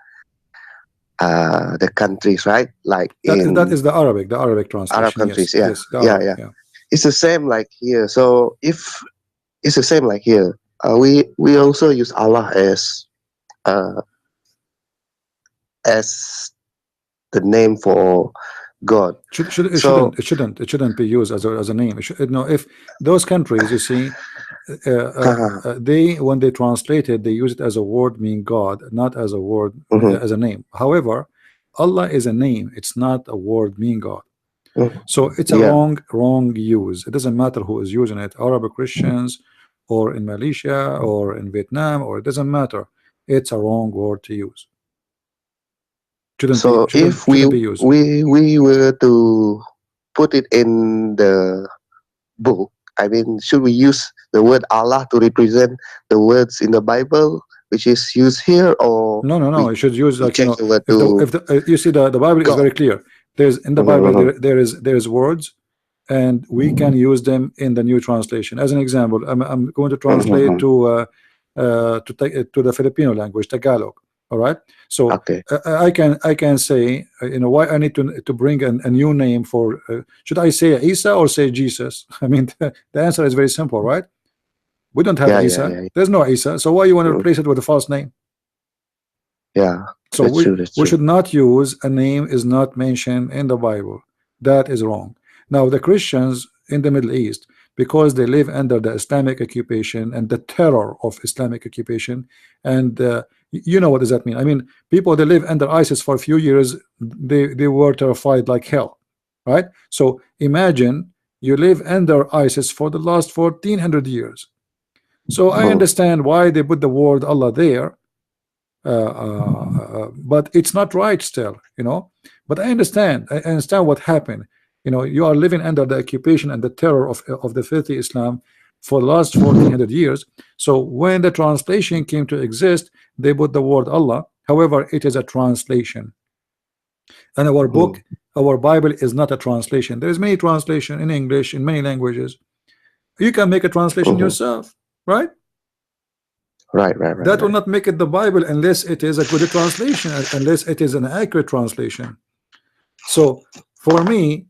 the countries, right? Like That in is the Arabic Arab translation. Yes, countries. Yeah, yes, the yeah, Arabic. yeah. Yeah. It's the same like here. So if it's the same like here, we also use Allah uh, as the name for God. So It shouldn't be used as a name. It should, no, if those countries, you see, they when they translate it, they use it as a word meaning God, not as a word mhm, as a name. However, Allah is a name. It's not a word meaning God. mhm. So it's a Yeah. wrong use. It doesn't matter who is using it, Arab Christians, or in Malaysia, or in Vietnam, or it doesn't matter. It's a wrong word to use. So if Shouldn't be used. we were to put it in the book, I mean, should we use the word Allah to represent the words in the Bible, which is used here, or No, no, no. we You should use, we like, you change know, the word if to the you see the Bible is God? very clear. There's in the Bible Mhm, there is words, and we can use them in the new translation. As an example, I'm going to mhm, translate mhm. to the Filipino language, Tagalog. All right. So Okay. I can say, you know, why I need to bring a new name for. Should I say Isa or say Jesus? I mean, the answer is very simple, right? We don't have Yeah, yeah, Isa. yeah, There's no Isa. So why you want to mm, replace it with a false name? yeah. So That's true. That's we true. should not use a name is not mentioned in the Bible. That is wrong. Now the Christians in the Middle East, because they live under the Islamic occupation and the terror of Islamic occupation, and you know what does that mean? I mean, people that live under ISIS for a few years, they were terrified like hell, right? So imagine you live under ISIS for the last 1400 years. So I Mhm, understand why they put the word Allah there, but it's not right still, you know. But I understand what happened. You know, you are living under the occupation and the terror of the filthy Islam for the last 1400 years. So when the translation came to exist, they put the word Allah. However, it is a translation, and our mhm, book, our Bible, is not a translation. There is many translation in English in many languages. You can make a translation mhm. yourself, right? Right, right, right, That will right. not make it the Bible unless it is a good translation, unless it is an accurate translation. So For me,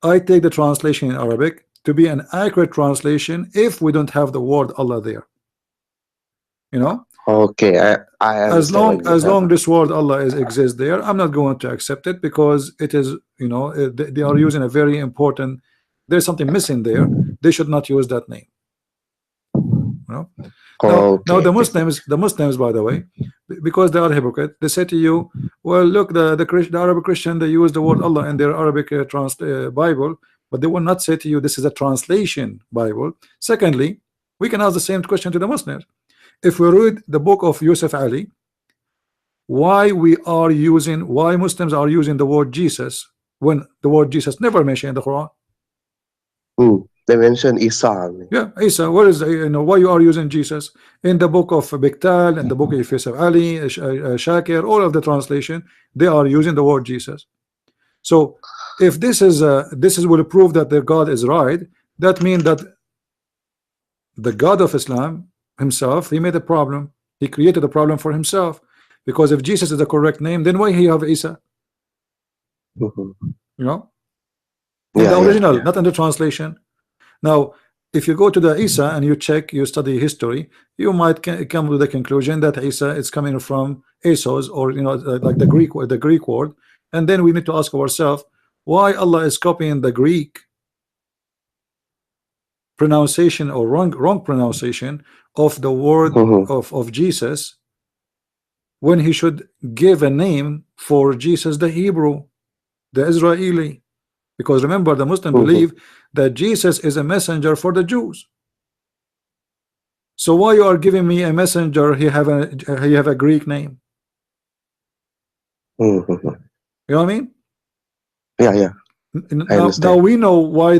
I take the translation in Arabic to be an accurate translation if we don't have the word Allah there. You know, Okay, I as understand what you long have. this word Allah exists there, I'm not going to accept it, because it is, you know, they are using a very important, there's something missing there. They should not use that name. You know? Now Okay, okay. the Muslims, by the way, because they are hypocrite, they say to you, well, look, the Arab Christian, they use the word Allah in their Arabic Bible, but they will not say to you this is a translation Bible. Secondly, we can ask the same question to the Muslims. If we read the book of Yusuf Ali, why Muslims are using the word Jesus when the word Jesus never mentioned in the Quran? They mentioned Isa. Yeah, Isa, what is, you know, why you are using Jesus in the book of Biktal and the book of Yusuf Ali, Shakir, all of the translation, they are using the word Jesus. So if this is will prove that the God is right, that means that the God of Islam himself, he made a problem, he created a problem for himself, because if Jesus is the correct name, then why he have Isa? Mhm. You know, in the Yeah, yeah, original, yeah. not in the translation. Now, if you go to the Isa and you check, you study history, you might come to the conclusion that Isa is coming from Asos, or, you know, like the Greek word, and then we need to ask ourselves why Allah is copying the Greek pronunciation or wrong pronunciation of the word Mhm. of Jesus, when he should give a name for Jesus, the Hebrew, the Israeli. Because remember, the Muslim Mhm. believe that Jesus is a messenger for the Jews. So why you are giving me a messenger, he have a Greek name? Mhm. You know what I mean? Yeah, yeah. I Now understand. we know why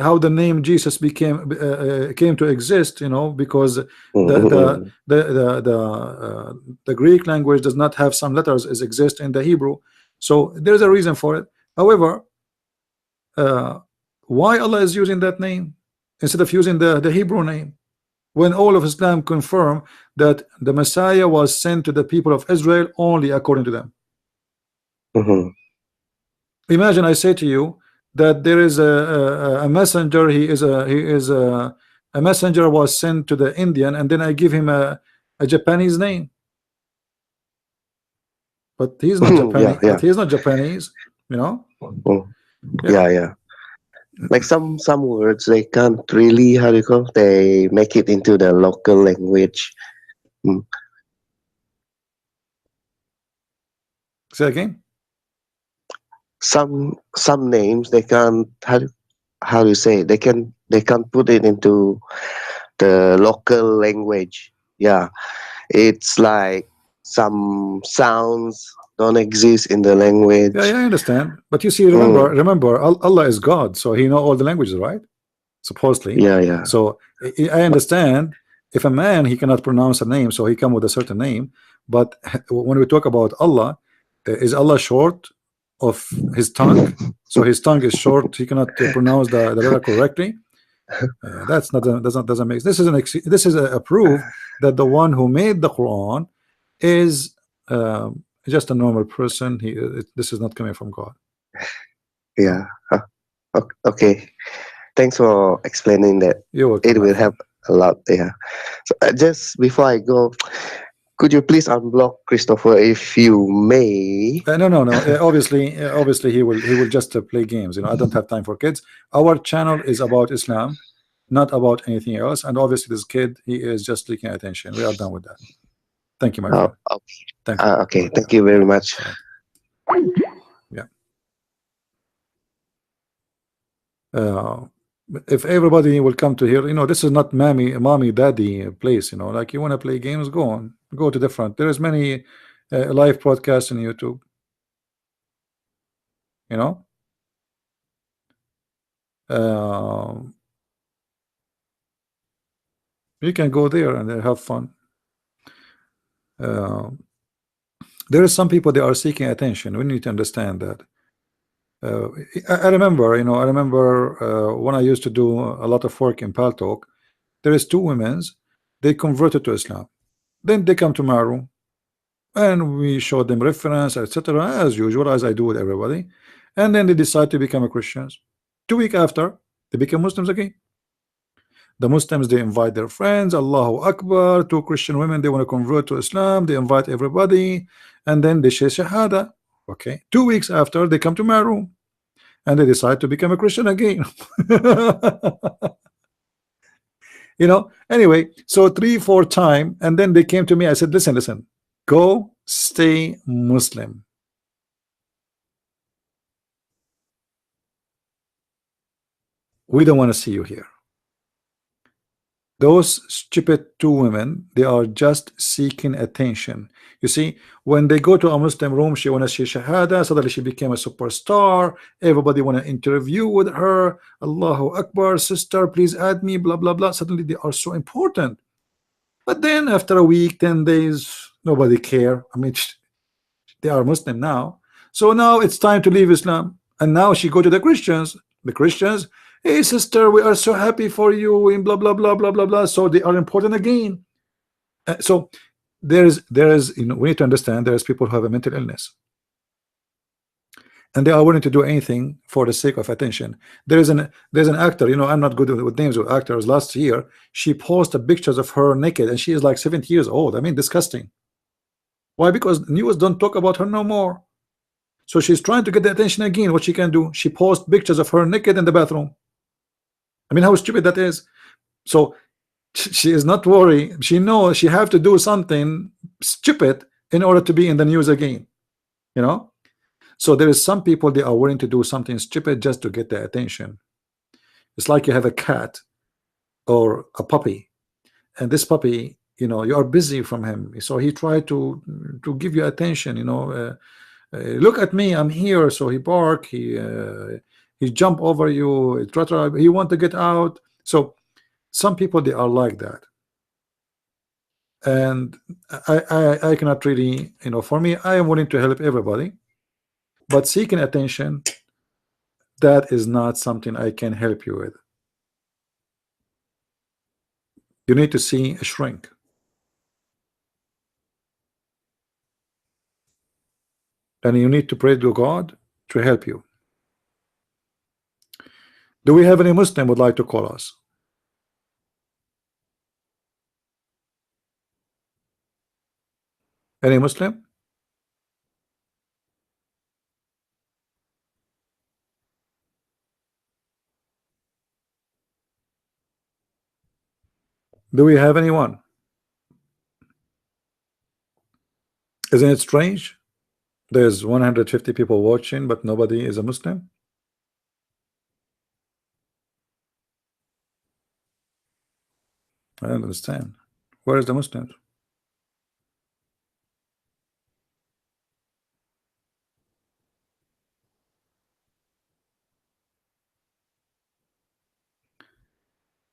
how the name Jesus came to exist, you know, because Mhm. the Greek language does not have some letters as exist in the Hebrew, so there's a reason for it. However, uh, why Allah is using that name instead of using the Hebrew name, when all of Islam confirm that the Messiah was sent to the people of Israel only according to them? Mhm. Imagine I say to you that there is a messenger, he is a messenger was sent to the Indian, and then I give him a Japanese name, but he's not Yeah, Japanese, yeah. you know. Mm. Yeah, Yeah, yeah. Like some words they can't really, how do you call, they make it into the local language. Mm. say again. Some names they can't, how do you say, they can't put it into the local language. Yeah, it's like some sounds don't exist in the Yeah, language. yeah, I understand, but you see, Mm. remember Allah is God, so he know all the languages, right? Supposedly. Yeah, yeah. So I understand if a man he cannot pronounce a name, so he come with a certain name. But when we talk about Allah, is Allah short of his tongue? So his tongue is short, he cannot pronounce the letter correctly. That's not doesn't make this is this is a proof that the one who made the Quran is just a normal person. This is not coming from God. Yeah. Okay. Thanks for explaining that. You're welcome, It my will friend. help a lot. Yeah. So, just before I go, could you please unblock Christopher if you may? No, no, no. Obviously, he will just play games. You know, I don't have time for kids. Our channel is about Islam, not about anything else. And obviously, this kid, he is just seeking attention. We are done with that. Thank you, my Oh, friend. Thank you. okay. Bye-bye. Thank you very much. Yeah. Uh, if everybody will come to here, you know, this is not mommy, daddy place. You know, like you want to play games, go on, go to different. There is many live podcasts on YouTube. You know, uh, you can go there and have fun. Uh, there is some people they are seeking attention. We need to understand that. Uh, I remember, you know, when I used to do a lot of work in Paltalk. There is two women's. They converted to Islam. Then they come to my room, and we showed them reference, etc., as usual, as I do with everybody. and then they decide to become Christians. 2 weeks after, they become Muslims again. The Muslims, they invite their friends, Allahu Akbar. 2 Christian women, they want to convert to Islam, they invite everybody, and then they say Shahada. Okay, 2 weeks after, they come to my room and they decide to become a Christian again. You know, anyway, so 3-4 times, and then they came to me. I said, listen, go stay Muslim. We don't want to see you here. Those stupid 2 women, they are just seeking attention. You see, when they go to a Muslim room, she want to say Shahada, suddenly she became a superstar. Everybody want to interview with her. Allahu Akbar, sister, please add me, blah, blah, blah. Suddenly they are so important. But then after a week, 10 days, nobody care. I mean, they are Muslim now. So now it's time to leave Islam. And now she go to the Christians. The Christians, hey sister, we are so happy for you, in blah blah blah blah blah blah. So they are important again. So there is you know, we need to understand there is people who have a mental illness, and they are willing to do anything for the sake of attention. There's an actor, you know, I'm not good with names of actors. Last year she posted pictures of her naked, and she is like 70 years old. I mean, disgusting. Why? Because news don't talk about her no more. So she's trying to get the attention again. What she can do, she posts pictures of her naked in the bathroom. I mean, how stupid that is. So she is not worried. She knows she have to do something stupid in order to be in the news again, you know. So there is some people, they are willing to do something stupid just to get the attention. It's like you have a cat or a puppy, and this puppy, you know, you are busy from him, so he tried to give you attention, you know. Look at me, I'm here. So he bark, he jump over you, he want to get out. So some people, they are like that, and I cannot really, you know, for me, I am willing to help everybody, but seeking attention, that is not something I can help you with. You need to see a shrink. And you need to pray to God to help you. Do we have any Muslim would like to call us? Any Muslim? Do we have anyone? Isn't it strange? There's 150 people watching, but nobody is a Muslim. I don't understand. Where is the Muslims?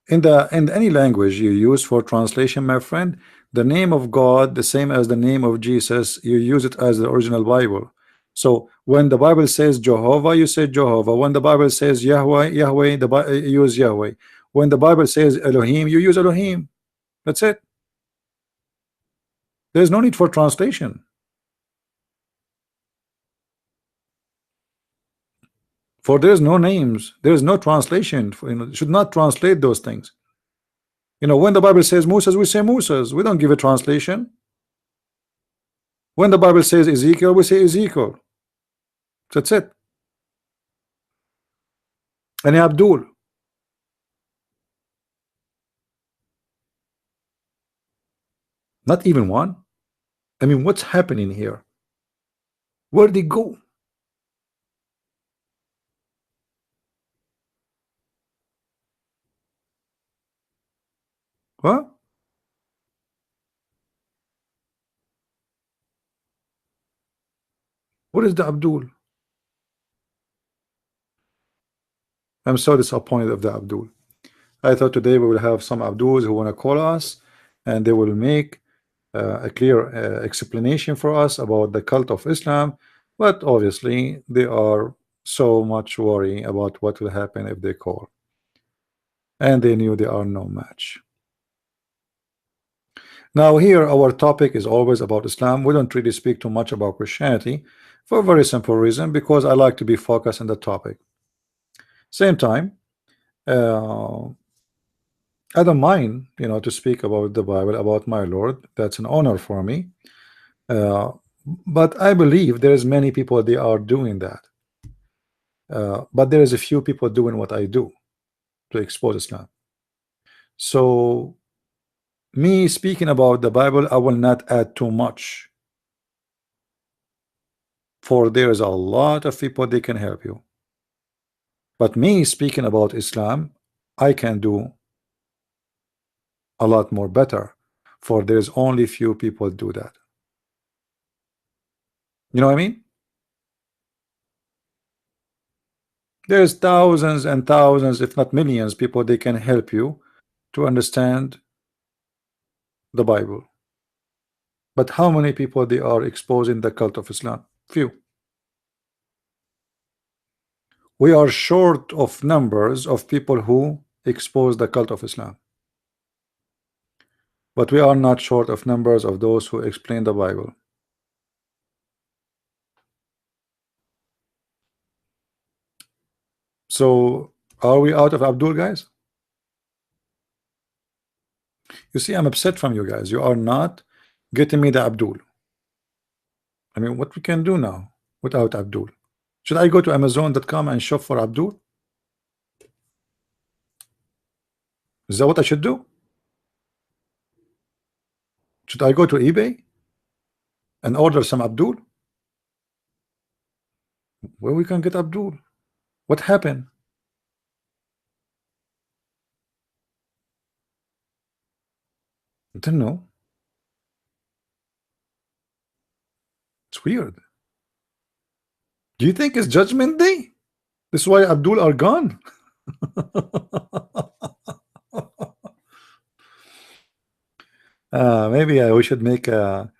In any language you use for translation, my friend, the name of God, the same as the name of Jesus, you use it as the original Bible. So when the Bible says Jehovah, you say Jehovah. When the Bible says Yahweh, you use Yahweh. When the Bible says Elohim, you use Elohim. That's it. There's no need for translation. For there's no names, there's no translation. You know, should not translate those things. You know, when the Bible says Moses, we say Moses. We don't give a translation. When the Bible says Ezekiel, we say Ezekiel. That's it. And Abdul. Not even one. I mean, what's happening here? Where'd they go? What? What is the Abdul? I'm so disappointed of the Abdul. I thought today we will have some Abduls who want to call us, and they will make a clear explanation for us about the cult of Islam, but obviously they are so much worried about what will happen if they call, and they knew they are no match. Now here our topic is always about Islam. We don't really speak too much about Christianity for a very simple reason, because I like to be focused on the topic. Same time, I don't mind, to speak about the Bible, about my Lord. That's an honor for me. But I believe there is many people they are doing that. But there is a few people doing what I do to expose Islam. So me speaking about the Bible, I will not add too much, for there is a lot of people they can help you. But me speaking about Islam, I can do a lot more better, for there's only few people do that. You know what I mean? There's thousands and thousands, if not millions, people they can help you to understand the Bible. But how many people they are exposing the cult of Islam? Few. We are short of numbers of people who expose the cult of Islam. But we are not short of numbers of those who explain the Bible. So are we out of Abdul, guys? You see, I'm upset from you guys. You are not getting me the Abdul. I mean, what we can do now without Abdul? Should I go to Amazon.com and shop for Abdul? Is that what I should do? Should I go to eBay and order some Abdul? Where we can get Abdul? What happened? I don't know. It's weird. Do you think it's Judgment Day? This is why Abdul are gone. Maybe we should make a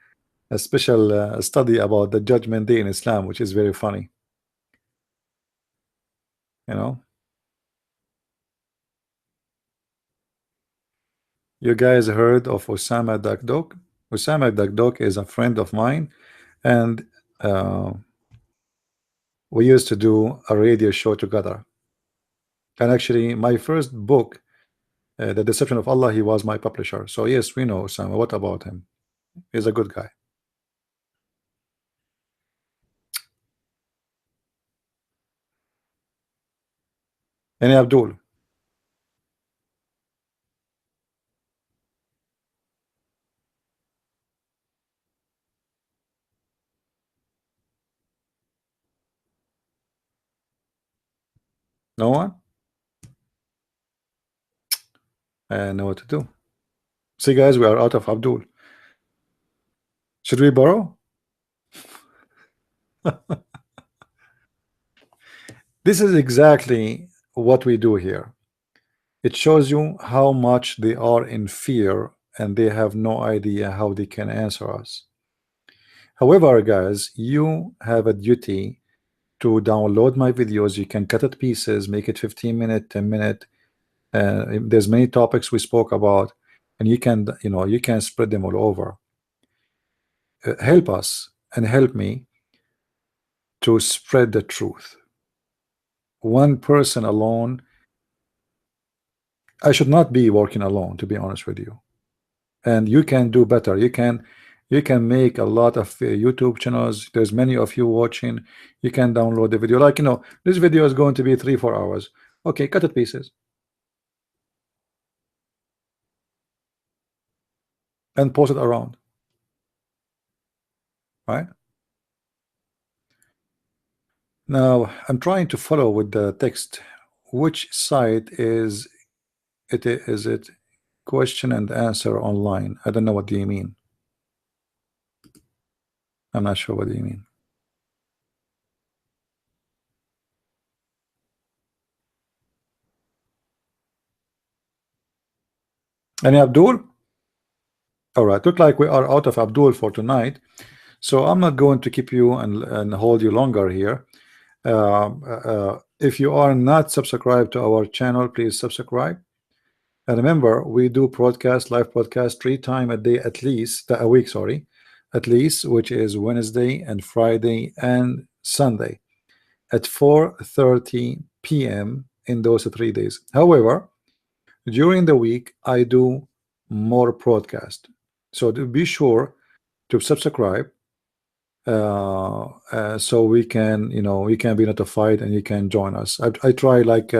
special study about the Judgment Day in Islam, which is very funny. You guys heard of Osama Dakdok? Osama Dakdok is a friend of mine, and we used to do a radio show together. And actually, my first book, The Deception of Allah, he was my publisher. So yes, we know Osama. What about him? He's a good guy. Any Abdul? No one? I know what to do. See, guys, we are out of Abdul. Should we borrow? This is exactly what we do here. It shows you how much they are in fear and they have no idea how they can answer us. However, guys, you have a duty to download my videos. You can cut it pieces, make it 15-minute, 10-minute. There's many topics we spoke about, and you can spread them all over. Help us and help me to spread the truth. One person alone, I should not be working alone, to be honest with you. And you can do better. You can make a lot of YouTube channels. There's many of you watching. You can download the video. Like, this video is going to be 3-4 hours. Okay, cut it pieces and post it around. Right? Now I'm trying to follow with the text. Which site is it? Is it question and answer online? I don't know, what do you mean? I'm not sure what do you mean. Any Abdul? All right, look like we are out of Abdul for tonight, so I'm not going to keep you and hold you longer here. If you are not subscribed to our channel, please subscribe. And remember, we do broadcast, live broadcast 3 times a day, at least a week, sorry, at least, which is Wednesday and Friday and Sunday at 4:30 p.m. in those 3 days. However, during the week, I do more broadcast. So to be sure to subscribe, so we can, you can be notified and you can join us. I try like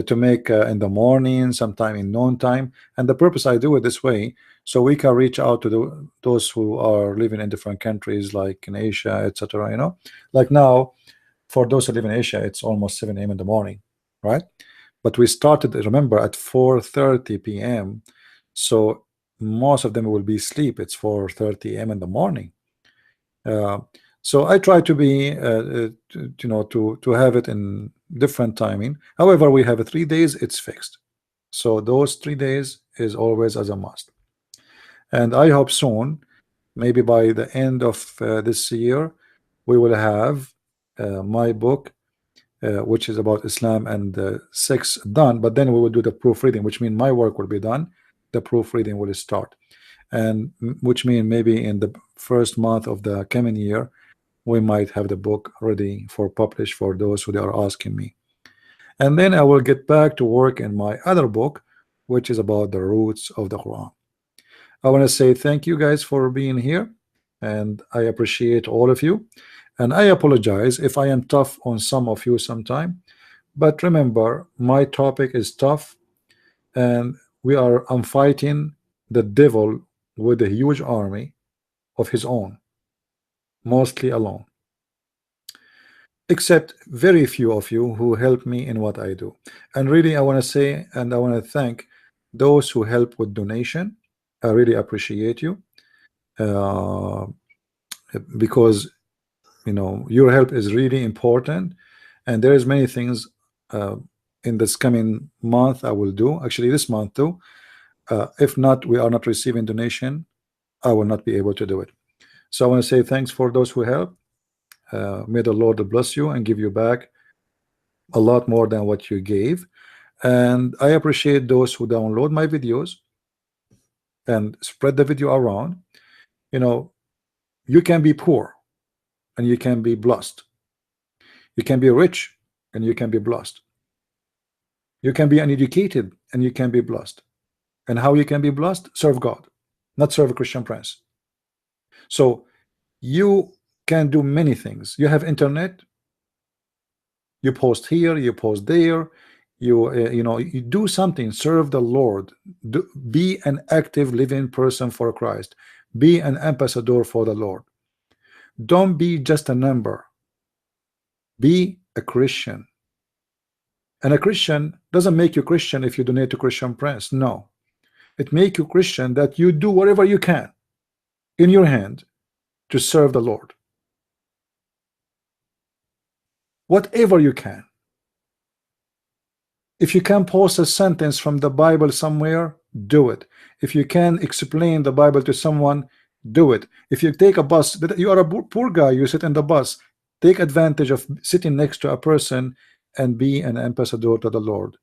to make in the morning, sometime in noon time, and the purpose I do it this way so we can reach out to those who are living in different countries like in Asia, etc. Like now, for those who live in Asia, it's almost 7 a.m. in the morning, right? But we started, remember, at 4:30 p.m. So most of them will be asleep. It's 4:30 a.m. in the morning. So I try to be, to have it in different timing. However, we have 3 days, it's fixed. So those 3 days is always as a must. And I hope soon, maybe by the end of this year, we will have my book, which is about Islam and sex, done. But then we will do the proofreading, which means my work will be done. The proofreading will start, and which means maybe in the first month of the coming year, we might have the book ready for publish for those who are asking me. And then I will get back to work in my other book, which is about the roots of the Quran. I want to say thank you guys for being here, and I appreciate all of you. And I apologize if I am tough on some of you sometime, but remember, my topic is tough, and I'm fighting the devil with a huge army of his own, mostly alone, except very few of you who help me in what I do. And really, I want to say, and I want to thank those who help with donation. I really appreciate you, because your help is really important, and there is many things in this coming month I will do, actually this month too. If not, we are not receiving donation, I will not be able to do it. So I want to say thanks for those who help. May the Lord bless you and give you back a lot more than what you gave. And I appreciate those who download my videos and spread the video around. You can be poor and you can be blessed. You can be rich and you can be blessed. You can be uneducated and you can be blessed. And how you can be blessed? Serve God, not serve a Christian prince. So you can do many things. You have internet, you post here, you post there, you do something, serve the Lord. Be an active living person for Christ. Be an ambassador for the Lord. Don't be just a number. Be a Christian. And a Christian doesn't make you Christian if you donate to Christian prince. No, it makes you Christian that you do whatever you can in your hand to serve the Lord. Whatever you can. If you can post a sentence from the Bible somewhere, do it. If you can explain the Bible to someone, do it. If you take a bus, you are a poor guy, you sit in the bus, take advantage of sitting next to a person and be an ambassador to the Lord.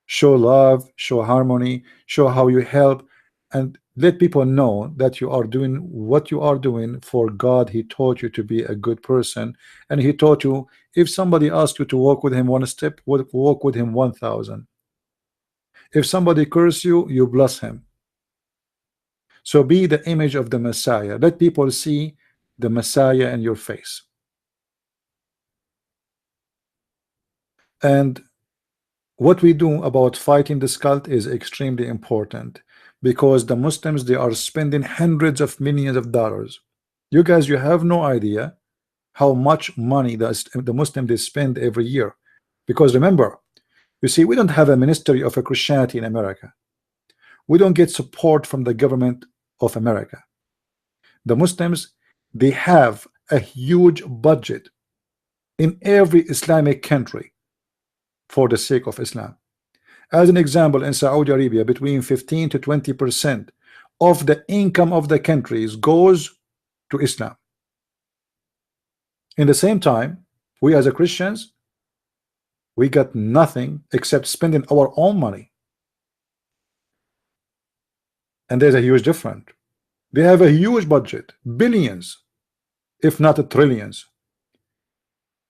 Show love, show harmony, show how you help, and let people know that you are doing what you are doing for God. He taught you to be a good person, and he taught you, if somebody asks you to walk with him 1 step, walk with him 1,000. If somebody curses you, you bless him. So be the image of the Messiah. Let people see the Messiah in your face. And what we do about fighting this cult is extremely important, because the Muslims, they are spending hundreds of millions of dollars. You guys, you have no idea how much money the Muslims they spend every year. Because remember, you see, we don't have a ministry of a Christianity in America. We don't get support from the government of America. The Muslims, they have a huge budget in every Islamic country for the sake of Islam. As an example, in Saudi Arabia, between 15 to 20% of the income of the countries goes to Islam. In the same time, we as a Christians, we got nothing except spending our own money. and there's a huge difference. They have a huge budget, billions, if not trillions,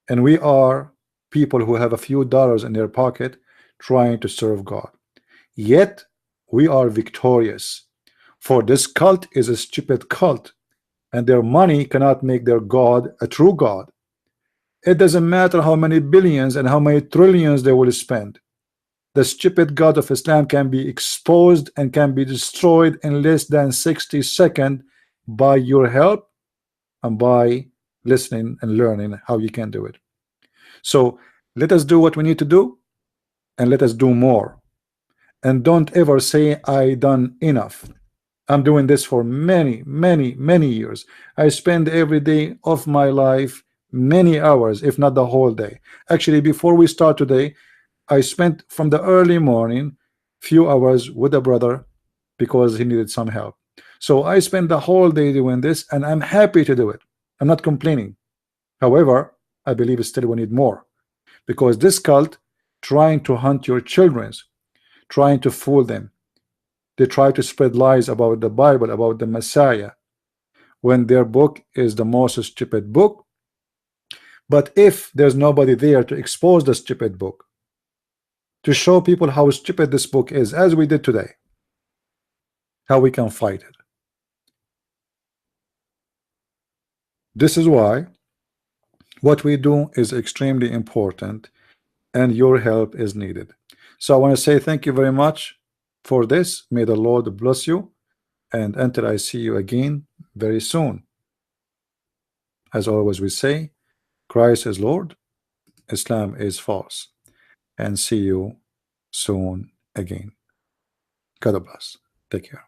and we are people who have a few dollars in their pocket trying to serve God. Yet we are victorious, for this cult is a stupid cult, and their money cannot make their God a true God. It doesn't matter how many billions and how many trillions they will spend. The stupid God of Islam can be exposed and can be destroyed in less than 60 seconds by your help and by listening and learning how you can do it. So let us do what we need to do, and let us do more. And don't ever say I done enough. I'm doing this for many years. I spend every day of my life many hours, if not the whole day. Actually, before we start today, I spent from the early morning few hours with a brother because he needed some help. So I spent the whole day doing this, and I'm happy to do it. I'm not complaining. However, I believe still we need more, because this cult trying to hunt your children's, trying to fool them. They try to spread lies about the Bible, about the Messiah, when their book is the most stupid book. But if there's nobody there to expose the stupid book, to show people how stupid this book is, as we did today, how we can fight it. This is why what we do is extremely important, and your help is needed. So I want to say thank you very much for this. May the Lord bless you, and until I see you again very soon, as always we say, Christ is Lord, Islam is false, and see you soon again. God bless. Take care.